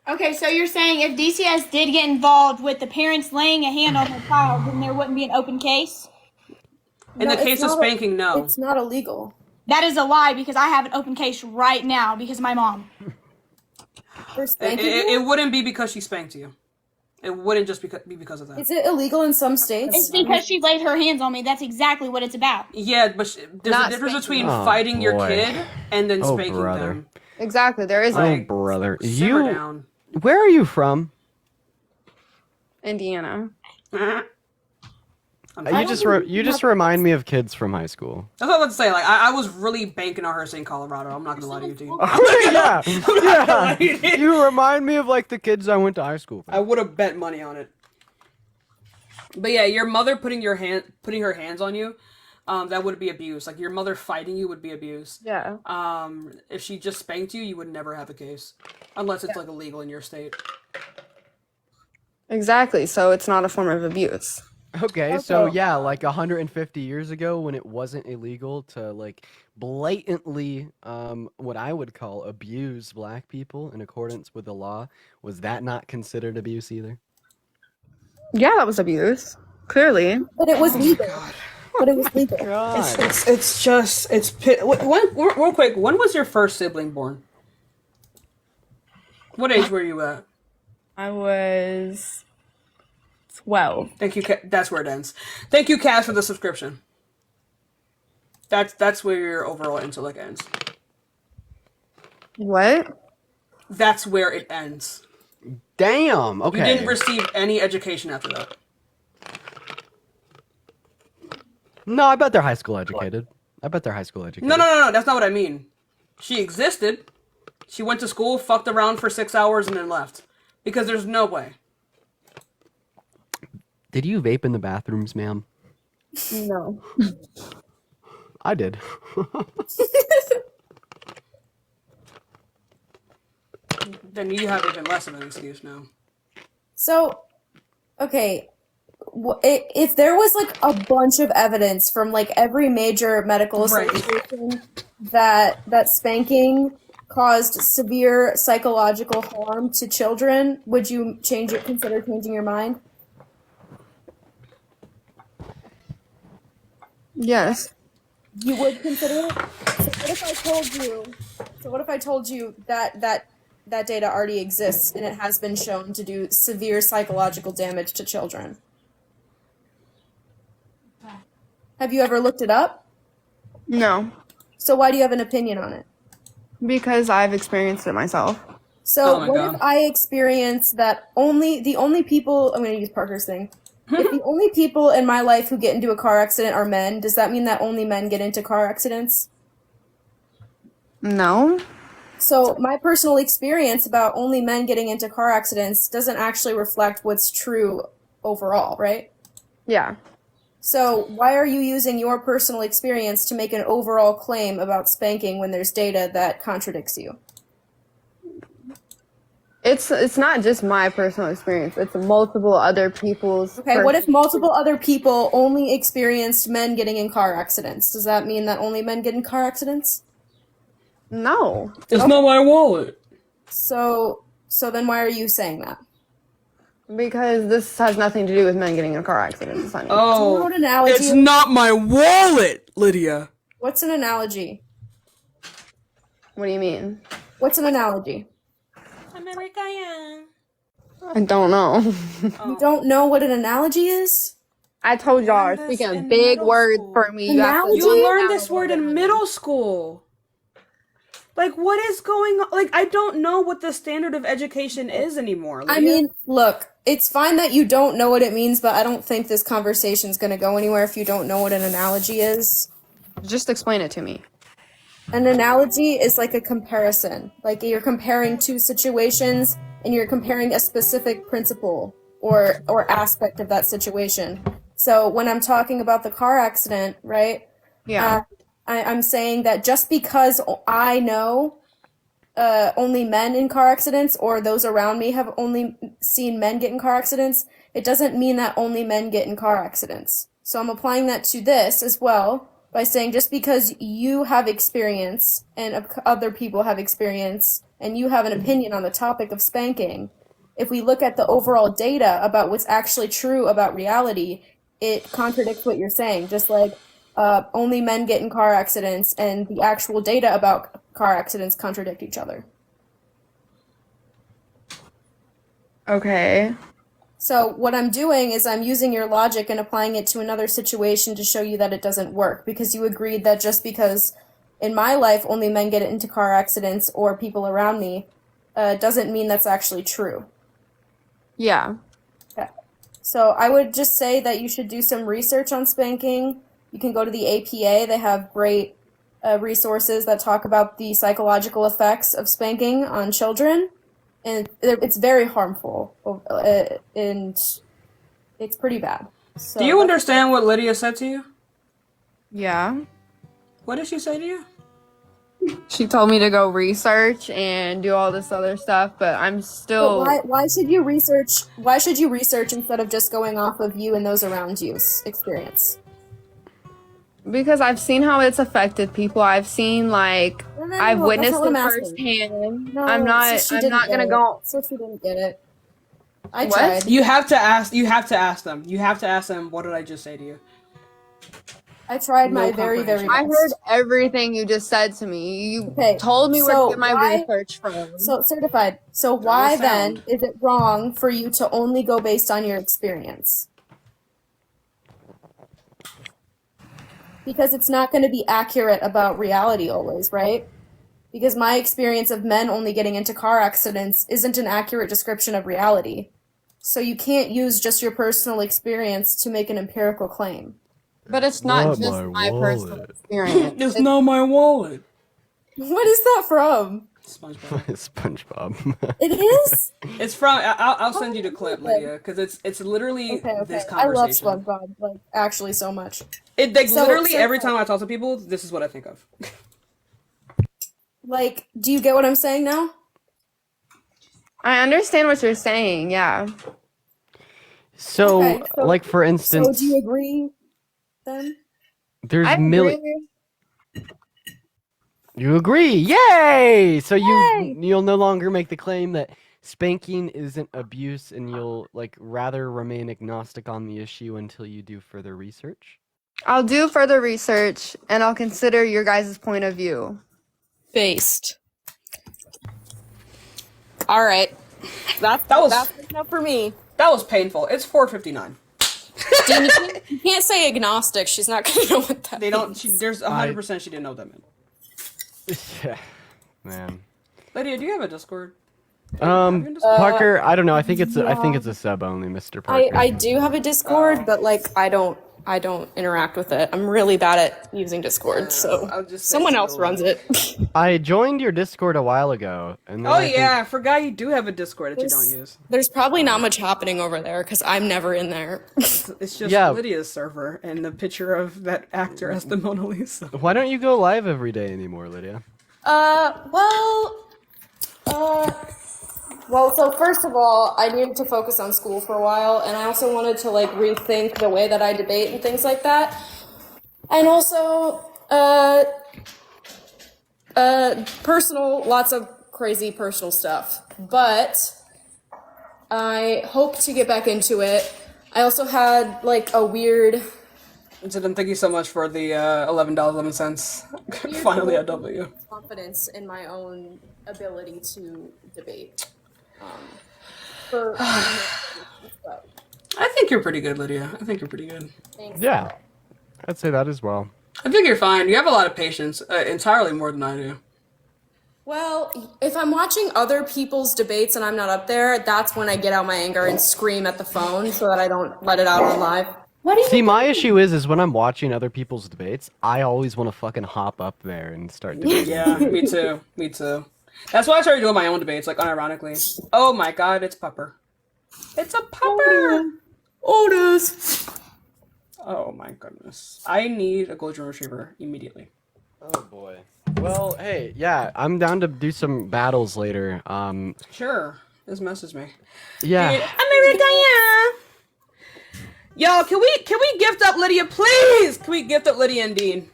Okay, so you're saying if DCS did get involved with the parents laying a hand on their child, then there wouldn't be an open case? In the case of spanking, no. It's not illegal. That is a lie because I have an open case right now because of my mom. For spanking It wouldn't be because she spanked you. It wouldn't just be because of that. Is it illegal in some states? It's because she laid her hands on me. That's exactly what it's about. Yeah, but there's Not a difference spanking. between Oh, fighting your boy. kid and then Oh, spanking brother. them. Exactly. There is Oh, brother. simmer down. Where are you from? Indiana. You just remind me of kids from high school. That's what I was about to say. Like, I was really banking on her saying Colorado. I'm not gonna lie to you, dude. Yeah. You remind me of like the kids I went to high school with. I would have bet money on it. But yeah, your mother putting her hands on you, that would be abuse. Like your mother fighting you would be abuse. Yeah. If she just spanked you, you would never have a case, unless it's like illegal in your state. Exactly. So it's not a form of abuse. Okay, so yeah, like 150 years ago when it wasn't illegal to like blatantly what I would call abuse black people in accordance with the law, was that not considered abuse either? Yeah, that was abuse. Clearly. But it was legal. But it was legal. Real quick, when was your first sibling born? What age were you at? I was 12. Thank you. That's where it ends. Thank you, Cass, for the subscription. That's where your overall intellect ends. What? That's where it ends. Damn. Okay. You didn't receive any education after that. No, I bet they're high school educated. I bet they're high school educated. No. That's not what I mean. She existed. She went to school, fucked around for 6 hours, and then left. Because there's no way. Did you vape in the bathrooms, ma'am? No. I did. Then you have even less of an excuse now. So, okay, if there was like a bunch of evidence from like every major medical association that spanking caused severe psychological harm to children, would you consider changing your mind? Yes. You would consider it? So what if I told you that data already exists and it has been shown to do severe psychological damage to children? Have you ever looked it up? No. So why do you have an opinion on it? Because I've experienced it myself. So what if I experience that the only people, I'm going to use Parker's thing. If the only people in my life who get into a car accident are men, does that mean that only men get into car accidents? No. So my personal experience about only men getting into car accidents doesn't actually reflect what's true overall, right? Yeah. So why are you using your personal experience to make an overall claim about spanking when there's data that contradicts you? It's not just my personal experience. It's multiple other people's. Okay, what if multiple other people only experienced men getting in car accidents? Does that mean that only men get in car accidents? No. It's not my wallet. So then why are you saying that? Because this has nothing to do with men getting in car accidents. Honey. Oh, Do you know what analogy it's not my wallet, Lydia. What's an analogy? What do you mean? What's an analogy? I don't know. You don't know what an analogy is? I told y'all, I was speaking big words for me. You learned this word in middle school. Like, what is going on? Like, I don't know what the standard of education is anymore. Lydia. I mean, look, it's fine that you don't know what it means, but I don't think this conversation's going to go anywhere if you don't know what an analogy is. Just explain it to me. An analogy is like a comparison. Like, you're comparing two situations, and you're comparing a specific principle or aspect of that situation. So when I'm talking about the car accident, right? Yeah. I'm saying that just because I know only men in car accidents, or those around me have only seen men get in car accidents, it doesn't mean that only men get in car accidents. So I'm applying that to this as well by saying just because you have experience and other people have experience and you have an opinion on the topic of spanking, if we look at the overall data about what's actually true about reality, it contradicts what you're saying. Just like only men get in car accidents and the actual data about car accidents contradict each other. Okay. So what I'm doing is I'm using your logic and applying it to another situation to show you that it doesn't work, because you agreed that just because in my life only men get into car accidents or people around me doesn't mean that's actually true. Yeah. Okay. So I would just say that you should do some research on spanking. You can go to the APA. They have great resources that talk about the psychological effects of spanking on children. And it's very harmful, and it's pretty bad. So do you understand what Lydia said to you? Yeah. What did she say to you? She told me to go research and do all this other stuff, but I'm still. But why should you research? Why should you research instead of just going off of you and those around you's experience? Because I've seen how it's affected people. I've seen I've witnessed it firsthand. No, I'm not gonna go. So she didn't get it. I What? tried. You have to ask. You have to ask them. You have to ask them. What did I just say to you? I tried No my very, very best. I heard everything you just said to me. You told me where to get my research from. So certified. So why then is it wrong for you to only go based on your experience? Because it's not going to be accurate about reality always, right? Because my experience of men only getting into car accidents isn't an accurate description of reality. So you can't use just your personal experience to make an empirical claim. But it's not just my personal experience. It's not my wallet. What is that from? SpongeBob. SpongeBob. It is? It's from. I'll send you the clip, Lydia, because it's literally this I love conversation. SpongeBob, like, actually so much. Literally every time I talk to people, this is what I think of. Like, do you get what I'm saying now? I understand what you're saying, yeah. So, Okay, so- like for instance, So do you agree then? there's I millions. You agree? Yay! So you'll no longer make the claim that spanking isn't abuse, and you'll rather remain agnostic on the issue until you do further research. I'll do further research and I'll consider your guys' point of view. Based. All right. That's enough for me. That was painful. It's 4:59. Dean, you can't say agnostic. She's not gonna know what that means. There's 100% she didn't know what that meant. Yeah, man. Lydia, do you have a Discord? Parker, I don't know. I think it's a sub only, Mr. Parker. I do have a Discord, but I don't interact with it. I'm really bad at using Discord, so someone else runs it. I joined your Discord a while ago, and then I forgot you do have a Discord that you don't use. There's probably not much happening over there because I'm never in there. It's just Lydia's server and the picture of that actor as the Mona Lisa. Why don't you go live every day anymore, Lydia? Well, so first of all, I needed to focus on school for a while, and I also wanted to rethink the way that I debate and things like that. And also, personal, lots of crazy personal stuff. But I hope to get back into it. I also had a weird. Incident. Thank you so much for the $11.11. Finally, a W. Confidence in my own ability to debate. I think you're pretty good, Lydia. I think you're pretty good. Thanks. Yeah, I'd say that as well. I think you're fine. You have a lot of patience, entirely more than I do. Well, if I'm watching other people's debates and I'm not up there, that's when I get out my anger and scream at the phone so that I don't let it out on live. What do you See, my issue is when I'm watching other people's debates, I always want to fucking hop up there and start debating. Yeah, me too. Me too. That's why I started doing my own debates, unironically. Oh my god, it's Pupper. It's a Pupper! Otis! Oh my goodness. I need a golden retriever immediately. Oh boy. Well, hey, yeah, I'm down to do some battles later. Sure. Just message me. Yeah. America, yeah! Y'all, can we gift up Lydia, please? Can we gift up Lydia and Dean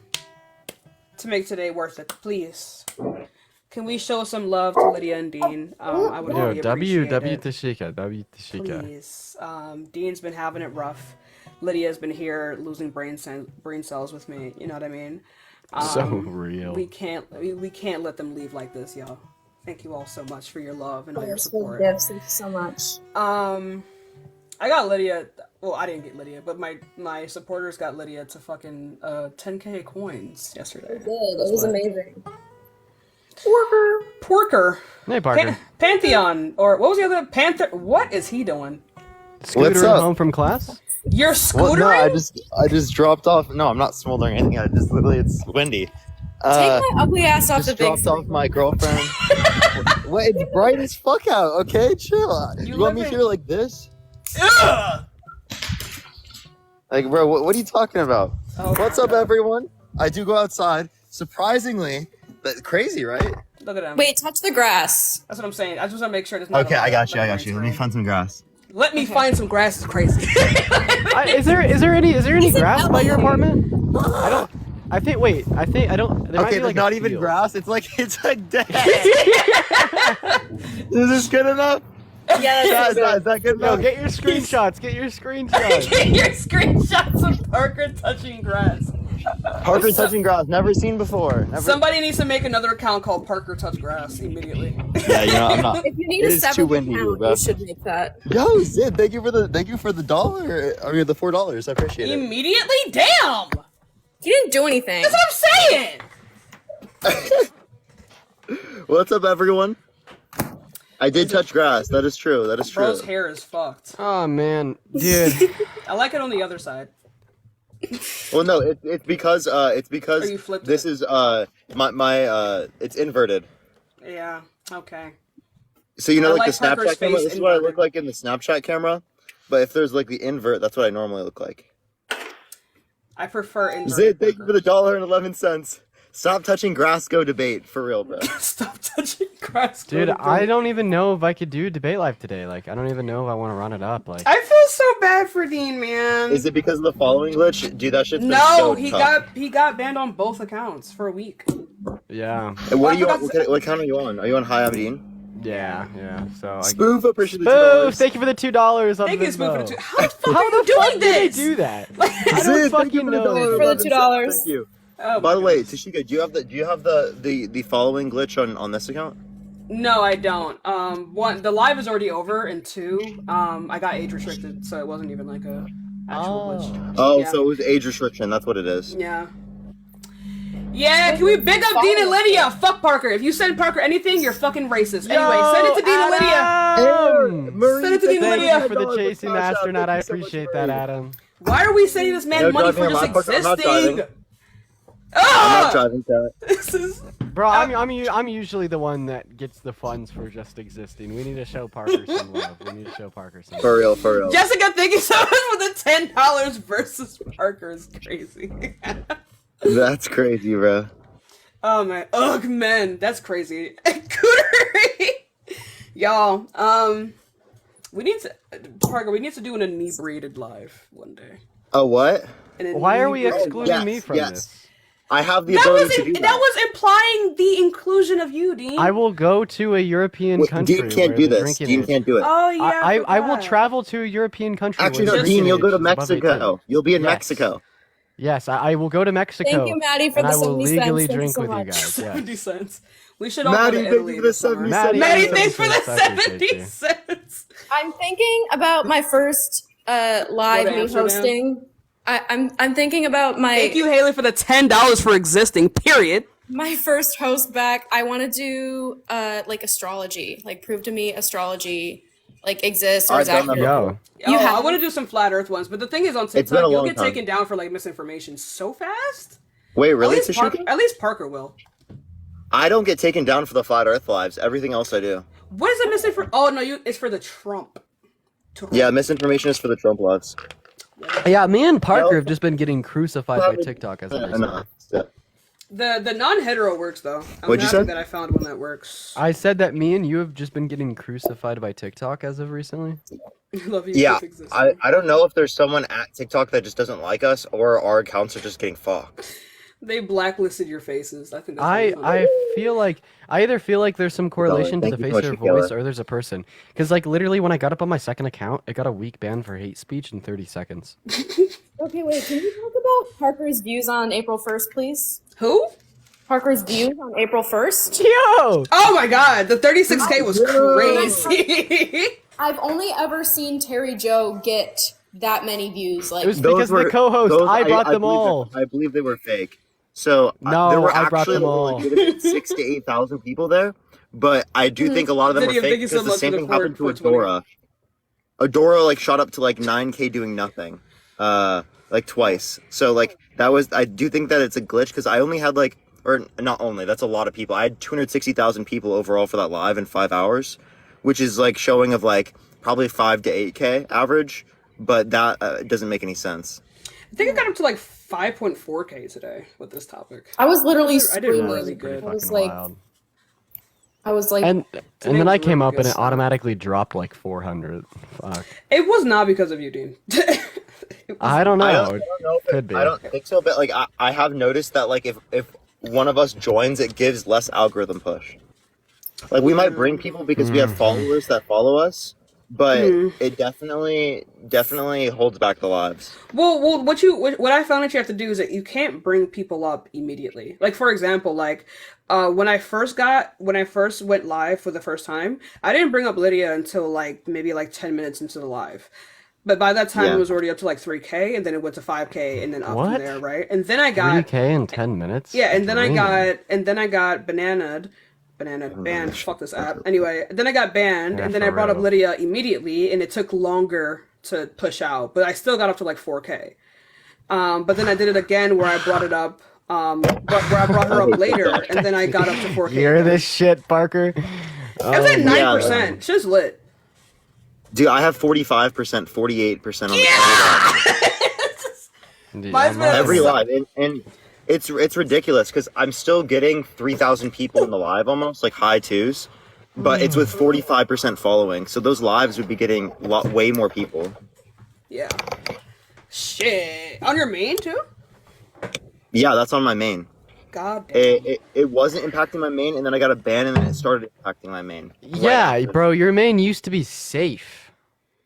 to make today worth it, please? Can we show some love to Lydia and Dean? I would really appreciate it. Tashika, W Tashika. Please. Dean's been having it rough. Lydia's been here losing brain cells with me. You know what I mean? So real. We can't let them leave like this, y'all. Thank you all so much for your love and all your Yes, for the support. gifts. Thank you so much. I got Lydia. Well, I didn't get Lydia, but my supporters got Lydia to fucking 10K coins yesterday. It did. It was amazing. Porker. Hey, Parker. Pantheon, or what was the other Panther? What is he doing? Scootering home from class? You're Well, scootering? no, I just dropped off. No, I'm not smoldering anything. I just literally, it's windy. Take my ugly ass off the Just big dropped off my girlfriend. Wait, it's bright as fuck out. Okay, chill. You want me here like this? Ugh! Like, bro, what are you talking about? Oh, What's up, everyone? I do go outside. Surprisingly, but crazy, right? Look at him. Wait, touch the grass. That's what I'm saying. I just want to make sure there's not. Okay, I got you. Let me find some grass. Let me find some grass. Is crazy. Is there any grass by your apartment? I think I don't. There might Okay, be, there's like, not a even field. grass. It's like dead. Is this good enough? Yeah, Is that good Yo, enough? get your screenshots. Get your screenshots. Get your screenshots of Parker touching grass. Parker touching grass, never seen before. Never. Somebody needs to make another account called Parker Touch Grass immediately. Yeah, you know, I'm not. If you need It a is too separate windy here, account, bro. you should make that. Yo, Zid, thank you for the dollar. I mean, the $4. I appreciate it. Immediately? Damn! He didn't do anything. That's what I'm saying! What's up, everyone? I did touch grass. That is true. That is true. Bro's hair is fucked. Oh man, dude. I like it on the other side. Well, no, it's because Or you flipped this is my it's inverted. Yeah, okay. So you know, I like like the Parker's Snapchat camera. face This is what I inverted. look like in the Snapchat camera. But if there's like the invert, that's what I normally look like. I prefer inverted. Zid, thank you for the $1.11. Stop touching grass. Go debate for real, bro. Stop touching grass. Dude, I don't even know if I could do debate live today. Like, I don't even know if I want to run it up. Like, I feel so bad for Dean, man. Is it because of the following glitch? Dude, that shit's been No, so he tough. got banned on both accounts for a week. yeah, And what are you on? What account are you on? Are you on High Aberdeen? yeah. So I Spoof, appreciate the Spoof, $2. thank you for the $2. Thank you, Spoof, for the two. How the fuck How are you the fuck doing did they this? do that? Like, I don't Zid, thank you fucking for the know. For the $2. Thank you. oh By my the way, goodness. Tashika, do you have the following glitch on this account? No, I don't. One, the live is already over, and two, I got age restricted, so it wasn't even like a actual glitch. Oh, Yeah. so it was age restriction. That's what it is. Yeah. Yeah, can we big up Dean and Lydia? Fuck Parker. If you send Parker anything, you're fucking racist. Anyway, send it to Dean and Lydia. Adam! Send it to Dean and Thank Lydia. you for the chasing the astronaut. I appreciate that, Adam. Why are we sending this man No money for driving just on my part. I'm not existing? driving. I'm Ah! not driving, Cat. This is... Bro, I'm usually the one that gets the funds for just existing. We need to show Parker some love. We need to show Parker some love. For real, for real. Jessica, thank you so much for the $10 versus Parker is crazy. That's crazy, bro. Oh my, ugh, man, that's crazy. Cootery, y'all. We need to, Parker. We need to do an inebriated live one day. A what? Why are we excluding Yes, me from yes. this? I have the That ability was to do that was implying the inclusion of you, Dean. I will go to a European Wait, country. Dean can't where do the this. drinking Dean age- can't do it. Oh yeah, I will forgot. travel to a European country. Actually, where no, the Dean, drinking you'll go age to is above 18. Mexico. You'll be in Yes. Mexico. Yes, I will go to Mexico. Thank you, Maddie, for and the I will 70 cents. legally Thank you drink so with you much. guys. 70 Yes. cents. We should all Maddie, go to thank you Italy for the this summer. 70 Maddie, Maddie, thank thanks you for the so much. I appreciate 70 you. cents. I'm thinking about my first live Go to me Amsterdam? hosting. I'm thinking about my Thank you, Haley, for the $10 for existing. Period. my first host back. I want to do like astrology, like prove to me astrology like exists or I've is done that accurate. Yo, Oh, I have- want to do some flat Earth ones, but the thing is, on It's been a TikTok, you'll long get time. taken down for like misinformation so fast. Wait, really, At least, Tashika? at least Parker will. I don't get taken down for the flat Earth lives. Everything else I do. What is the misinformation? Oh no, it's for the Trump. Yeah, misinformation is for the Trump lives. yeah, me and Parker No. have just been getting crucified by Probably- TikTok as I of know. recently. The non-hetero works though. I'm What'd you happy say? that I found one that works. I said that me and you have just been getting crucified by TikTok as of recently. Love you. Yeah, Proof exists. I don't know if there's someone at TikTok that just doesn't like us or our accounts are just getting fucked. They blacklisted your faces. I think that's I feel like I either feel like there's some correlation to Thank the you so face much, or Michaela. voice, or there's a person. Because like literally, when I got up on my second account, it got a week ban for hate speech in 30 seconds. Okay, wait. Can you talk about Parker's views on April 1st, please? Who? Parker's views on April 1st. Yo! Oh my god, the 36K was crazy. I've only ever seen Terry Joe get that many views. Like It was because of the co-host. I brought them all. I believe they were fake. So No, there were I brought actually them all. legitimate 6,000 to 8,000 people there, but I do think a lot of them were Gideon, fake thank you so because the much same for thing the happened to 420. Adora. Adora like shot up to like 9K doing nothing, like twice. So like that was I do think that it's a glitch because I only had like or not only that's a lot of people. I had 260,000 people overall for that live in 5 hours, which is like showing of like probably 5 to 8K average, but that doesn't make any sense. I think I got up to like 5.4K today with this topic. I was literally I did screaming. really good. I was like, And then I was came really up good and it stuff. automatically dropped like 400. Fuck. It was not because of you, Dean. I don't know. I don't know if Could be. I don't think so, but like I have noticed that like if one of us joins, it gives less algorithm push. Like we might bring people because we have followers that follow us, but it definitely holds back the lives. Well, what I found that you have to do is that you can't bring people up immediately. Like for example, like when I first went live for the first time, I didn't bring up Lydia until like maybe like 10 minutes into the live. But by that time, Yeah. it was already up to like 3K, and then it went to 5K, and then up What? from there, right? And then I got 3K in 10 minutes? yeah, and then I Damn. got banned, fuck this app. Anyway, then I got banned, Yeah, and then I for brought up real. Lydia immediately, and it took longer to push out, but I still got up to like 4K. But then I did it again where I brought it up, but where I brought her up later, and then I got up to 4K. You hear this shit, Parker? It was at 9%. She's lit. Dude, I have 45%, 48% on the Mine's been every live, and it's ridiculous because I'm still getting 3,000 people in the live almost like high twos, but it's with 45% following. So those lives would be getting way more people. Yeah. Shit. On your main too? Yeah, that's on my main. God damn. It wasn't impacting my main, and then I got a ban, and then it started impacting my main. Yeah, bro, your main used to be safe.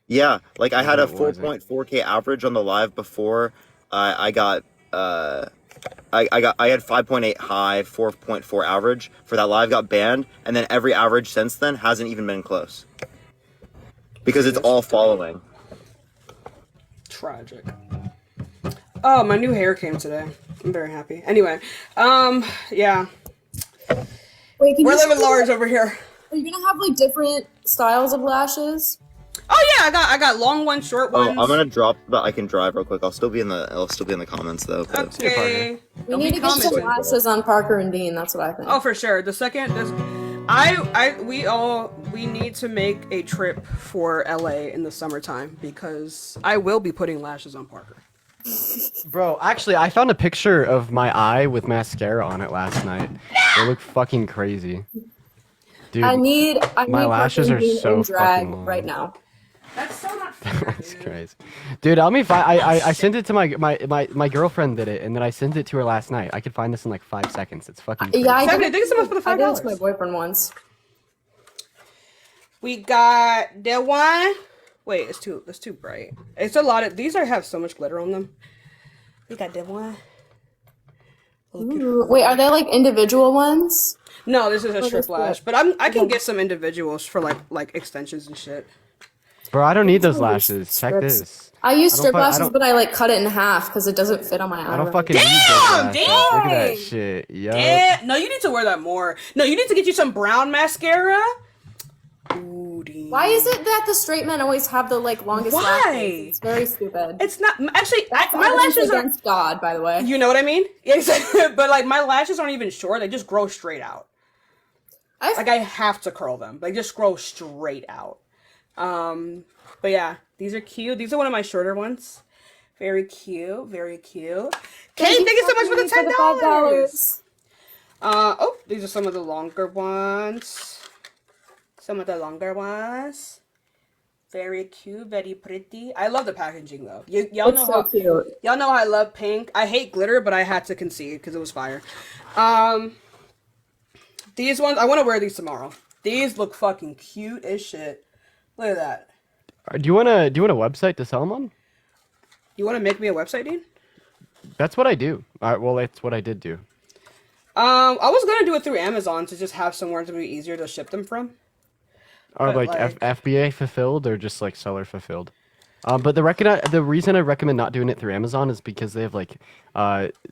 Yeah, like I had a No, it wasn't. 4.4K average on the live before I got I had 5.8 high, 4.4 average for that live, got banned, and then every average since then hasn't even been close because it's all following. Tragic. Oh, my new hair came today. I'm very happy. Anyway, yeah. wait, can We're you living large over here. Are you gonna have like different styles of lashes? Oh yeah, I got long ones, short Oh, ones. I'm gonna drop the I can drive real quick. I'll still be in the comments though. but- Okay. We Don't need be to get some commenting. lashes on Parker and Dean. That's what I think. Oh, for sure. The second this, we need to make a trip for LA in the summertime because I will be putting lashes on Parker. Bro, actually, I found a picture of my eye with mascara on it last night. It looked fucking crazy. Dude, I need my lashes Parker are and Dean so in drag fucking long. right now. That's so not fair. That's crazy. Dude, I sent it to my girlfriend did it, and then I sent it to her last night. I could find this in like 5 seconds. It's fucking crazy. Yeah, Stephanie, thank you so much for the I did it to $5. my boyfriend once. We got that one. Wait, it's too bright. It's a lot of these have so much glitter on them. We got that one. Ooh, wait, are they like individual ones? No, this is a Oh, strip that's lash, good. but I can get some individuals for like extensions and shit. Bro, I don't need those I use lashes. Check strips. this. I use I don't strip fu- I lashes, don't- but I like cut it in half because it doesn't fit on my eye. I don't right. fucking need those lashes. Look at that dang! shit. Yo. Yeah, no, you need to wear that more. No, you need to get you some brown mascara. Ooh, Dean. Why is it that the straight men always have the like longest Why? lashes? It's very stupid. It's not actually. That's My evidence lashes are. against God, by the way. You know what I mean? Yeah, exactly. But like my lashes aren't even short; they just grow straight out. Like I have to curl them. They just grow straight out. But yeah, these are cute. These are one of my shorter ones. Very cute. Very cute. Kate, thank you so much for the $10. Oh, these are some of the longer ones. Very cute, very pretty. I love the packaging though. Y'all know so how cute. y'all know how I love pink. I hate glitter, but I had to concede because it was fire. These ones I want to wear these tomorrow. These look fucking cute as shit. Look at that. Do you want a website to sell them on? You want to make me a website, Dean? That's what I do. Well, that's what I did do. I was gonna do it through Amazon to just have somewhere to be easier to ship them from. Or But, like, FBA fulfilled or just like seller fulfilled. But the reason I recommend not doing it through Amazon is because they have like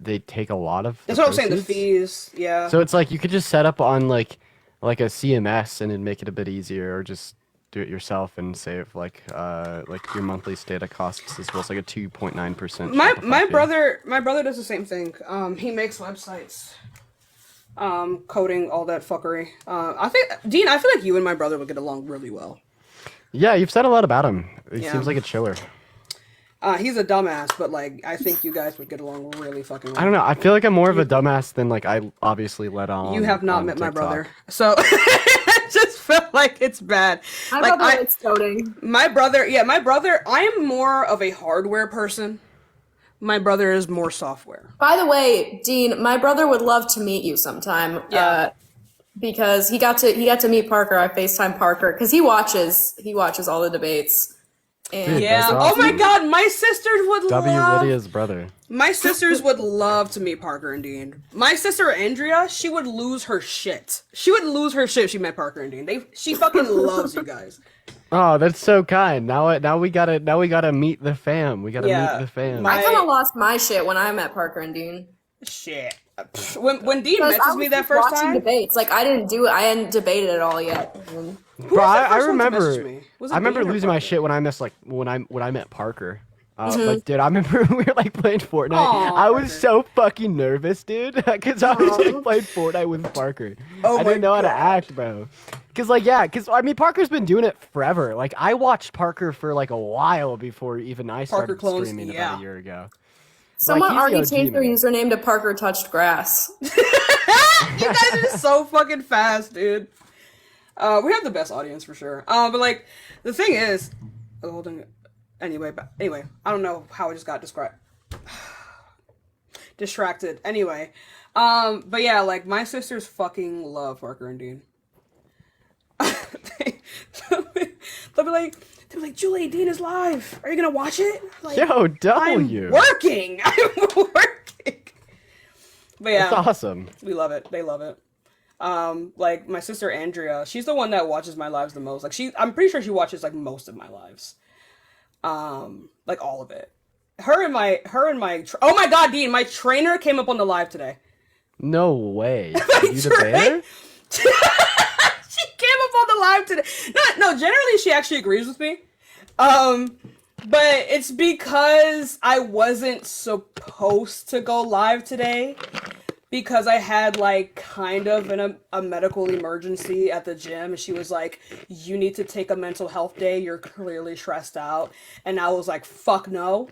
they take a lot of. That's what I'm saying. The fees, yeah. So it's like you could just set up on like a CMS and it'd make it a bit easier, or just do it yourself and save like your monthly data costs as well as like a 2.9%. My brother does the same thing. He makes websites. Coding, all that fuckery. I think Dean, I feel like you and my brother would get along really well. Yeah, you've said a lot about him. He Yeah. seems like a chiller. He's a dumbass, but like I think you guys would get along really fucking well. I don't know. I feel like I'm more of a dumbass than like I obviously let on. You have not on met my TikTok. brother, so I just felt like it's bad. It's coding. My brother, I am more of a hardware person. My brother is more software. By the way, Dean, my brother would love to meet you sometime. Yeah. Because he got to meet Parker. I FaceTime Parker because he watches all the debates. And Dude, Yeah. that's Oh my awesome. God, my sisters would W. love. Lydia's brother. My sisters would love to meet Parker and Dean. My sister Andrea, she would lose her shit. She would lose her shit if she met Parker and Dean. She fucking loves you guys. Oh, that's so kind. Now we gotta meet the fam. We gotta Yeah. meet the fam. I kind of lost my shit when I met Parker and Dean. Shit. When Dean Because I messaged was me that just first watching time. debates. Like I hadn't debated at all yet. Bro, I first one to remember. message me? Was it I remember Dean or losing my Parker? shit when I met Parker. Mhm. But dude, I remember we were like playing Fortnite. Aw, I was Parker. so fucking nervous, dude, because I was like playing Fortnite with Parker. Oh I my didn't know how to God. act, bro. Cause I mean Parker's been doing it forever. Like I watched Parker for like a while before even I started Parker clones, streaming about yeah. a year ago. Someone he's the already OG, changed their man. username to Parker Touched Grass. You guys are so fucking fast, dude. We have the best audience for sure. But like, the thing is, anyway, I don't know how I just got distracted. Anyway, but yeah, like my sisters fucking love Parker and Dean. They'll be like, Julie, Dean is live. Are you gonna watch it? Like, Yo, I'm W. working. I'm working. But yeah, That's awesome. we love it. They love it. Like my sister Andrea, she's the one that watches my lives the most. Like I'm pretty sure she watches like most of my lives. Like all of it. Oh my God, Dean, my trainer came up on the live today. No way. You the train- bear? She came up on the live today. No, generally she actually agrees with me. But it's because I wasn't supposed to go live today because I had like kind of a medical emergency at the gym. And she was like, you need to take a mental health day. You're clearly stressed out. And I was like, fuck no.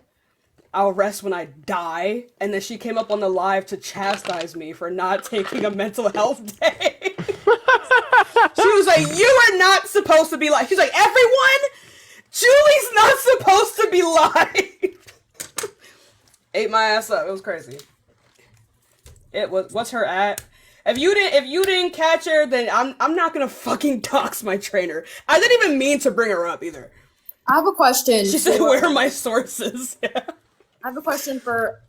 I'll rest when I die. And then she came up on the live to chastise me for not taking a mental health day. She was like, you are not supposed to be live. She's like, everyone, Julie's not supposed to be live. Ate my ass up. It was crazy. It was, what's her at? If you didn't catch her, then I'm not gonna fucking dox my trainer. I didn't even mean to bring her up either. I have a question. She said, where are my sources? I have a question for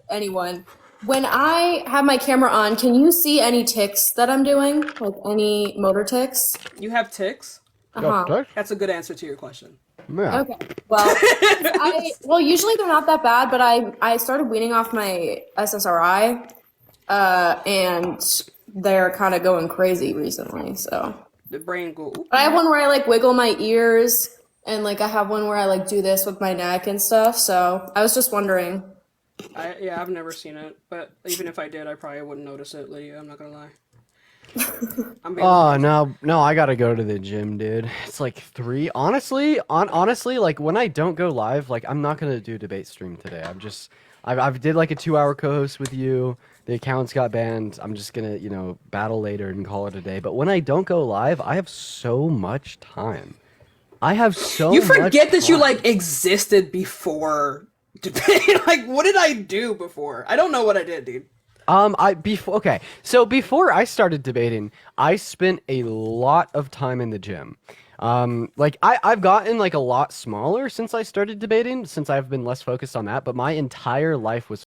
anyone. When I have my camera on, can you see any ticks that I'm doing? Like any motor ticks? You have ticks? Uh-huh. That's a good answer to your question. Yeah. Okay. Well, usually they're not that bad, but I started weaning off my SSRI, and they're kind of going crazy recently. So the brain go. But I have one where I like wiggle my ears, and like I have one where I like do this with my neck and stuff. So I was just wondering. I've never seen it, but even if I did, I probably wouldn't notice it, Lydia. I'm not gonna lie. Oh no, I gotta go to the gym, dude. It's like 3. Honestly, like when I don't go live, like I'm not gonna do debate stream today. I've did like a 2-hour co-host with you. The accounts got banned. I'm just gonna, battle later and call it a day. But when I don't go live, I have so much time. I have so You much forget that you time. like existed before debate. Like, what did I do before? I don't know what I did, dude. So before I started debating, I spent a lot of time in the gym. I've gotten like a lot smaller since I started debating, since I've been less focused on that, but my entire life was